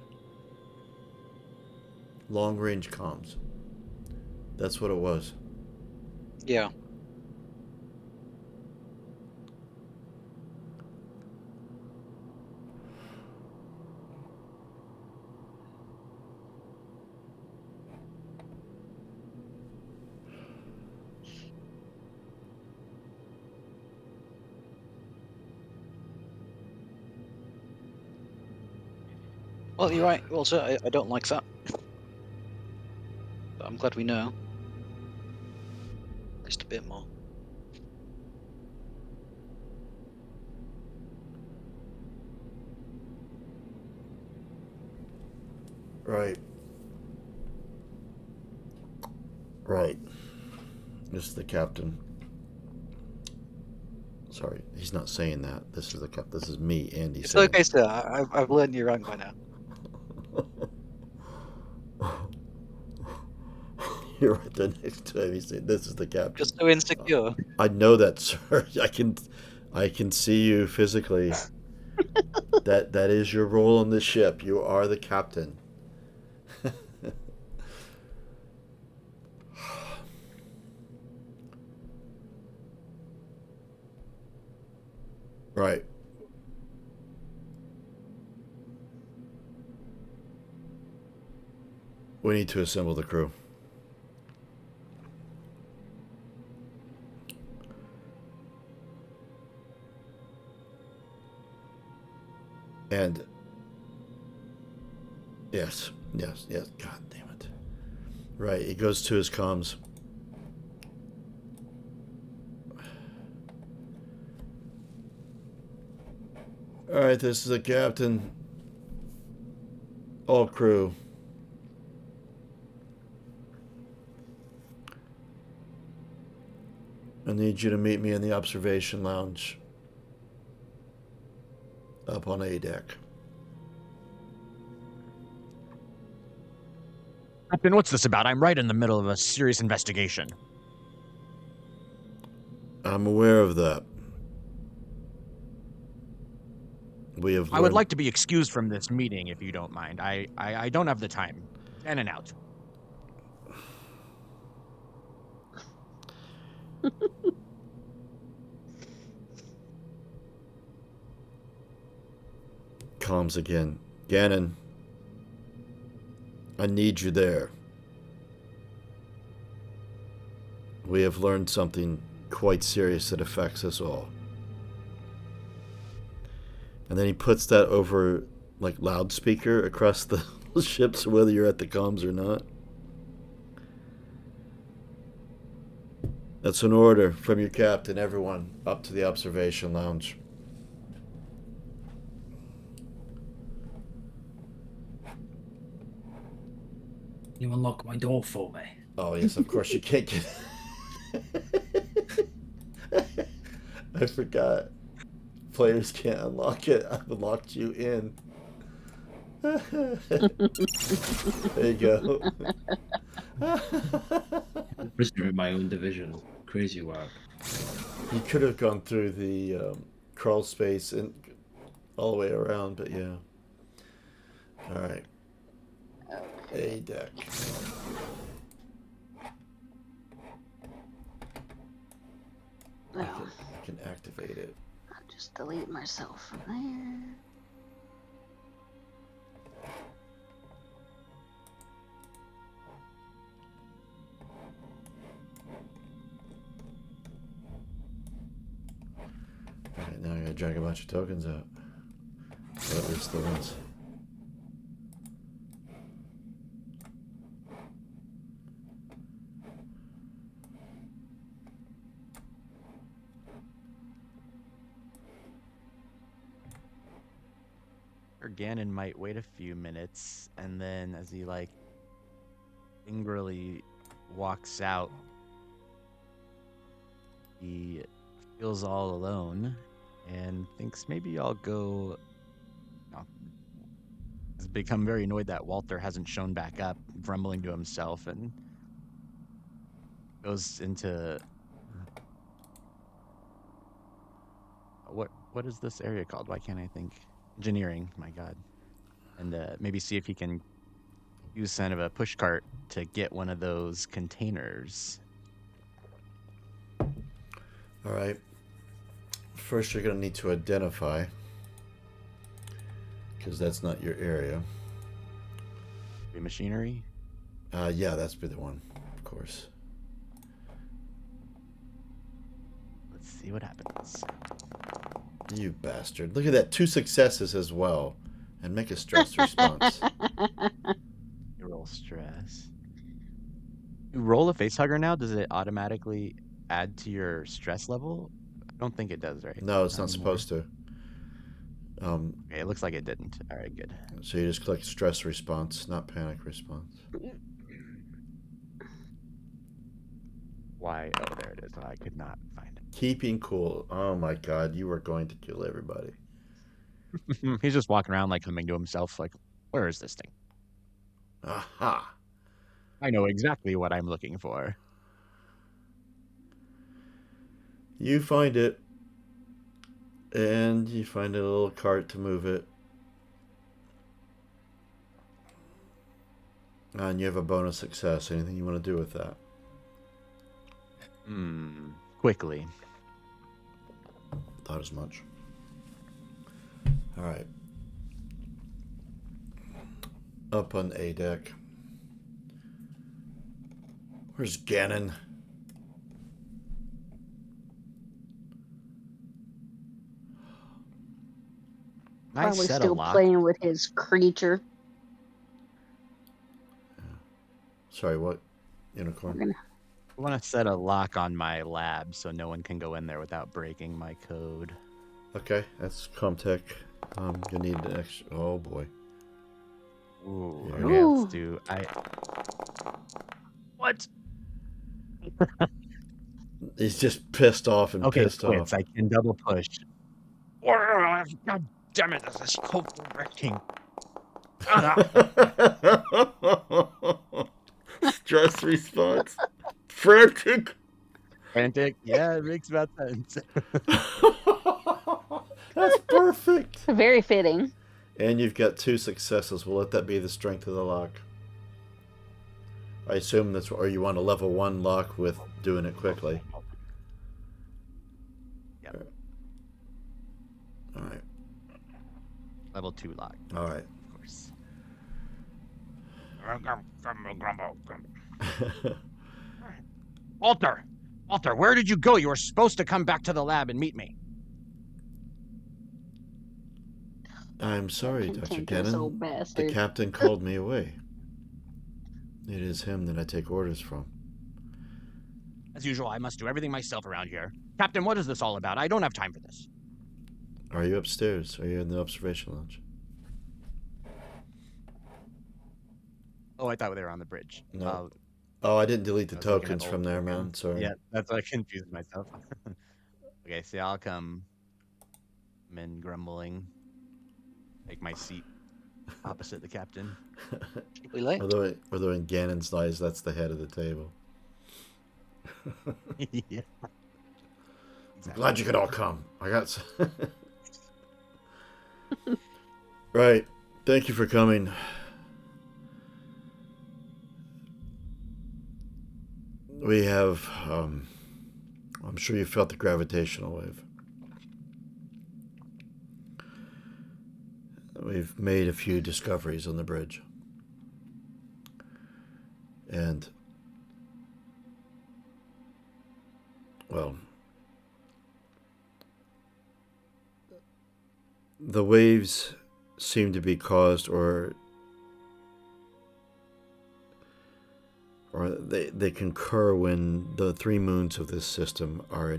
Long range comms. That's what it was. Yeah. Well, you're right, Walter. I don't like that. But I'm glad we know. Just a bit more. Right. Right. This is the captain. Sorry, he's not saying that. This is the cap. This is me, Andy. It's saying okay, sir. I've learned your rank by now. You're right. The next time he said, "This is the captain." Just so insecure. I know that, sir. I can see you physically. That is your role on the ship. You are the captain. Right. We need to assemble the crew. And yes. God damn it. Right, he goes to his comms. All right, this is the captain. All crew. I need you to meet me in the observation lounge up on A deck. Captain, what's this about? I'm right in the middle of a serious investigation. I'm aware of that. We have. I would like to be excused from this meeting if you don't mind. I don't have the time. In and out. Comms again. Gannon, I need you there. We have learned something quite serious that affects us all. And then he puts that over like loudspeaker across the ship, so whether you're at the comms or not. That's an order from your captain. Everyone up to the observation lounge. You unlock my door for me. Oh yes, of course you can't get. I forgot. Players can't unlock it. I've locked you in. There you go. Prisoner in my own division. Crazy work. You could have gone through the crawl space and all the way around, but yeah. All right. A deck. I can activate it. I'll just delete myself from there. Alright, now I gotta drag a bunch of tokens out. So at least the ones. Gannon might wait a few minutes, and then as he like angrily walks out, he feels all alone and thinks maybe I'll go. No, has become very annoyed that Walter hasn't shown back up, grumbling to himself, and goes into what is this area called? Why can't I think? Engineering, my god. And maybe see if he can use kind of a push cart to get one of those containers. All right. First, you're going to need to identify, because that's not your area. Machinery? Yeah, that's be the one, of course. Let's see what happens. You bastard. Look at that. 2 successes as well. And make a stress response. You roll stress. You roll a face hugger now? Does it automatically add to your stress level? I don't think it does, right? No, it's not anymore. supposed to. Okay, it looks like it didn't. All right, good. So you just click stress response, not panic response. Why? Oh, there it is. I could not find it. Keeping cool. Oh my god, you were going to kill everybody. He's just walking around like humming to himself, like, where is this thing? Aha! I know exactly what I'm looking for. You find it. And you find a little cart to move it. And you have a bonus success. Anything you want to do with that? Quickly. Thought as much. Alright. Up on A deck. Where's Gannon? Probably set a still lock. playing with his creature. Sorry, what? Unicorn? I want to set a lock on my lab so no one can go in there without breaking my code. Okay, that's Comtech. You need an extra. Oh boy. Ooh, Yeah. okay, let's do. What? He's just pissed off and Okay, pissed quits. off. I can double push. God damn it! This is so wrecking. Stress response. Frantic. Frantic. Yeah, it makes about sense. That's perfect. Very fitting. And you've got 2 successes. We'll let that be the strength of the lock. I assume that's, or you want a level 1 lock with doing it quickly. Yep. All right. Level 2 lock, All right. of course. Walter! Walter, where did you go? You were supposed to come back to the lab and meet me. I'm sorry, Dr. Cantankerous Gannon. old The bastard. captain called me away. It is him that I take orders from. As usual, I must do everything myself around here. Captain, what is this all about? I don't have time for this. Are you upstairs? Are you in the observation lounge? Oh, I thought they were on the bridge. No. Oh, I didn't delete the I was looking at tokens old from there, man. tokens. Sorry. Yeah, that's why I confused myself. Okay, so I'll come in grumbling. Take my seat opposite the captain. We late? Although in Ganon's eyes, that's the head of the table. Yeah. I'm glad you could all come. I got. Right. Thank you for coming. We have. I'm sure you felt the gravitational wave. We've made a few discoveries on the bridge. And, well, the waves seem to be caused or they concur when the 3 moons of this system are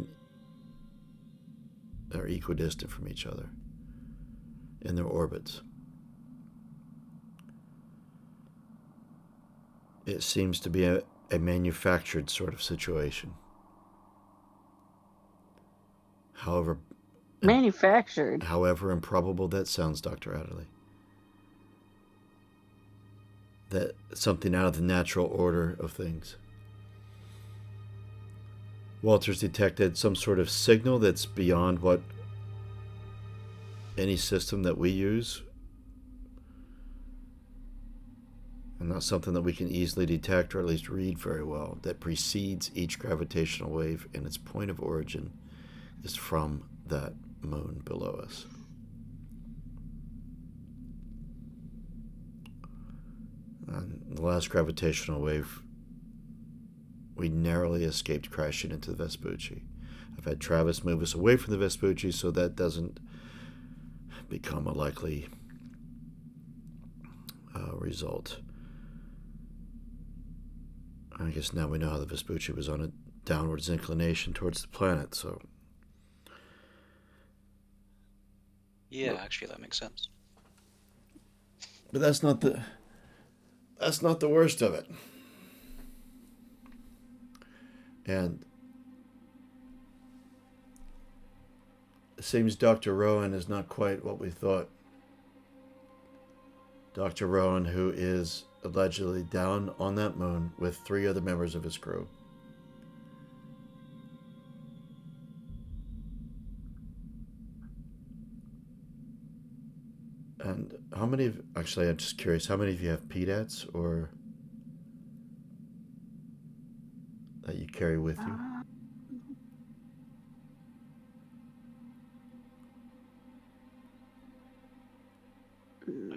equidistant from each other in their orbits. It seems to be a manufactured sort of situation. However improbable that sounds, Dr. Adderley. That something out of the natural order of things. Walter's detected some sort of signal that's beyond what any system that we use, and not something that we can easily detect or at least read very well, that precedes each gravitational wave, and its point of origin is from that moon below us. And the last gravitational wave, we narrowly escaped crashing into the Vespucci. I've had Travis move us away from the Vespucci so that doesn't become a likely result. I guess now we know how the Vespucci was on a downwards inclination towards the planet, so... Yeah, actually, that makes sense. But that's not the worst of it. And it seems Dr. Rowan is not quite what we thought. Dr. Rowan, who is allegedly down on that moon with 3 other members of his crew. And how many of, actually, I'm just curious, how many of you have PDATs or that you carry with you?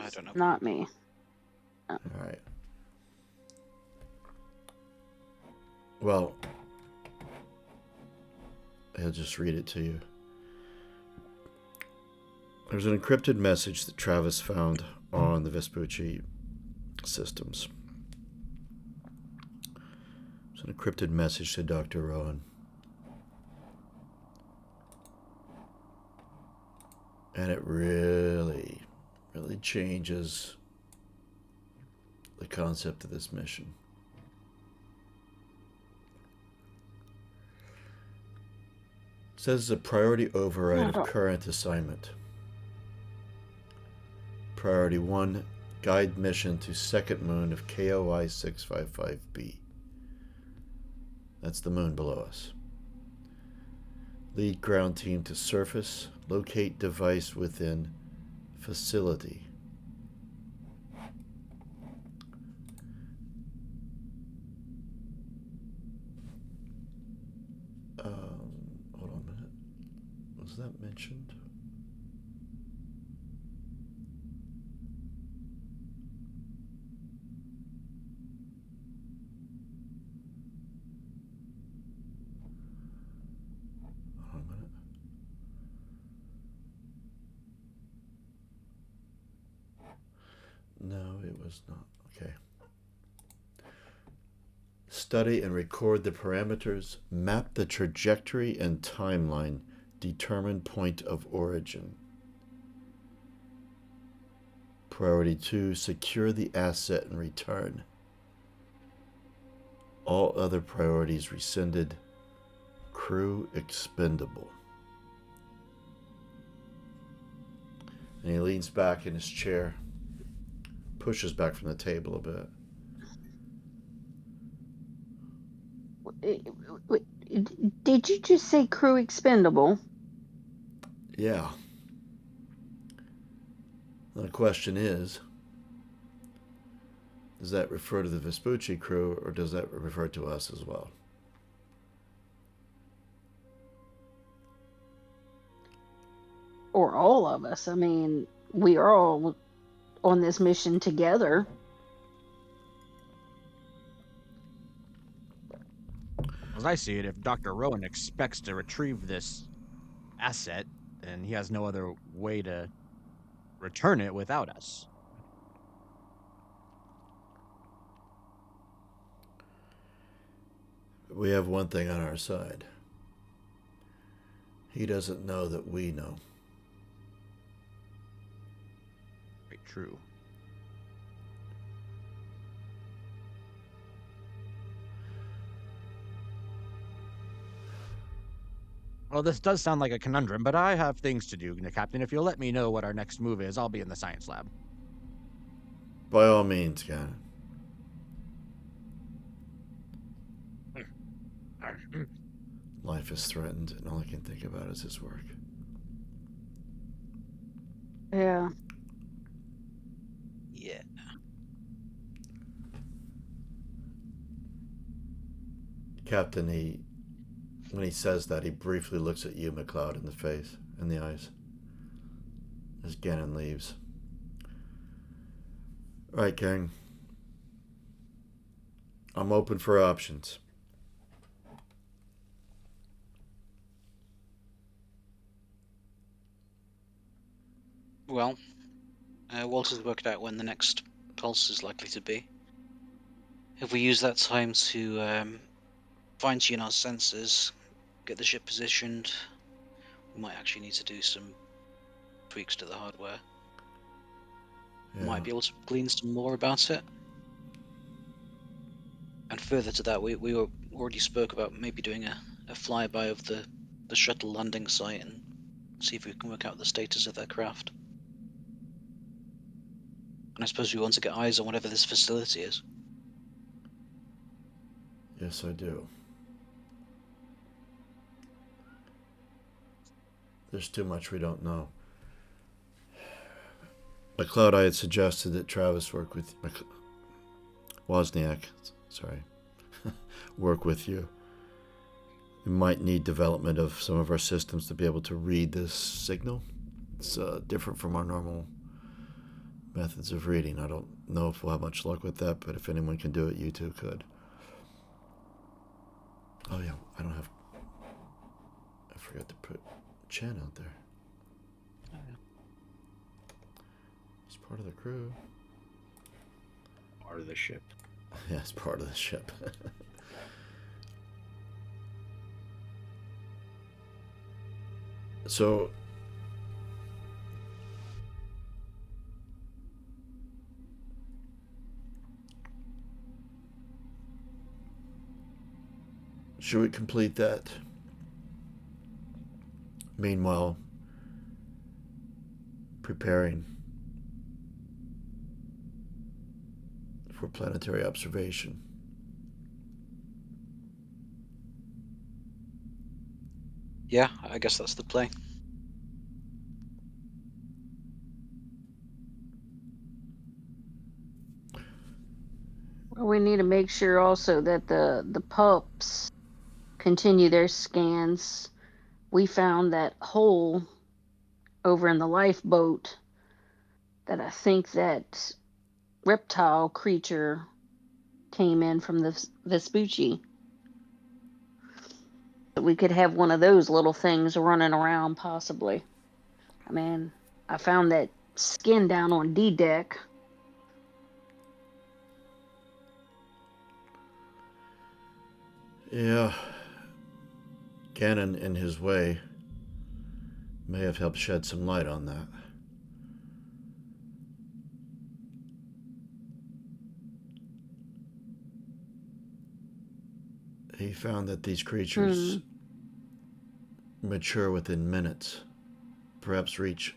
I don't know. Not me. All right. Well, I'll just read it to you. There's an encrypted message that Travis found on the Vespucci systems. It's an encrypted message to Dr. Rowan. And it really changes the concept of this mission. Says a priority override Not of a- current assignment. Priority 1, guide mission to second moon of KOI 655b. That's the moon below us. Lead ground team to surface. Locate device within facility. Hold on a minute. Was that mentioned? Hold on a minute. No, it was not. Okay. Study and record the parameters, map the trajectory and timeline, determine point of origin. Priority 2, secure the asset and return. All other priorities rescinded. Crew expendable. And he leans back in his chair, pushes back from the table a bit. Did you just say crew expendable? Yeah. The question is, does that refer to the Vespucci crew or does that refer to us as well? Or all of us? I mean, we are all on this mission together. As I see it, if Dr. Rowan expects to retrieve this asset, then he has no other way to return it without us. We have one thing on our side. He doesn't know that we know. Very true. Well, this does sound like a conundrum, but I have things to do, Captain. If you'll let me know what our next move is, I'll be in the science lab. By all means, Cannon. Life is threatened, and all I can think about is his work. Yeah. Yeah. Captain, when he says that, he briefly looks at you, McLeod, in the face, in the eyes, as Gannon leaves. Right, gang. I'm open for options. Well, Walter's worked out when the next pulse is likely to be. If we use that time to fine-tune our sensors, get the ship positioned, we might actually need to do some tweaks to the hardware. Yeah. Might be able to glean some more about it. And further to that, we already spoke about maybe doing a flyby of the shuttle landing site and see if we can work out the status of their craft. And I suppose we want to get eyes on whatever this facility is. Yes, I do. There's too much we don't know. McLeod, I had suggested that Travis work with Wozniak, sorry, work with you. We might need development of some of our systems to be able to read this signal. It's different from our normal methods of reading. I don't know if we'll have much luck with that, but if anyone can do it, you two could. Oh yeah, I forgot to put Chen out there. He's part of the crew. Part of the ship. Yeah, it's part of the ship. So, should we complete that? Meanwhile, preparing for planetary observation. Yeah, I guess that's the play. Well, we need to make sure also that the pups continue their scans. We found that hole over in the lifeboat that I think that reptile creature came in from the Vespucci. We could have one of those little things running around, possibly. I mean, I found that skin down on D deck. Yeah, Gannon, in his way, may have helped shed some light on that. He found that these creatures mature within minutes, perhaps reach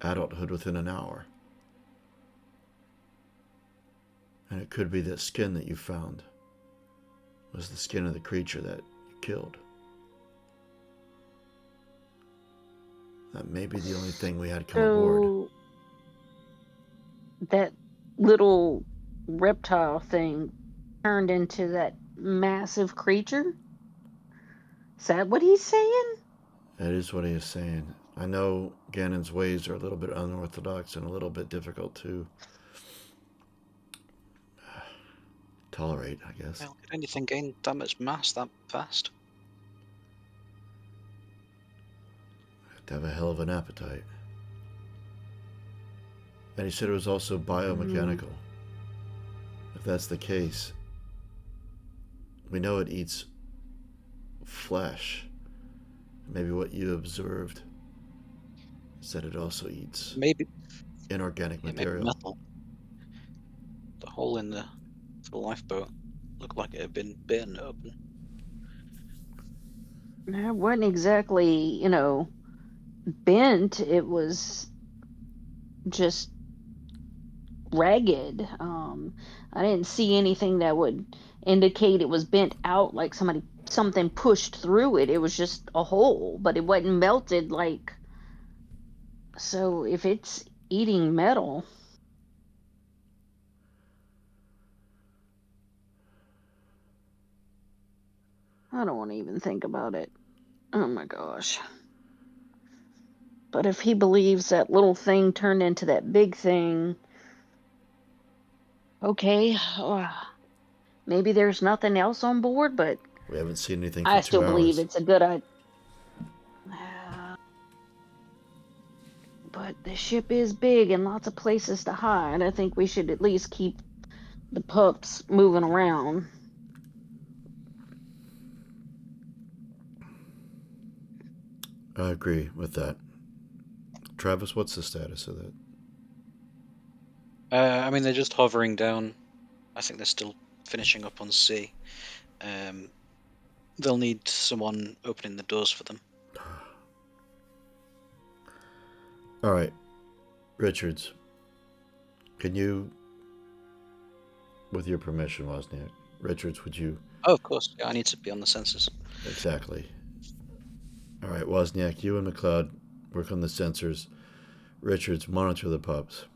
adulthood within an hour. And it could be that skin that you found was the skin of the creature that you killed. That may be the only thing we had come aboard. So that little reptile thing turned into that massive creature? Is that what he's saying? That is what he is saying. I know Gannon's ways are a little bit unorthodox and a little bit difficult to tolerate, I guess. Well, could anything gain that much mass that fast? Have to have a hell of an appetite. And he said it was also biomechanical. If that's the case, we know it eats flesh. Maybe what you observed is that it also eats Maybe inorganic maybe material. metal. The hole in the lifeboat looked like it had been bitten open. It wasn't exactly, bent. It was just ragged. I didn't see anything that would indicate it was bent out like something pushed through it. It was just a hole, but it wasn't melted like. So if it's eating metal, I don't want to even think about it. Oh my gosh. But if he believes that little thing turned into that big thing, okay, maybe there's nothing else on board, but We haven't seen anything for I 2 still believe hours. it's a good idea. But the ship is big and lots of places to hide. I think we should at least keep the pups moving around. I agree with that. Travis, what's the status of that? I mean, they're just hovering down. I think they're still finishing up on sea. They'll need someone opening the doors for them. All right, Richards, can you, with your permission, Wozniak, Richards, would you? Oh, of course. Yeah, I need to be on the sensors. Exactly. All right, Wozniak, you and McLeod work on the sensors. Richards, monitor the pups.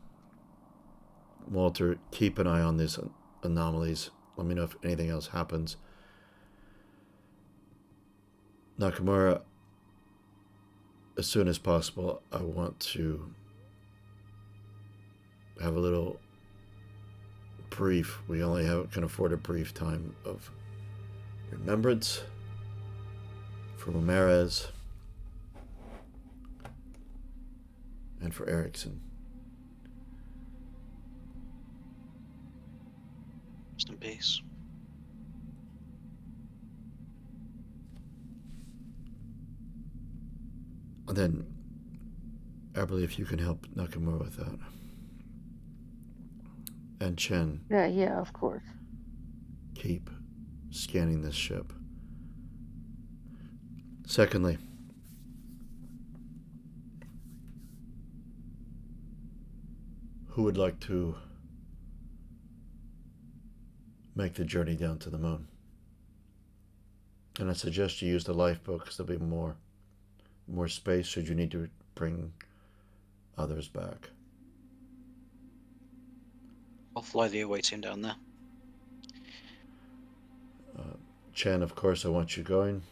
Walter, keep an eye on these anomalies. Let me know if anything else happens. Nakamura, as soon as possible, I want to have a little brief. We only can afford a brief time of remembrance for Ramirez and for Erickson. Rest in peace. And then, Aberley, if you can help Nakamura with that. And Chen, Yeah, of course. keep scanning this ship. Secondly, who would like to make the journey down to the moon? And I suggest you use the lifeboat because there'll be more space should you need to bring others back. I'll fly the away team down there. Chen, of course, I want you going.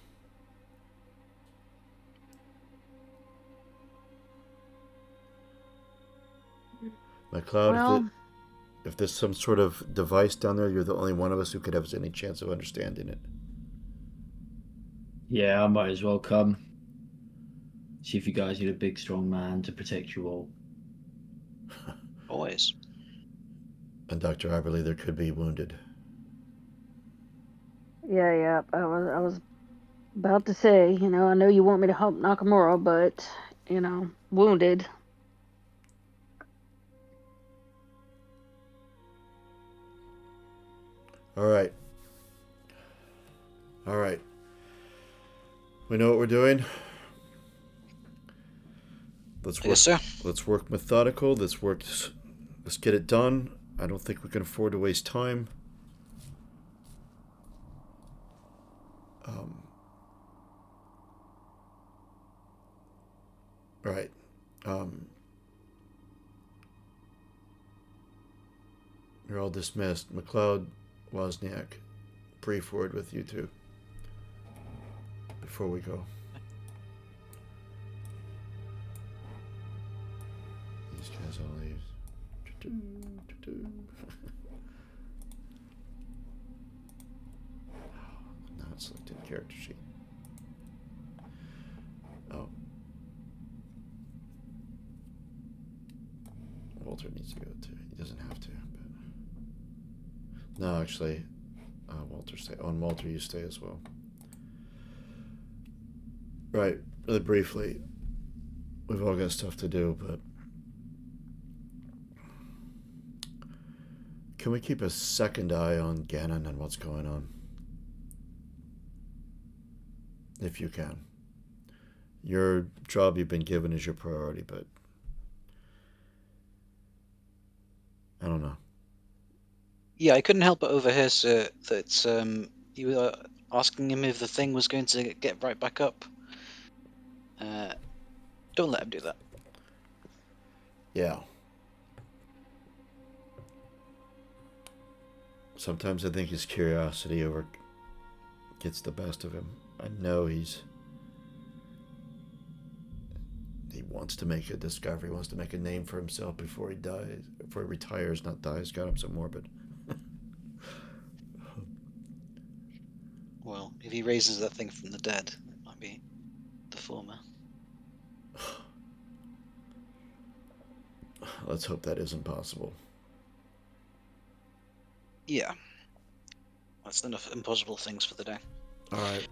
McLeod, Well, if there's some sort of device down there, you're the only one of us who could have any chance of understanding it. Yeah, I might as well come. See if you guys need a big, strong man to protect you all. Always. And Dr. Iberly, there could be wounded. yeah. I was about to say, I know you want me to help Nakamura, but wounded. All right. We know what we're doing. Let's work. Yes, sir. Let's work methodical. Let's get it done. I don't think we can afford to waste time. Right. You're all dismissed. McLeod, Wozniak, brief word with you two before we go. These guys all leave. Not selected character sheet. Oh. Walter needs to go too. He doesn't have to, but no, actually, Walter stay. On Walter, you stay as well. Right. Really briefly, we've all got stuff to do, but can we keep a second eye on Ganon and what's going on? If you can. Your job you've been given is your priority, but I don't know. Yeah, I couldn't help but overhear, sir, that you were asking him if the thing was going to get right back up. Don't let him do that. Yeah. Sometimes I think his curiosity gets the best of him. I know he wants to make a discovery, wants to make a name for himself before he dies, before he retires, not dies. Got him some more, but Well, if he raises that thing from the dead, it might be the former. let's hope that isn't possible. Yeah. That's enough impossible things for the day. All right.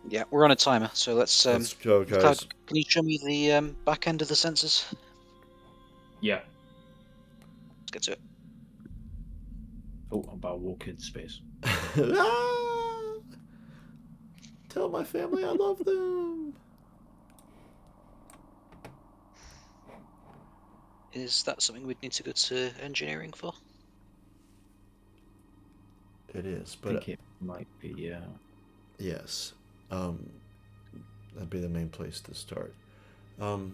Yeah, we're on a timer, so let's go, guys. Cloud, can you show me the back end of the sensors? Yeah. Let's get to it. Oh, I'm about to walk in space. Ah! Tell my family I love them. Is that something we'd need to go to engineering for? It is, I but think it might be, yeah. yes. That'd be the main place to start. But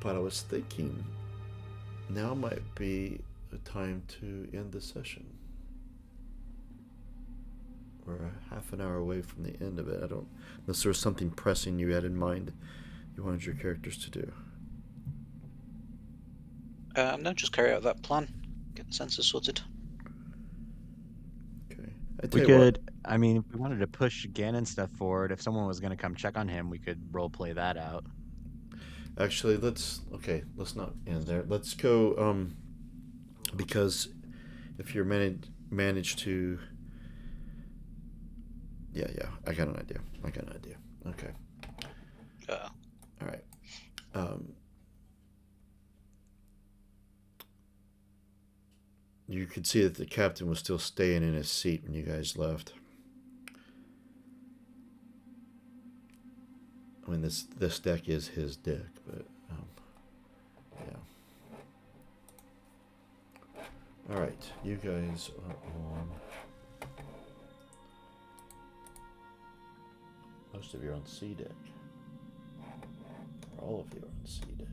I was thinking now might be a time to end the session. We're a half an hour away from the end of it. Unless there was something pressing you had in mind you wanted your characters to do. No, just carry out that plan. Get the sensors sorted. Okay. We could, I mean, if we wanted to push Ganon stuff forward, if someone was going to come check on him, we could role play that out. Actually, let's not end there. Let's go, because if you're managed to, yeah, I got an idea. Okay. All right. You could see that the captain was still staying in his seat when you guys left. I mean, this deck is his deck, but yeah. All right, you guys are on. Most of you are on C deck. Or all of you are on C deck.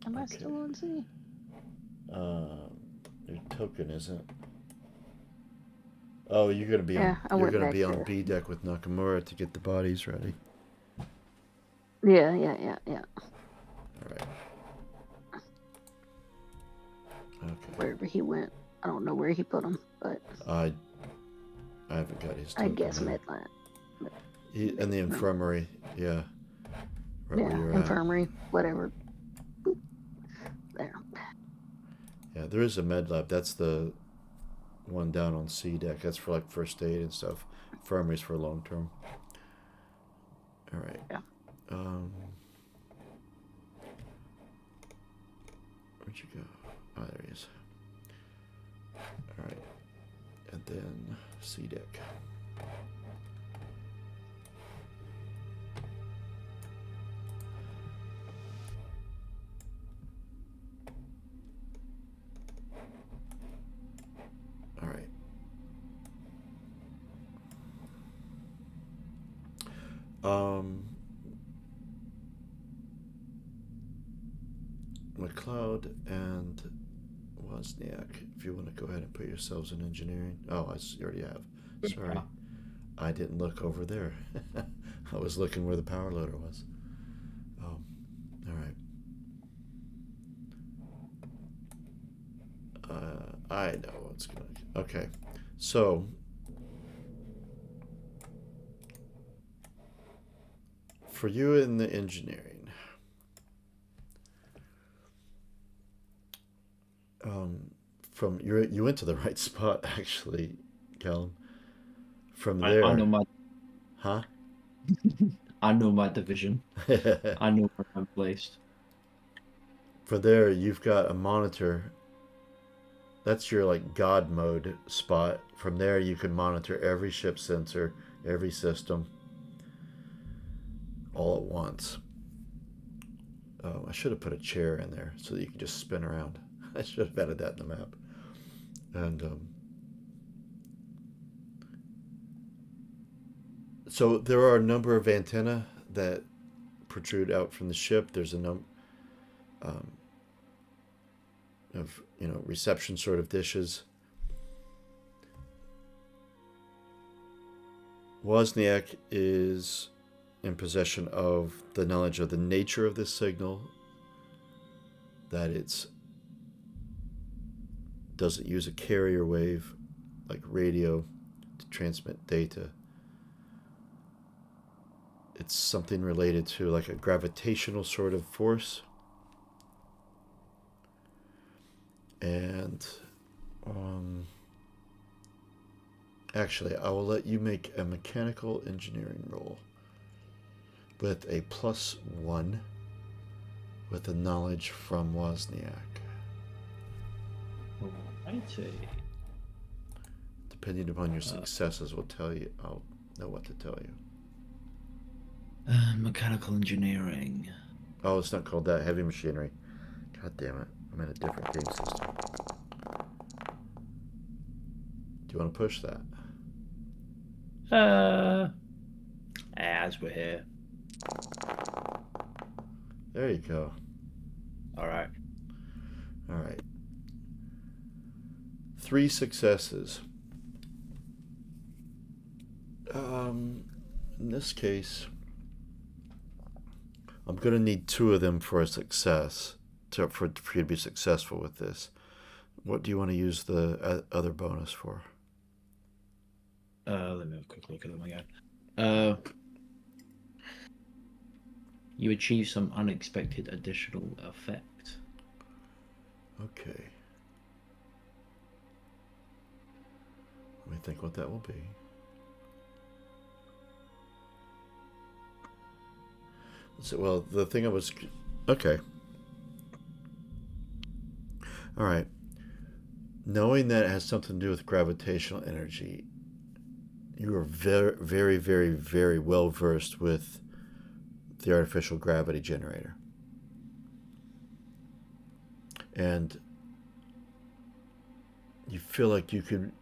Am I Okay. still on C? Your token isn't. Oh, you're gonna be Yeah, I on. You're went gonna back be on there. B deck with Nakamura to get the bodies ready. Yeah. All right. Okay. Wherever he went, I don't know where he put them, but I haven't got his I token. guess yet. Medline. In the infirmary. Yeah. Right where Yeah, you're at. infirmary, whatever. Boop. There. Yeah, there is a med lab. That's the one down on C deck. That's for like first aid and stuff. Infirmary's for long term. All right. Yeah. Where'd you go? Oh, there he is. All right. And then C deck. All right. McLeod and Wozniak, if you want to go ahead and put yourselves in engineering. Oh, you already have. Sorry. Yeah. I didn't look over there. I was looking where the power loader was. All right. I know what's going to... Okay. So... For you in the engineering... you went to the right spot, actually, Callum. From there... I know my... Huh? I know my division. I know where I'm placed. For there, you've got a monitor. That's your like God mode spot. From there, you can monitor every ship sensor, every system, all at once. Oh, I should have put a chair in there so that you can just spin around. I should have added that in the map. And so there are a number of antennae that protrude out from the ship. There's a number of reception sort of dishes. Wozniak is in possession of the knowledge of the nature of this signal, that it's doesn't use a carrier wave like radio to transmit data. It's something related to like a gravitational sort of force. And actually, I will let you make a mechanical engineering roll with a +1 with the knowledge from Wozniak. Alrighty. Depending upon your successes, I'll know what to tell you. Mechanical engineering. Oh, it's not called that. Heavy machinery. God damn it. I'm in a different game system. Do you want to push that? As we're here. There you go. Alright. All right. 3 successes. In this case, I'm going to need 2 of them for a success, for you to be successful with this. What do you want to use the other bonus for? Let me have a quick look at them again. You achieve some unexpected additional effect. Okay. Let me think what that will be. So, well, the thing I was... Okay. All right. knowing that it has something to do with gravitational energy, you are very, very, very, very well versed with the artificial gravity generator. And you feel like you could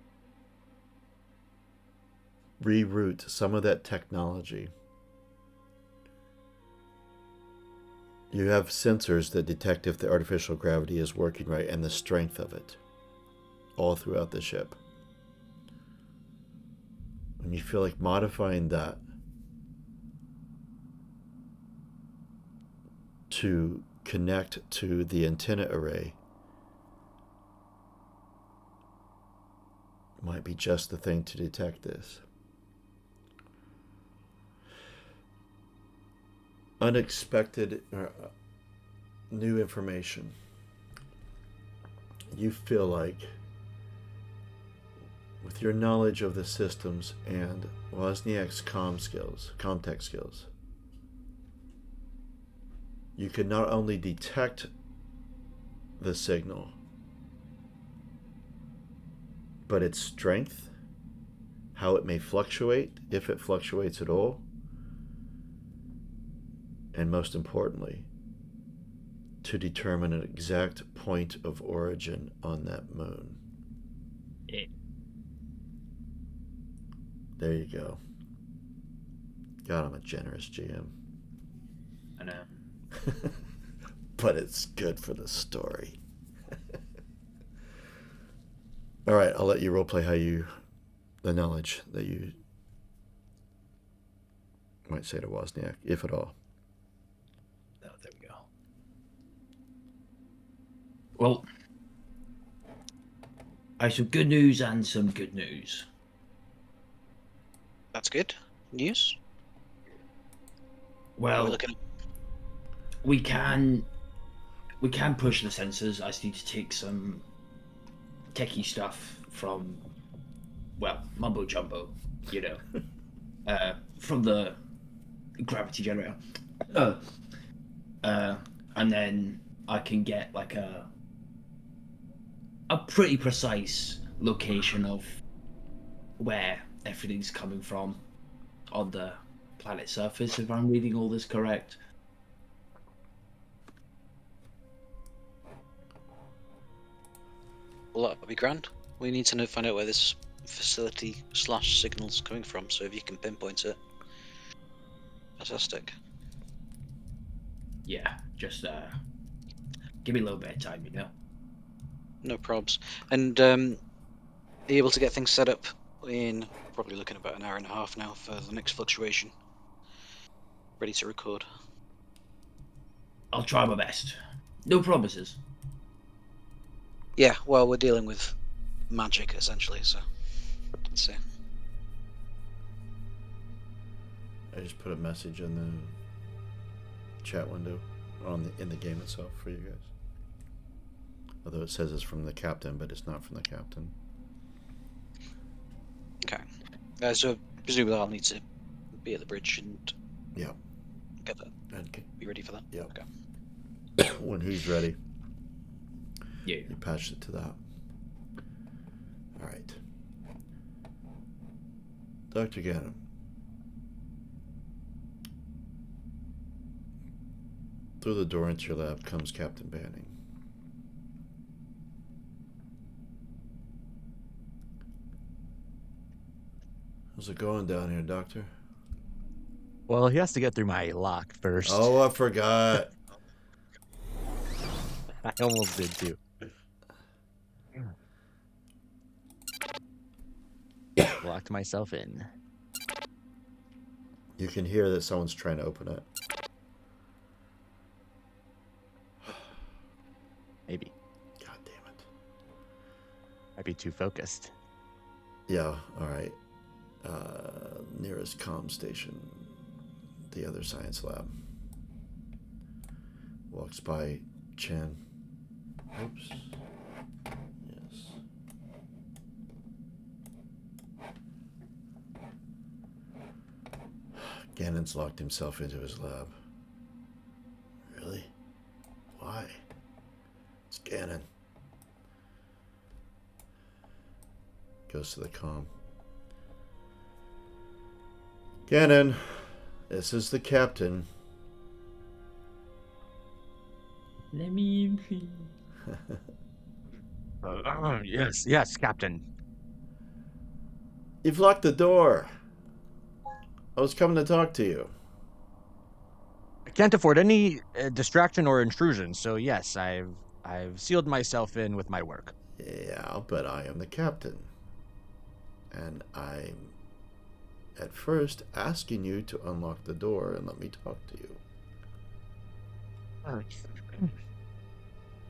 reroute some of that technology. You have sensors that detect if the artificial gravity is working right and the strength of it all throughout the ship. And you feel like modifying that to connect to the antenna array might be just the thing to detect this. Unexpected new information. You feel like, with your knowledge of the systems and Wozniak's comtech skills, you can not only detect the signal, but its strength, how it may fluctuate, if it fluctuates at all, and most importantly, to determine an exact point of origin on that moon. Yeah. There you go. God, I'm a generous GM. I know. But it's good for the story. All right, I'll let you roleplay the knowledge that you might say to Wozniak, if at all. Oh, there we go. Well, I have some good news and some good news. That's good news. Are Well, we looking at... we can push the sensors. I just need to take some techie stuff from, well, mumbo jumbo, you know, from the gravity generator, and then I can get like a pretty precise location of where everything's coming from on the planet surface, if I'm reading all this correct. Well, that'd be grand. We need to find out where this facility / signal's coming from, so if you can pinpoint it. Fantastic. Yeah, just give me a little bit of time, you know. No probs. And are you able to get things set up in probably looking about an hour and a half now for the next fluctuation? Ready to record. I'll try my best. No promises. Yeah, well, we're dealing with magic essentially, so let's see. I just put a message in the chat window in the game itself for you guys. Although it says it's from the captain, but it's not from the captain. Okay. So presumably I'll need to be at the bridge and Yeah. get that. And Be ready for that. yeah. Okay. When he's ready, Yeah. you patched it to that. All right. Dr. Gannon. Through the door into your lab comes Captain Banning. How's it going down here, Doctor? Well, he has to get through my lock first. Oh, I forgot. I almost did too. Locked myself in. You can hear that someone's trying to open it. Maybe. God damn it. Might be too focused. Yeah, all right. Nearest comm station, the other science lab. Walks by Chen. Oops. Yes. Gannon's locked himself into his lab. Really? Why? It's Gannon. Goes to the comm. Gannon, this is the captain. Let me in, please. Yes, Captain. You've locked the door. I was coming to talk to you. I can't afford any distraction or intrusion, so yes, I've sealed myself in with my work. Yeah, but I am the captain. And I'm at first asking you to unlock the door and let me talk to you.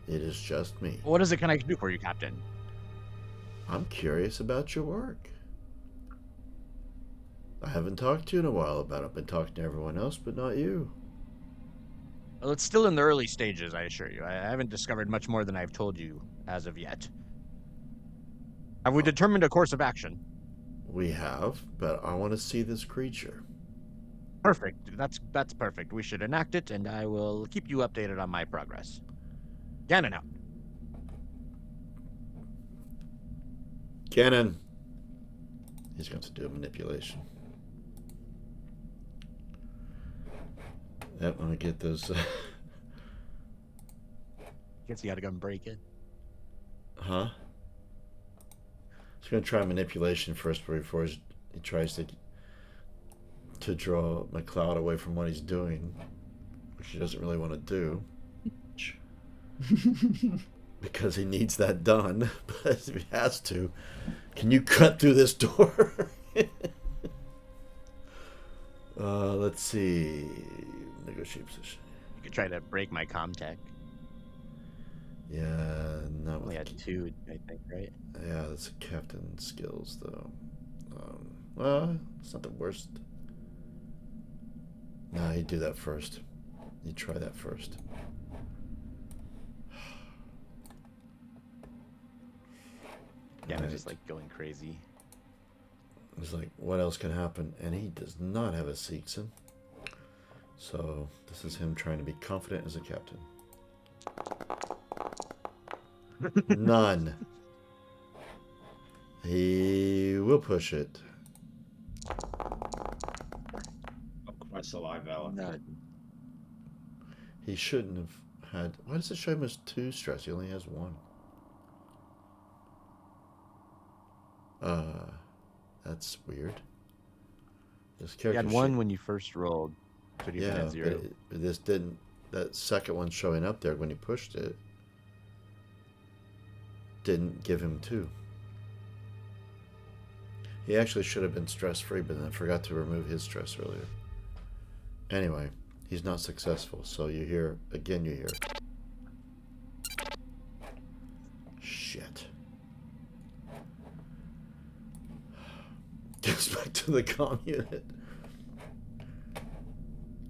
It is just me. What is it can I do for you, Captain? I'm curious about your work. I haven't talked to you in a while about it. I've been talking to everyone else, but not you. Well, it's still in the early stages, I assure you. I haven't discovered much more than I've told you as of yet. Have we determined a course of action? We have, but I want to see this creature. Perfect. That's perfect. We should enact it, and I will keep you updated on my progress. Gannon out. Gannon. He's going to do a manipulation. Yep, let me get those. Guess you gotta go and break it. Huh? He's going to try manipulation first before he tries to draw McLeod away from what he's doing, which he doesn't really want to do. Because he needs that done. But if he has to, can you cut through this door? Let's see. Negotiate position. You could try to break my comtech. Yeah, not Only with. had 2, I think, right? Yeah, that's captain skills though. Well, it's not the worst. Nah, you do that first. You try that first. Yeah, Right. I'm just like going crazy. It's like, what else can happen? And he does not have a Seegson. So this is him trying to be confident as a captain. None. He will push it. Oh, Christ alive, Ella. No. He shouldn't have had. Why does it show him as 2 stress? He only has 1. That's weird. This You character. had 1 when you first rolled. So you Yeah, had 0. but this didn't. That second one showing up there when he pushed it didn't give him 2. He actually should have been stress-free, but then I forgot to remove his stress earlier. Anyway, he's not successful, so you hear, again you hear. Shit. Gets back to the comm unit.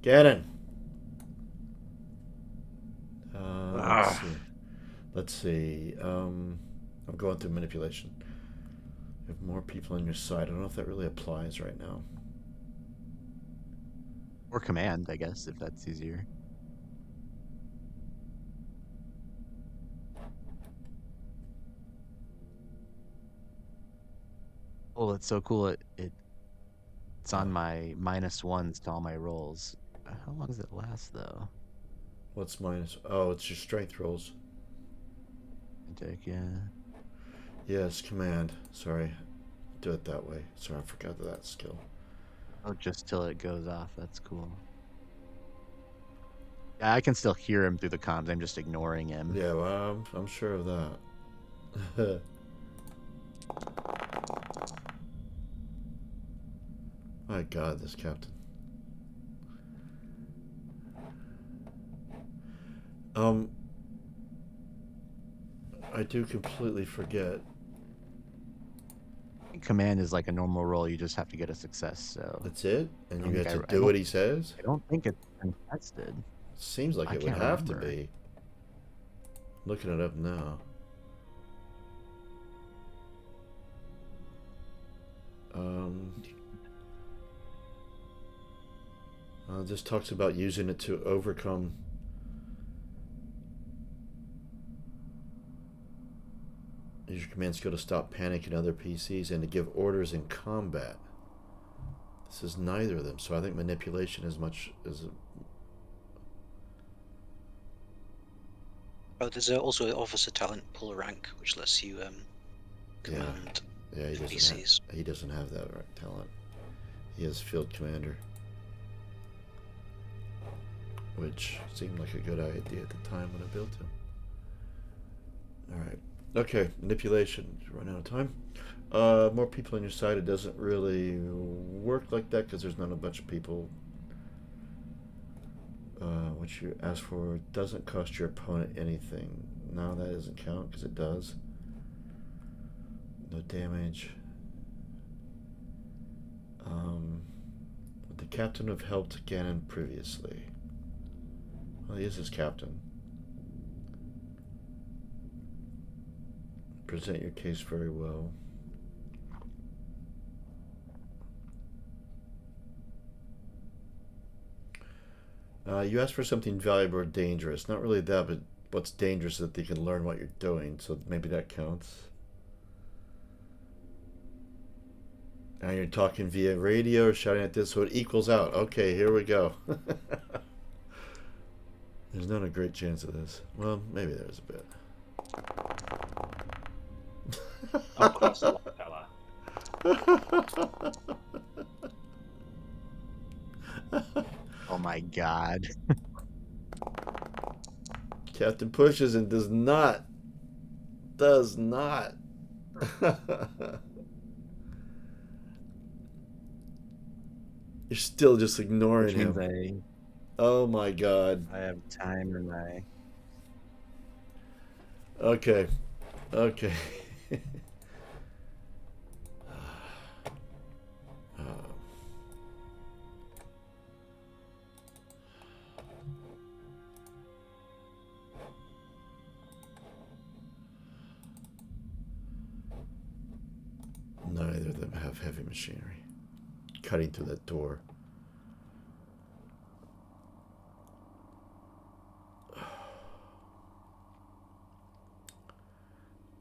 Gannon. Let's see. I'm going through manipulation. You have more people on your side. I don't know if that really applies right now. Or command, I guess, if that's easier. Oh, it's so cool. It's on my -1s to all my rolls. How long does it last, though? What's minus? Oh, it's your strength rolls. Yeah. Yes, command. Sorry. Do it that way. Sorry, I forgot that skill. Oh, just till it goes off. That's cool. Yeah, I can still hear him through the comms. I'm just ignoring him. Yeah, well, I'm sure of that. My God, this captain. I do completely forget. Command is like a normal roll. You just have to get a success. So That's it? And you I get think to I do don't- what he says? I don't think it's contested. Seems like I it would can't have to remember. be. Looking it up now. This talks about using it to overcome. Use your command skill to stop panicking other PCs and to give orders in combat. This is neither of them, so I think manipulation as much as... Oh, there's also an officer talent pull rank, which lets you command Yeah, PCs. he doesn't have that right talent. He has field commander, which seemed like a good idea at the time when I built him. All right. Okay, manipulation. Run out of time. More people on your side. It doesn't really work like that because there's not a bunch of people. What you ask for doesn't cost your opponent anything. No, that doesn't count because it does. No damage. Would the captain have helped Ganon previously? Well, he is his captain. Present your case very well. You asked for something valuable or dangerous. Not really that, but what's dangerous is that they can learn what you're doing, so maybe that counts. Now you're talking via radio or shouting at this, so it equals out. Okay, here we go. There's not a great chance of this. Well, maybe there's a bit. Of course, a fella. Oh my god. Captain pushes and does not. You're still just ignoring Which him. means Oh my god. I have time and I... Okay. Okay. Neither of them have heavy machinery. Cutting through that door.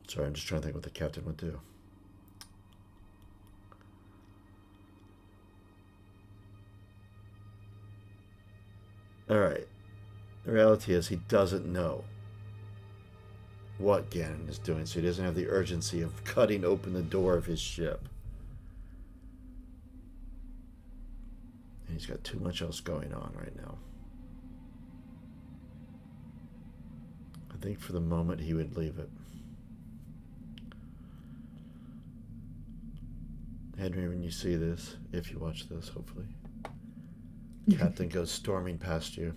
Sorry, I'm just trying to think what the captain would do. Alright. The reality is he doesn't know what Ganon is doing, so he doesn't have the urgency of cutting open the door of his ship. And he's got too much else going on right now. I think for the moment he would leave it. Henry, when you see this, if you watch this, hopefully, Captain goes storming past you.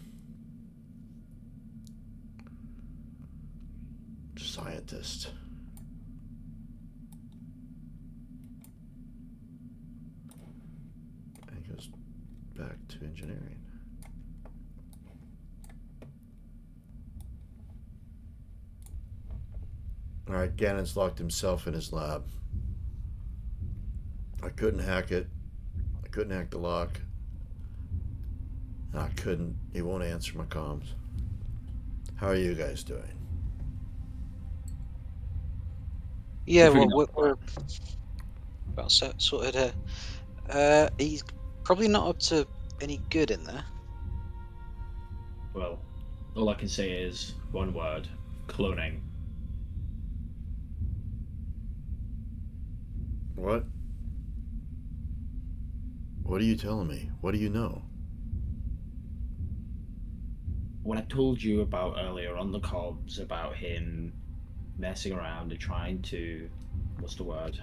Scientist. And he goes back to engineering. Alright, Ganon's locked himself in his lab. I couldn't hack it. I couldn't hack the lock. I couldn't. He won't answer my comms. How are you guys doing? Yeah, Pretty well, we're about sorted here. He's probably not up to any good in there. Well, all I can say is one word: cloning. What? What are you telling me? What do you know? What I told you about earlier on the comms about him messing around and trying to, what's the word?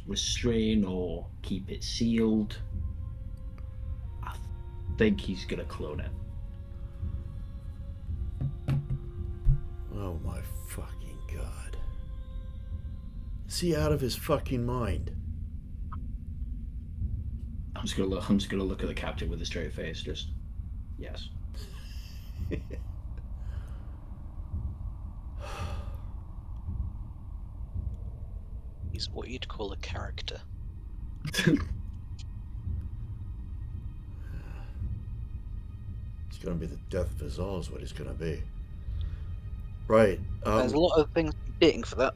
Restrain or keep it sealed. I think he's gonna clone it. Oh my fucking god. Is he out of his fucking mind? I'm just gonna look at the captain with a straight face. Just yes. He's what you'd call a character. It's gonna be the death of us all is what he's gonna be. Right. There's a lot of things competing for that.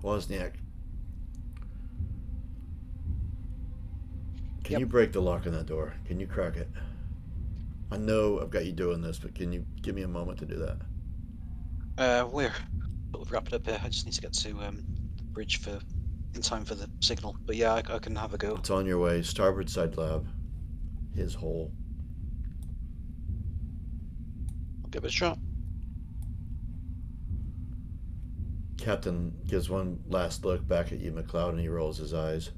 Wozniak, can Yep. you break the lock on that door? Can you crack it? I know I've got you doing this, but can you give me a moment to do that? We're sort of wrapped up here. I just need to get to the bridge in time for the signal. But yeah, I can have a go. It's on your way. Starboard side lab. His hole. I'll give it a shot. Captain gives one last look back at you, McLeod, and he rolls his eyes.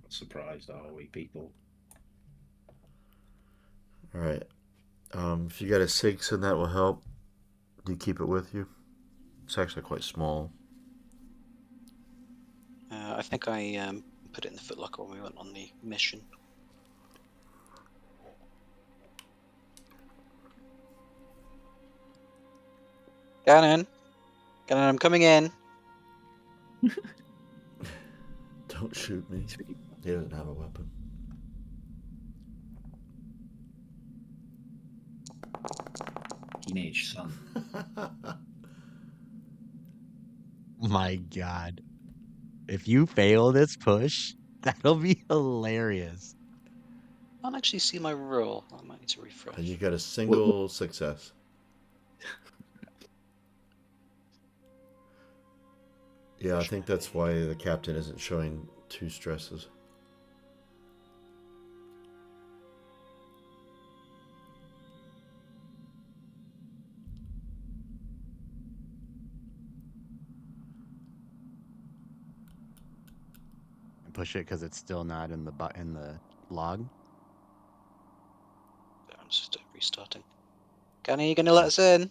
Surprised, are we, people? All right. If you got a SIG, then that will help. Do you keep it with you? It's actually quite small. I think I put it in the footlocker when we went on the mission. Gannon, I'm coming in. Don't shoot me. He doesn't have a weapon. Teenage son. My God. If you fail this push, that'll be hilarious. I can't actually see my roll. I might need to refresh. And you got a single success. Yeah, I think that's why the captain isn't showing 2 stresses. And push it because it's still not in the log. I'm just restarting. Gannon, you gonna let us in?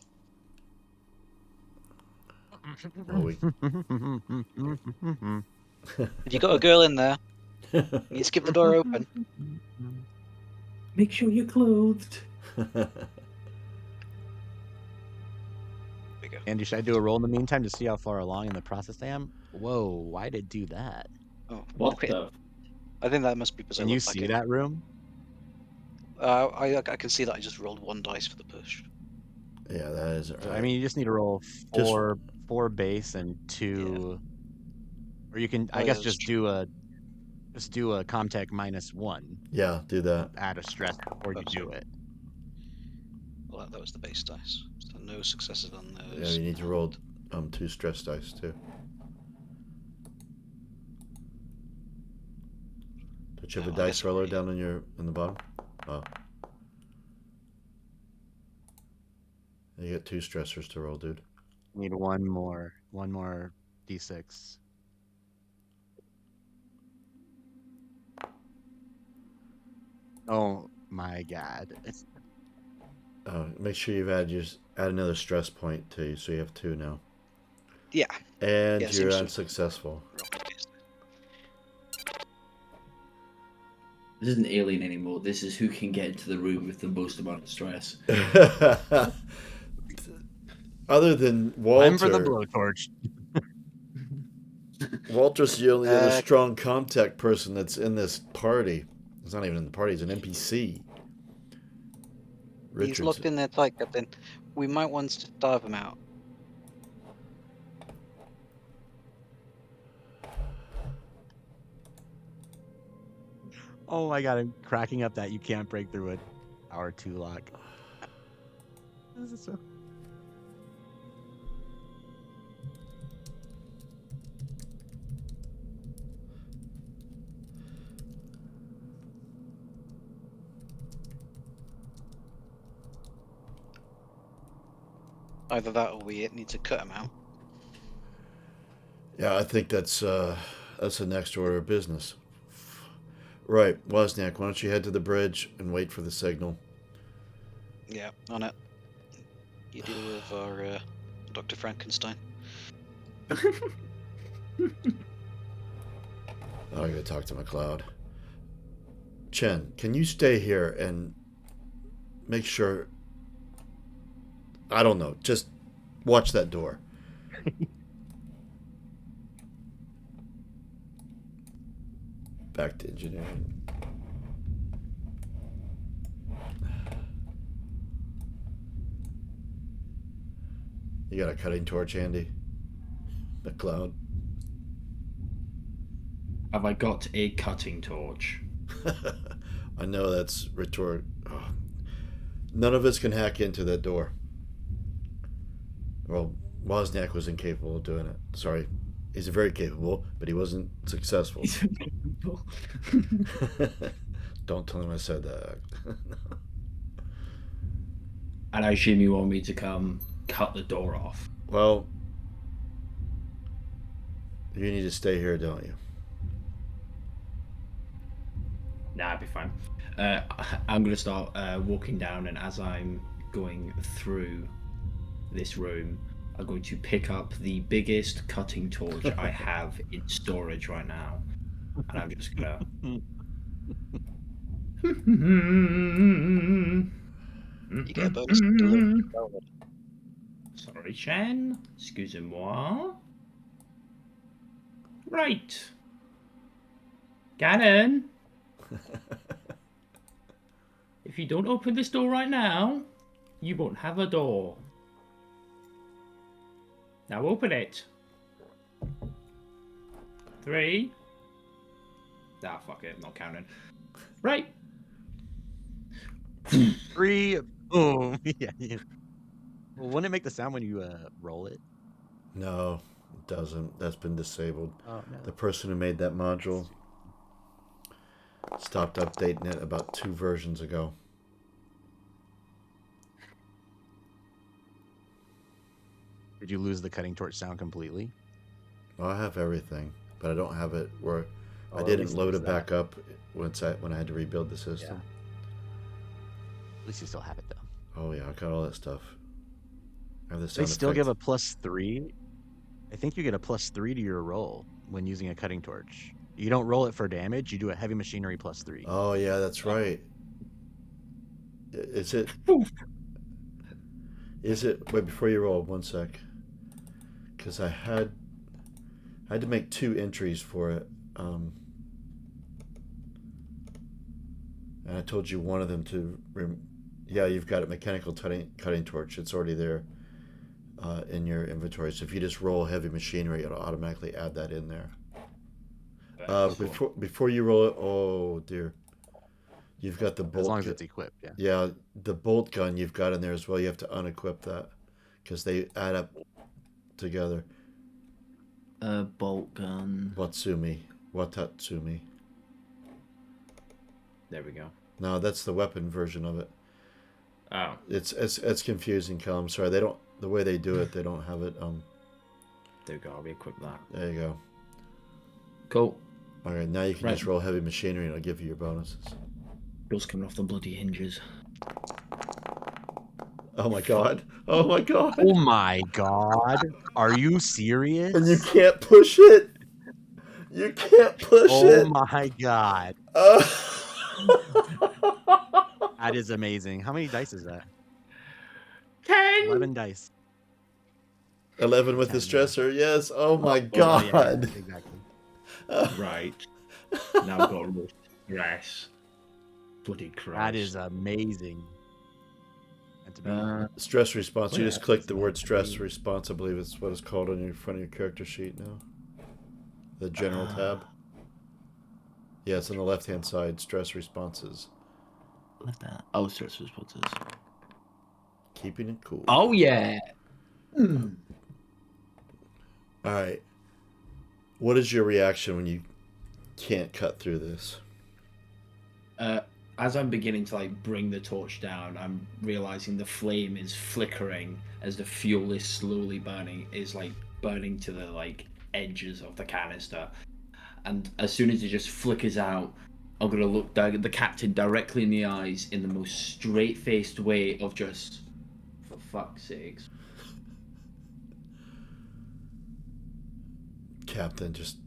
Well, we... Have you got a girl in there? You skip the door open. Make sure you're clothed. Andy, should I do a roll in the meantime to see how far along in the process I am? Whoa, why did it do that? Oh, What okay. the? I think that must be because Can you see that room? I can see that I just rolled 1 dice for the push. Yeah, that is right. I mean, you just need to roll four base and 2, or you can, I guess, just do a Comtech -1. Yeah, do that. Add a stress before you do it. Well, that was the base dice. So no successes on Yeah, those. you need to roll 2 stress dice too. Don't you have a Oh, I dice guess roller down in the bottom? Oh. You get 2 stressors to roll, dude. Need one more d6. Oh my God! Make sure you've add another stress point to you, so you have 2 now. Yeah. And Yeah, you're seems to- unsuccessful. This isn't Alien anymore. This is who can get into the room with the most amount of stress. Other than Walter, I'm for the blowtorch. Walter's the only other strong contact person that's in this party. He's not even in the party. He's an NPC. He's locked in there tight, Captain. We might want to starve him out. Oh my God! I'm cracking up that you can't break through it. Hour 2 lock. This is so... Either that or we need to cut him out. Yeah, I think that's the next order of business. Right, Wozniak, why don't you head to the bridge and wait for the signal? Yeah, on it. You deal with our Dr. Frankenstein. I gotta talk to McLeod. Chen, can you stay here and make sure... I don't know, just watch that door. Back to engineering. You got a cutting torch, Andy? McLeod? Have I got a cutting torch? I know that's retort. Oh. None of us can hack into that door. Well, Wozniak was incapable of doing it. Sorry. He's very capable, but he wasn't successful. Don't tell him I said that. And I assume you want me to come cut the door off. Well, you need to stay here, don't you? Nah, I'd be fine. I'm going to start walking down, and as I'm going through this room, I'm going to pick up the biggest cutting torch I have in storage right now. And I'm just going to... You get a bonus delivery. Sorry, Chen. Excusez-moi. Right. Ganon. If you don't open this door right now, you won't have a door. Now open it. 3. Ah, fuck it. I'm not counting. Right. 3. Boom. Yeah. Well, wouldn't it make the sound when you roll it? No, it doesn't. That's been disabled. Oh no. The person who made that module stopped updating it about 2 versions ago. Did you lose the cutting torch sound completely? Well, I have everything, but I don't have it where Oh, I at didn't least load there's it back up when I had to rebuild the system. At least you still have it though. Oh yeah, I got all that stuff. I have the They sound still give effects. a +3. I think you get a +3 to your roll when using a cutting torch. You don't roll it for damage. You do a heavy machinery +3. Oh yeah, that's right. Is it? Is it? Wait, before you roll, 1 sec. Because I had to make 2 entries for it. And I told you one of them to. Yeah, you've got it. Mechanical cutting torch. It's already there in your inventory. So if you just roll heavy machinery, it'll automatically add that in there. Before you roll it, oh dear, you've got the bolt. As long as it's equipped, yeah. Yeah, the bolt gun you've got in there as well. You have to unequip that because they add up together. Bolt gun. Watatsumi. There we go. No, that's the weapon version of it. Oh. It's confusing, Cal. I'm sorry. They don't, the way they do it, they don't have it. There we go. I'll re-equip that. There you go. Cool. All right, now you can Right. just roll heavy machinery and it'll give you your bonuses. Doors coming off the bloody hinges. Oh my god. Oh my god. Oh my god. Are you serious? And you can't push it. You can't push it. Oh my god. Oh. That is amazing. How many dice is that? 10. 11 dice. 11 with the 10, yeah. stressor. Yes. Oh my Oh, yeah, god. exactly. Right. Now I've got to roll stress. Bloody Christ. That is amazing. And to be Stress response. You Yeah, just click the it's word not stress really- response. I believe it's what it's called on your front of your character sheet now. The general tab. Yeah, it's on the left-hand side. Stress responses. Left that. Oh, stress responses. Keeping it cool. Oh, yeah. All right. What is your reaction when you can't cut through this? As I'm beginning to like bring the torch down, I'm realizing the flame is flickering as the fuel is slowly burning, to the like edges of the canister. And as soon as it just flickers out, I'm gonna look the captain directly in the eyes in the most straight-faced way of just, for fuck's sakes. Captain, just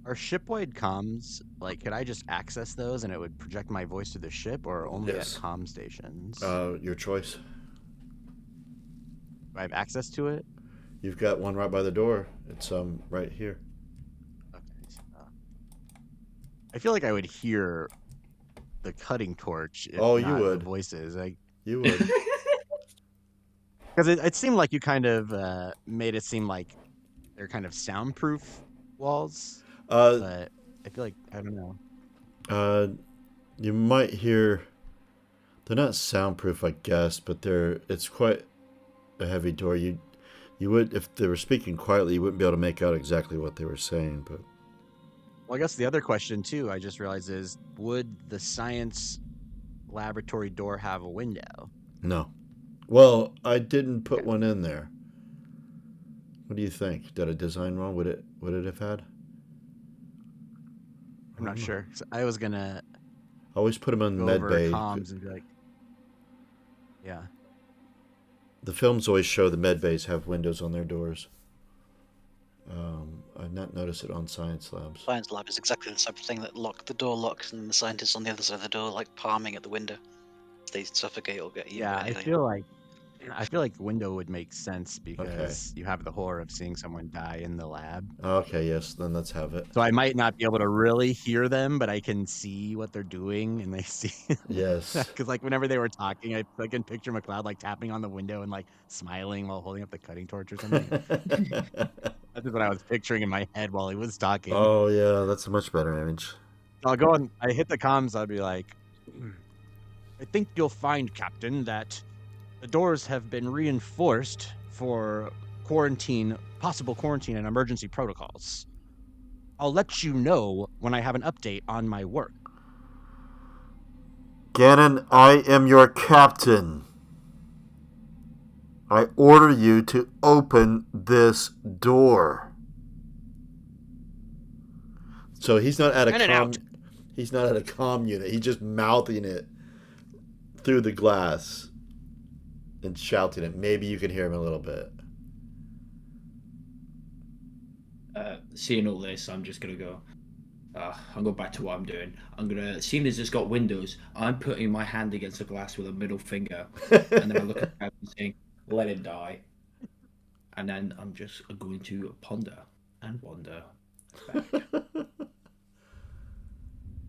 Are shipwide comms, like, could I just access those and it would project my voice to the ship, or only Yes. at comm stations? your choice. Do I have access to it? You've got one right by the door. It's right here. Okay. I feel like I would hear the cutting torch. If Oh, you not would. The voices, like, You would. because it seemed like you kind of made it seem like they're kind of soundproof walls, uh, but I feel like I don't know. you might hear. They're not soundproof, I guess, but it's quite a heavy door. You would, if they were speaking quietly, you wouldn't be able to make out exactly what they were saying. But Well, I guess the other question too, I just realized, is would the science laboratory door have a window? no. Well, I didn't put one in there. What do you think? Did I design wrong? Would it have had? I'm not sure. So I was gonna I always put them in go med over bay. comms and be like, yeah. The films always show the med bays have windows on their doors. I've not noticed it on science labs. Science lab is exactly the type of thing that the door locks, and the scientists on the other side of the door, like palming at the window. They suffocate or get eaten Yeah, by I anything. feel like window would make sense because you have the horror of seeing someone die in the lab. Okay, yes, then let's have it. So I might not be able to really hear them, but I can see what they're doing, and they see. Yes. Because like whenever they were talking, I can picture McLeod like tapping on the window and like smiling while holding up the cutting torch or something. That's just what I was picturing in my head while he was talking. Oh yeah, that's a much better image. I'll go and I hit the comms. I'll be like, I think you'll find, Captain, that the doors have been reinforced for possible quarantine and emergency protocols. I'll let you know when I have an update on my work. Ganon, I am your captain. I order you to open this door. So he's not at a In and out. He's not at a comm unit. He's just mouthing it through the glass and shouting it. Maybe you can hear him a little bit. Seeing all this, I'm just gonna go. I'll go back to what I'm doing. I'm gonna, seeing as it's got windows, I'm putting my hand against the glass with a middle finger, and then I look at him and saying, "Let it die." And then I'm just going to ponder and wonder.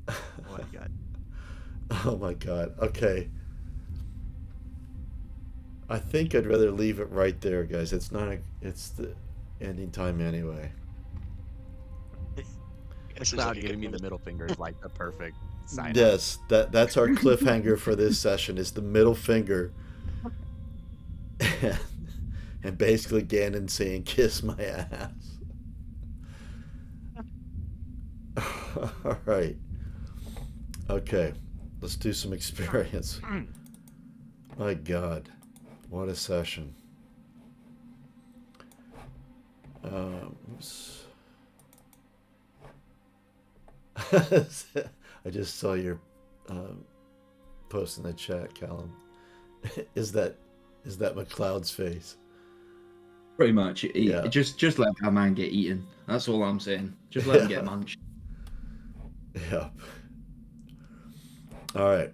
Oh my god. Oh my god. Okay. I think I'd rather leave it right there, guys. It's the ending time anyway. McLeod giving me the middle finger is like the perfect sign. Yes, that's our cliffhanger for this session is the middle finger. And basically Ganon saying, "Kiss my ass." All right. Okay. Let's do some experience. My God. What a session. Oops. I just saw your post in the chat, Callum. Is that McLeod's face? Pretty much. Yeah. Just let that man get eaten. That's all I'm saying. Just let him get munched. Yep. All right.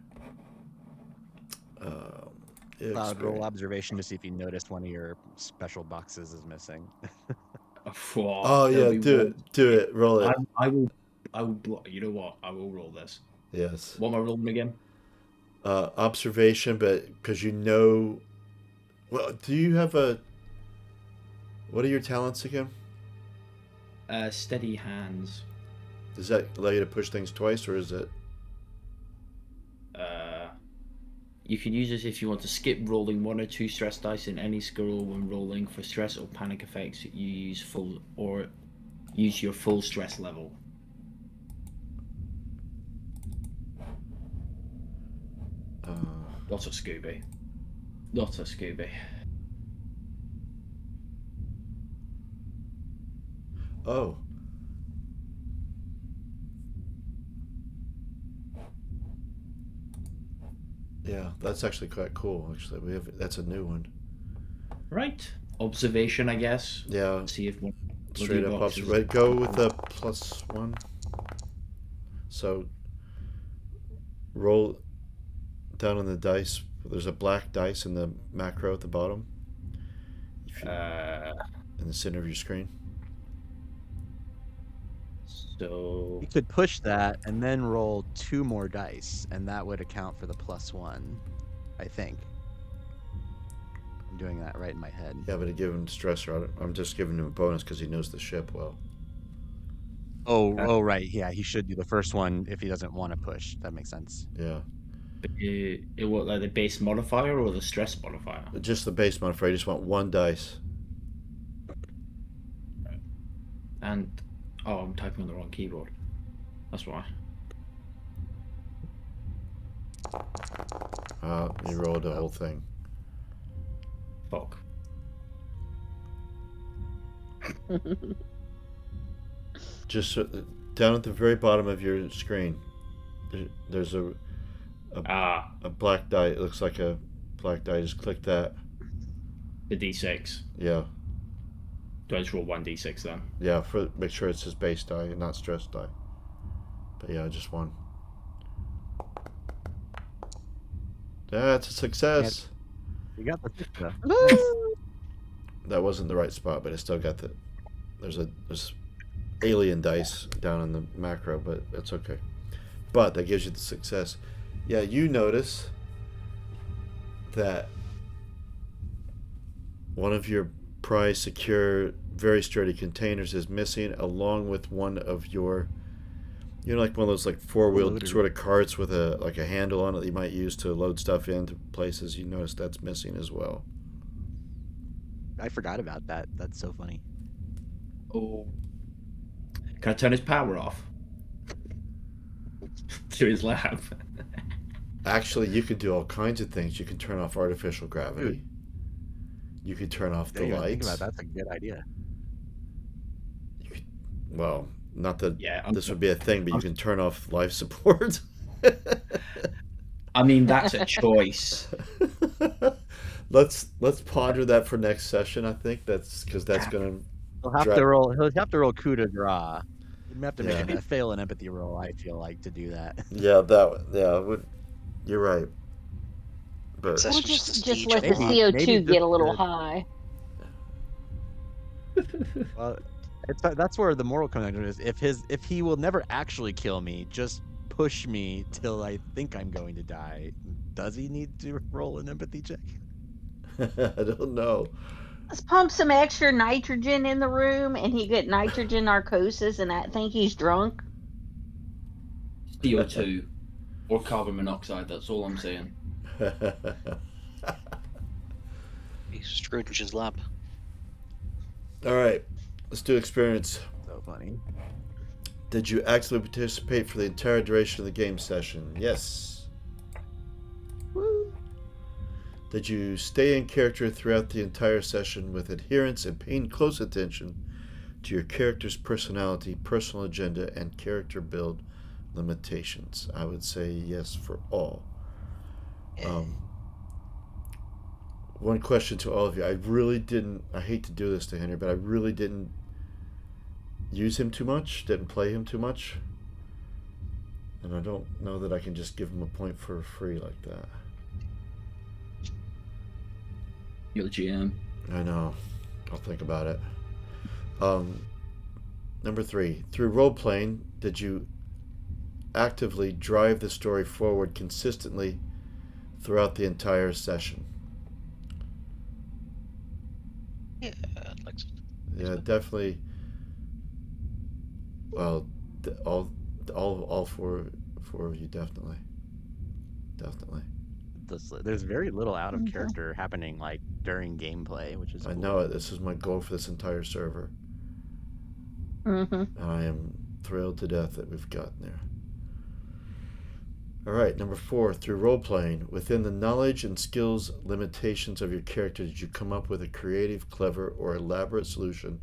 McLeod, roll observation to see if you noticed one of your special boxes is missing. Oh yeah, do it. Roll it. I will. You know what? I will roll this. Yes. What am I rolling again? Observation, but because you know. Well, do you have a? What are your talents again? Steady hands. Does that allow you to push things twice, or is it? You can use this if you want to skip rolling 1 or 2 stress dice in any skill when rolling for stress or panic effects. You use your full stress level. Not a Scooby. Not a Scooby. Oh. Yeah, that's actually quite cool. Actually, that's a new one. Right. Observation, I guess. Yeah. See if one. Straight up observation. Go with a +1. So roll down on the dice. There's a black dice in the macro at the bottom. in the center of your screen. So You could push that and then roll 2 more dice, and that would account for the +1, I think. I'm doing that right in my head. Yeah, but to give him stressor, I'm just giving him a bonus because he knows the ship well. Oh, right. Yeah, he should do the first one if he doesn't want to push. That makes sense. Yeah, it what, like the base modifier or the stress modifier? just the base modifier. You just want 1 dice. And I'm typing on the wrong keyboard. That's why. You rolled the whole thing. Fuck. Just down at the very bottom of your screen, there's a black die. It looks like a black die. Just click that. The D6. Yeah, Do I just roll 1d6 then? yeah. Make sure it's his base die and not stress die. But yeah, just 1. That's a success. You got the 6 though. Woo! That wasn't the right spot, but it still got the. There's alien dice down in the macro, but that's okay. But that gives you the success. Yeah, you notice that one of your prize secure, very sturdy containers is missing, along with one of your, like one of those like 4-wheeled Loader. sort of carts with a handle on it that you might use to load stuff into places. You notice that's missing as well. I forgot about that. That's so funny. Oh. Can I turn his power off? To his lab. Actually, you could do all kinds of things. You can turn off artificial gravity. Dude. You could turn off the Didn't even think lights. about that. That's a good idea. Well, not that Yeah, this would be a thing, but you can turn off life support. I mean, that's a choice. let's ponder that for next session. I think that's because that's gonna. He'll have to roll. He'll have to roll coup de grace. You have to Yeah. make a fail an empathy roll. I feel like to do that. Yeah, you're right. But That's Or just a just stage let the of Maybe- CO2 maybe get a little just- high. Well, that's where the moral conundrum is. If he will never actually kill me, just push me till I think I'm going to die. Does he need to roll an empathy check? I don't know. Let's pump some extra nitrogen in the room, and he get nitrogen narcosis, and I think he's drunk. CO2 or carbon monoxide, that's all I'm saying. He's Scrooge's lab. All right, let's do experience. So funny. Did you actively participate for the entire duration of the game session? Yes. Woo. Did you stay in character throughout the entire session with adherence and paying close attention to your character's personality, personal agenda, and character build limitations? I would say yes for all. One question to all of you. I hate to do this to Henry, but I really didn't use him too much, didn't play him too much. And I don't know that I can just give him a point for free like that. You're the GM. I know. I'll think about it. Number 3. Through role-playing, did you actively drive the story forward consistently throughout the entire session? Yeah, I'd like to. Yeah, definitely. Well, all four of you, definitely. There's very little out of character happening like during gameplay, which is I cool. know it. This is my goal for this entire server. Mm-hmm. And I am thrilled to death that we've gotten there. All right, number 4. Through role-playing, within the knowledge and skills limitations of your character, did you come up with a creative, clever, or elaborate solution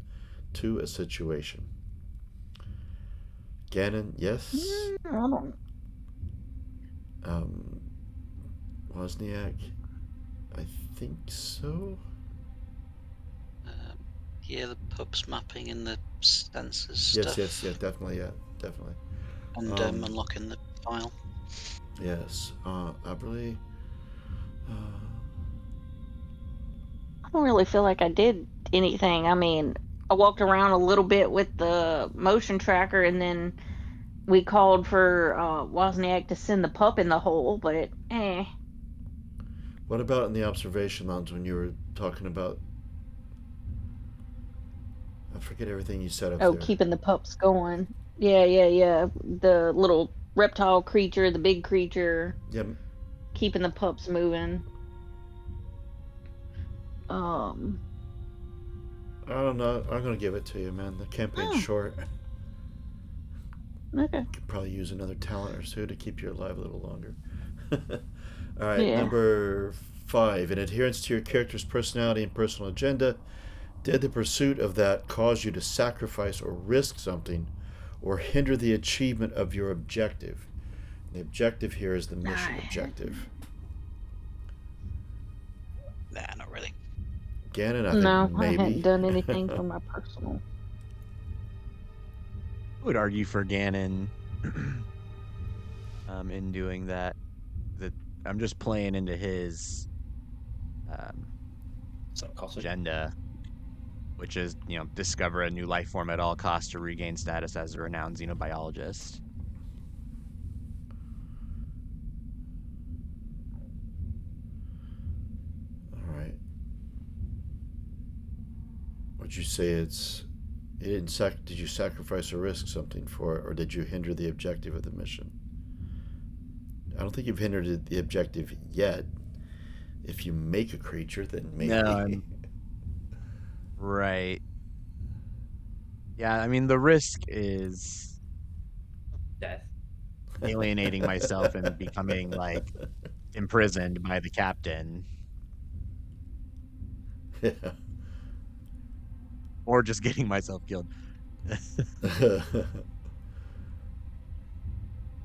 to a situation? Gannon, yes. I don't. Wozniak, I think so. Yeah, the pubs mapping and the sensors Yes, stuff. definitely. And unlocking the file. Yes, Aberley. I don't really feel like I did anything. I mean, I walked around a little bit with the motion tracker, and then we called for Wozniak to send the pup in the hole, but What about in the observation lounge when you were talking about? I forget everything you said up oh, there. keeping the pups going. Yeah. The little reptile creature, the big creature, Yeah, keeping the pups moving. Um, I don't know. I'm gonna give it to you, man. The campaign's Oh. short. okay. Could probably use another talent or two to keep you alive a little longer. All right, Yeah. number 5. In adherence to your character's personality and personal agenda, did the pursuit of that cause you to sacrifice or risk something or hinder the achievement of your objective? The objective here is the mission I- objective. Nah, not really. Gannon, I No, think I hadn't maybe. done anything for my personal. I would argue for Ganon in doing that. That I'm just playing into his Psychotic. agenda, which is, discover a new life form at all costs to regain status as a renowned xenobiologist. All right. Would you say did you sacrifice or risk something for it, or did you hinder the objective of the mission? I don't think you've hindered the objective yet. If you make a creature, then maybe. No, right. Yeah, I mean, the risk is Death. alienating myself and becoming, like, imprisoned by the captain, Yeah. or just getting myself killed.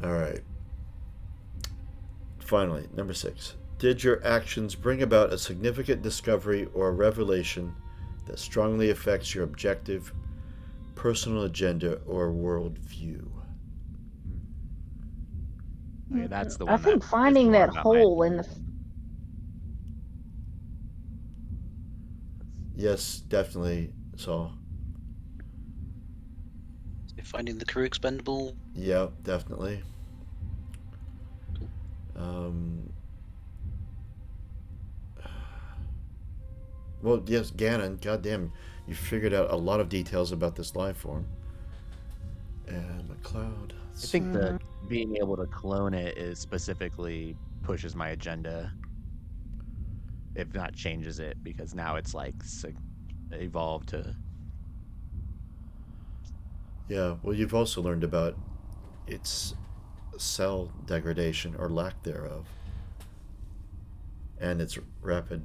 All right. Finally, number 6. Did your actions bring about a significant discovery or revelation that strongly affects your objective, personal agenda, or worldview? Okay, that's the I one. think that is finding more that about my hole in the. Yes, definitely, Saul. Finding the crew expendable. Yeah, definitely. Well, yes, Ganon. Goddamn, you figured out a lot of details about this life form. And McLeod. I think that being able to clone it is specifically pushes my agenda, if not changes it, because now it's like evolved to. Yeah, well, you've also learned about its cell degradation or lack thereof, and its rapid.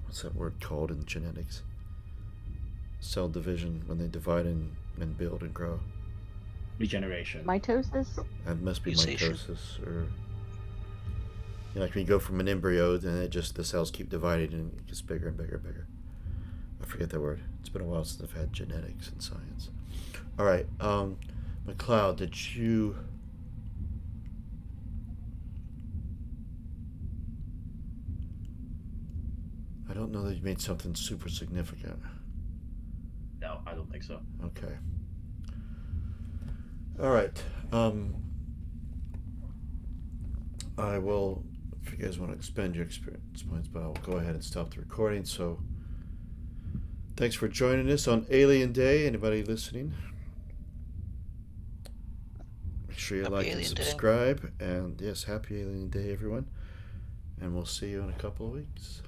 What's that word called in genetics? Cell division, when they divide and build and grow. Regeneration. Mitosis? That must be Mutation. mitosis, or like when you go from an embryo, then the cells keep dividing and it gets bigger and bigger and bigger. I forget that word. It's been a while since I've had genetics and science. All right, McLeod, did you? I don't know that you made something super significant. No, I don't think so. Okay. All right. I will, if you guys want to expend your experience points, but I'll go ahead and stop the recording. So, thanks for joining us on Alien Day. Anybody listening? Make sure you Happy like and Alien Day. subscribe. And yes, happy Alien Day, everyone. And we'll see you in a couple of weeks.